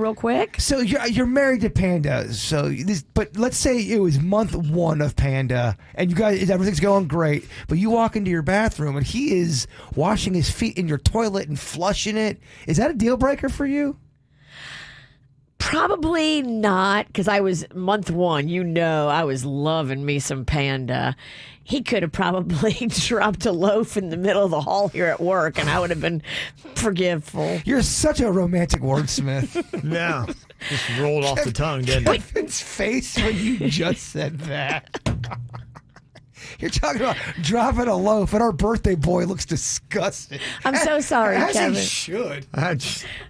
real quick? So you're married to Panda. But let's say it was month 1 of Panda, and you guys, everything's going great. But you walk into your bathroom, and he is washing his feet in your toilet and flushing it. Is that a deal breaker for you? Probably not, because I was month 1. I was loving me some Panda. He could have probably dropped a loaf in the middle of the hall here at work, and I would have been forgiveful. You're such a romantic wordsmith. Yeah. Just rolled off the tongue, didn't it? Kevin's face when you just said that. You're talking about dropping a loaf, and our birthday boy looks disgusting. I'm so sorry, As Kevin. he should. I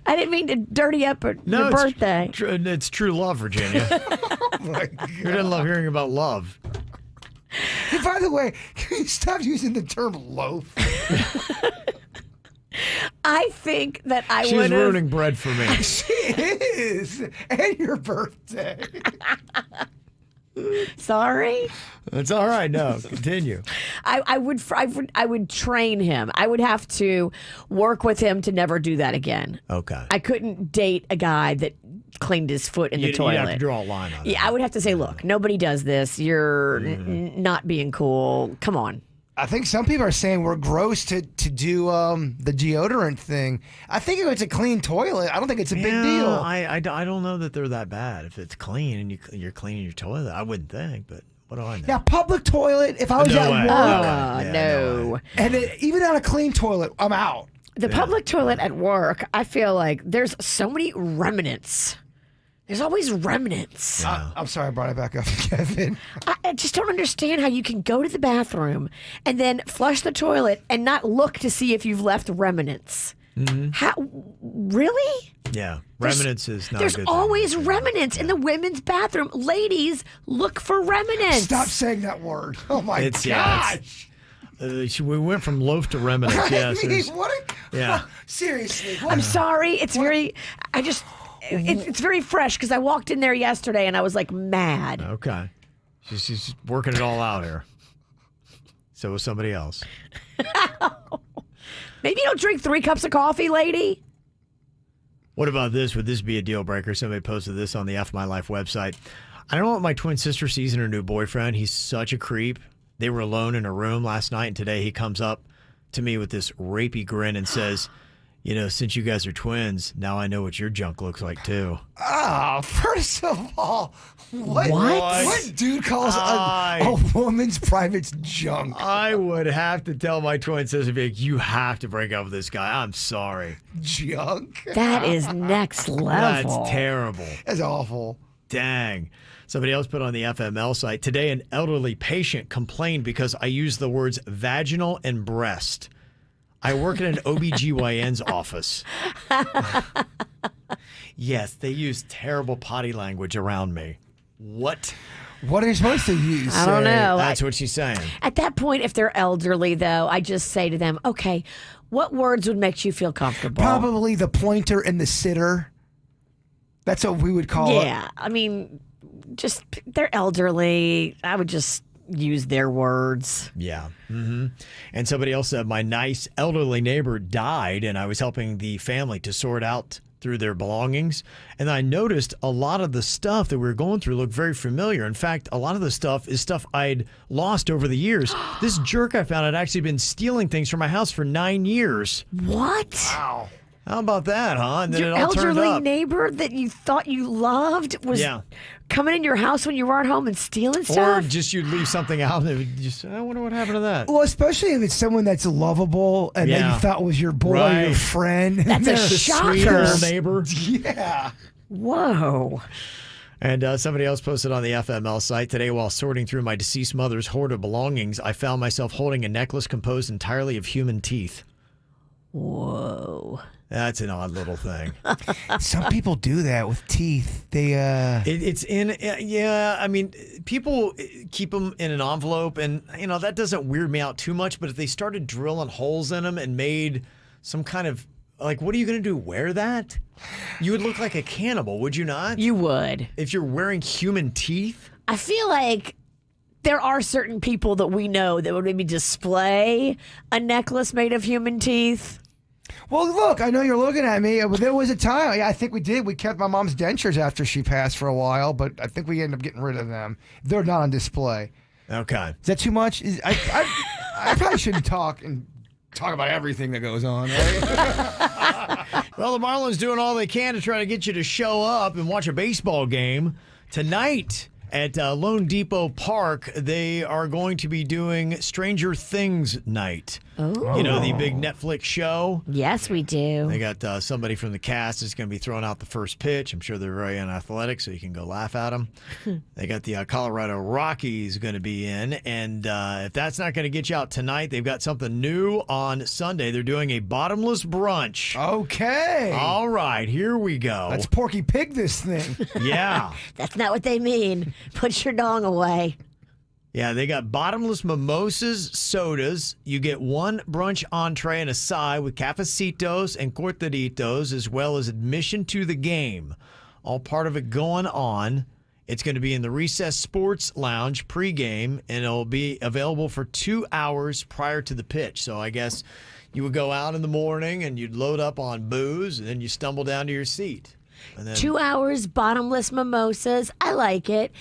didn't mean to dirty up your birthday. It's true love, Virginia. Oh my God. Who doesn't love hearing about love? Hey, by the way, can you stop using the term loaf? I think that I She's would have. ruining bread for me. She is. And your birthday. Sorry. It's all right. No, continue. I would train him. I would have to work with him to never do that again. Okay. I couldn't date a guy that cleaned his foot in the toilet. You'd have to draw a line on it. Yeah, I would have to say, look, nobody does this. You're not being cool. Come on. I think some people are saying we're gross to do the deodorant thing. I think if it's a clean toilet, I don't think it's a big deal. I don't know that they're that bad. If it's clean and you're cleaning your toilet, I wouldn't think, but what do I know? Now, public toilet, if I was at work, No. and even on a clean toilet, I'm out. The public toilet at work, I feel like there's so many remnants. There's always remnants. I'm sorry I brought it back up, Kevin. I just don't understand how you can go to the bathroom and then flush the toilet and not look to see if you've left remnants. How? Really? Yeah, remnants is not a There's good thing. always remnants in the women's bathroom. Ladies, look for remnants. Stop saying that word. Oh, my gosh. We went from loaf to remnants. Yes. I mean, yeah. Seriously. I'm sorry. It's very. It's very fresh because I walked in there yesterday and I was like mad. Okay. She's working it all out here. So was somebody else. Maybe you don't drink 3 cups of coffee, lady. What about this? Would this be a deal breaker? Somebody posted this on the F My Life website. I don't know what my twin sister sees in her new boyfriend. He's such a creep. They were alone in a room last night, and today he comes up to me with this rapey grin and says, you know, since you guys are twins, now I know what your junk looks like, too. First of all, what dude calls a woman's privates junk? I would have to tell my twin sister, be like, you have to break up with this guy. I'm sorry. Junk? That is next level. That's terrible. That's awful. Dang. Somebody else put on the FML site, today an elderly patient complained because I used the words vaginal and breast. I work in an OBGYN's office. Yes, they use terrible potty language around me. What? What are you supposed to use? I don't know. That's what she's saying. At that point, if they're elderly, though, I just say to them, okay, what words would make you feel comfortable? Probably the pointer and the sitter. That's what we would call it. Yeah, I mean, just they're elderly. I would just use their words. Yeah. Mm-hmm. And somebody else said, my nice elderly neighbor died, and I was helping the family to sort out through their belongings. And I noticed a lot of the stuff that we were going through looked very familiar. In fact, a lot of the stuff is stuff I'd lost over the years. This jerk I found had actually been stealing things from my house for 9 years. What? Wow. How about that, huh? And then Your it all turned elderly up. neighbor that you thought you loved was coming in your house when you weren't home and stealing stuff? Or just you'd leave something out and it would just, I wonder what happened to that. Well, especially if it's someone that's lovable and that you thought was your boy, or your friend. That's a Sweet shocker. little neighbor. Yeah. Whoa. And somebody else posted on the FML site, today while sorting through my deceased mother's hoard of belongings, I found myself holding a necklace composed entirely of human teeth. Whoa. That's an odd little thing. Some people do that with teeth. They It's in, yeah, I mean, people keep them in an envelope, and, you know, that doesn't weird me out too much, but if they started drilling holes in them and made some kind of, like, what are you going to do, wear that? You would look like a cannibal, would you not? You would. If you're wearing human teeth? I feel like there are certain people that we know that would maybe display a necklace made of human teeth. Well, look, I know you're looking at me, but there was a time, I think we did. We kept my mom's dentures after she passed for a while, but I think we ended up getting rid of them. They're not on display. Okay. Is that too much? I probably shouldn't talk about everything that goes on, right? Well, the Marlins doing all they can to try to get you to show up and watch a baseball game. Tonight at Lone Depot Park, they are going to be doing Stranger Things night. Oh. You know, the big Netflix show. Yes, we do. They got somebody from the cast that's going to be throwing out the first pitch. I'm sure they're very unathletic, so you can go laugh at them. They got the Colorado Rockies going to be in. And if that's not going to get you out tonight, they've got something new on Sunday. They're doing a bottomless brunch. Okay. All right, here we go. Let's Porky Pig this thing. Yeah. That's not what they mean. Put your dong away. Yeah, they got bottomless mimosas, sodas. You get one brunch entree and a side with cafecitos and cortaditos, as well as admission to the game. All part of it going on. It's going to be in the Recess Sports Lounge pregame, and it'll be available for 2 hours prior to the pitch. So I guess you would go out in the morning and you'd load up on booze, and then you stumble down to your seat. And then 2 hours, bottomless mimosas. I like it.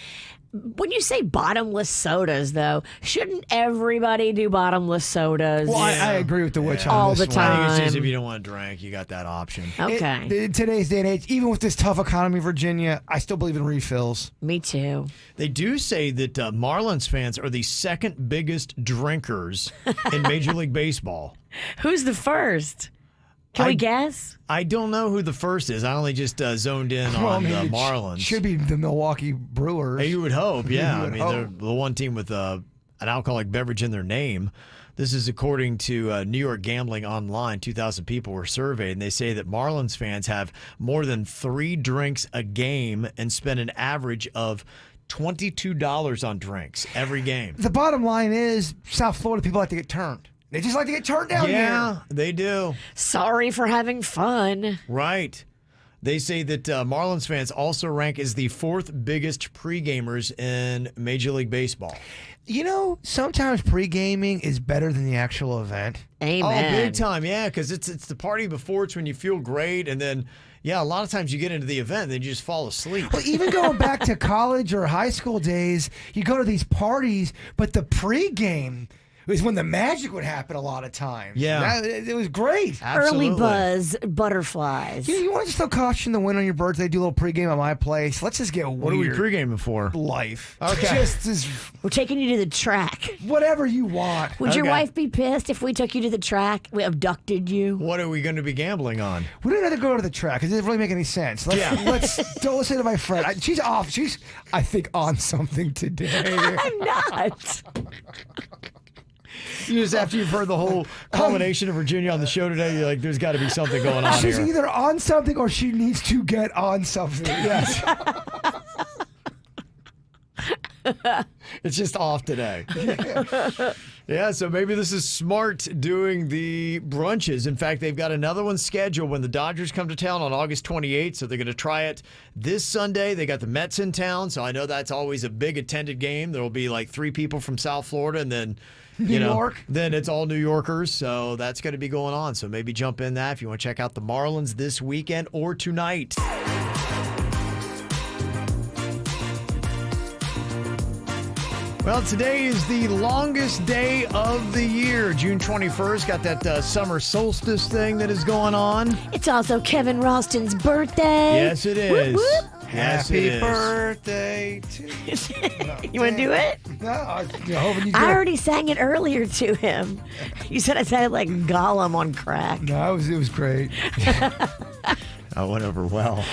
When you say bottomless sodas, though, shouldn't everybody do bottomless sodas? Well, I agree with the witch on all this the one. I think it's time? just if you don't want to drink, you got that option. Okay, In today's day and age, even with this tough economy, Virginia, I still believe in refills. me too. They do say that Marlins fans are the second biggest drinkers in Major League Baseball. Who's the first? Can we guess? I don't know who the first is. I only just zoned in on the Marlins. Should be the Milwaukee Brewers. Hey, you would hope, yeah. You I would mean, hope. they're the one team with an alcoholic beverage in their name. This is according to New York Gambling Online. 2,000 people were surveyed, and they say that Marlins fans have more than 3 drinks a game and spend an average of $22 on drinks every game. The bottom line is, South Florida people like to get turned. They just like to get turned down Yeah, here. they do. Sorry for having fun. Right. They say that Marlins fans also rank as the 4th biggest pre-gamers in Major League Baseball. You know, sometimes pre-gaming is better than the actual event. Amen. Oh, big time, yeah, because it's the party before. It's when you feel great, and then, yeah, a lot of times you get into the event and then you just fall asleep. Well, even going back to college or high school days, you go to these parties, but the pre-game is when the magic would happen a lot of times. Yeah. It was great. Early Absolutely. buzz, butterflies. You want to just throw caution to the wind on your birthday, do a little pregame at my place. Let's just get weird. What are we pre-gaming for? Life. Okay. Just as We're taking you to the track. whatever you want. Would your Okay. wife be pissed if we took you to the track? We abducted you? What are we going to be gambling on? We don't have to go to the track because it doesn't really make any sense. Let's don't listen to my friend. She's off. She's, I think, on something today. I'm not. You just after you've heard the whole culmination of Virginia on the show today, you're like, there's got to be something going on She's here. either on something or she needs to get on something. Yes. It's just off today. Yeah, so maybe this is smart doing the brunches. In fact, they've got another one scheduled when the Dodgers come to town on August 28th, so they're going to try it this Sunday. They got the Mets in town, so I know that's always a big attended game. There will be like 3 people from South Florida, and then New York. Then it's all New Yorkers, so that's going to be going on. So maybe jump in that if you want to check out the Marlins this weekend or tonight. Well, today is the longest day of the year, June 21st. Got that summer solstice thing that is going on. It's also Kevin Ralston's birthday. Yes, it is. Whoop, whoop. Yes, Happy it is. birthday to You want to do it? No, I'm hoping you do. I already sang it earlier to him. You said I sounded like Gollum on crack. No, it was great. I went over well.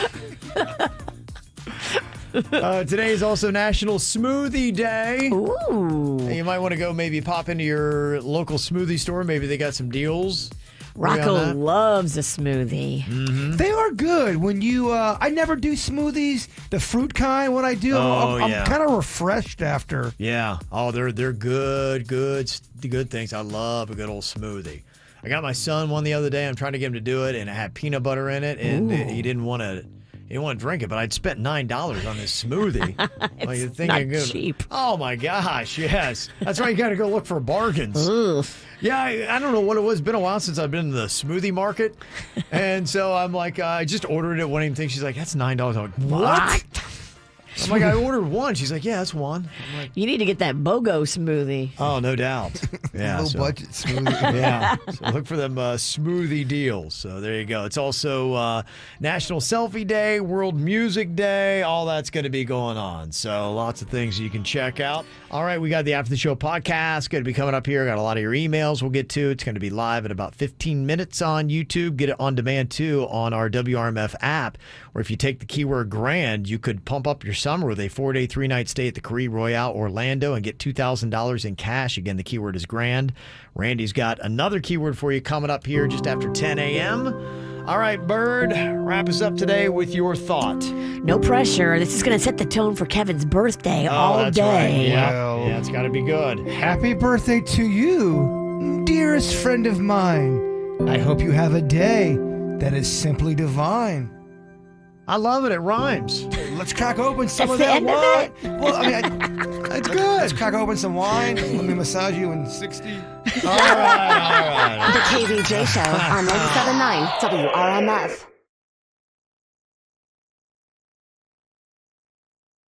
Today is also National Smoothie Day. Ooh. You might want to go maybe pop into your local smoothie store. Maybe they got some deals. What do you got on Rocco that? loves a smoothie. They are good when you. I never do smoothies, the fruit kind. When I do, Oh, I'm yeah. kind of refreshed after. Yeah. Oh, they're good things. I love a good old smoothie. I got my son one the other day. I'm trying to get him to do it, and it had peanut butter in it, and he didn't want to. He didn't want to drink it, but I'd spent $9 on this smoothie. It's not cheap. Oh my gosh, yes. That's why you got to go look for bargains. Ugh. Yeah, I don't know what it was. It's been a while since I've been in the smoothie market. And so I'm like, I just ordered it. Wouldn't even think. She's like, that's $9. I'm like, what? I'm like, I ordered one. She's like, yeah, that's one. I'm like, You need to get that BOGO smoothie. oh, no doubt. Yeah, Low so- budget smoothie. yeah. So look for them smoothie deals. So there you go. It's also National Selfie Day, World Music Day. All that's going to be going on. So lots of things you can check out. All right, we got the After the Show podcast going to be coming up here. Got a lot of your emails we'll get to. It's going to be live in about 15 minutes on YouTube. Get it on demand, too, on our WRMF app, where if you take the keyword grand, you could pump up your summer with a 4-day, 3-night stay at the Carré Royale Orlando and get $2,000 in cash. Again, the keyword is grand. Randy's got another keyword for you coming up here just after 10 a.m. All right, Bird, wrap us up today with your thought. No pressure. This is going to set the tone for Kevin's birthday all that's day. Right. Yeah, Well- yeah, it's got to be good. Happy birthday to you, dearest friend of mine. I hope you have a day that is simply divine. I love it. It rhymes. Let's crack open some That's of the that end of wine. it? Well, I mean, it's good. Let's crack open some wine. Let me massage you in 60. All right. The KVJ Show on 97.9 WRMF.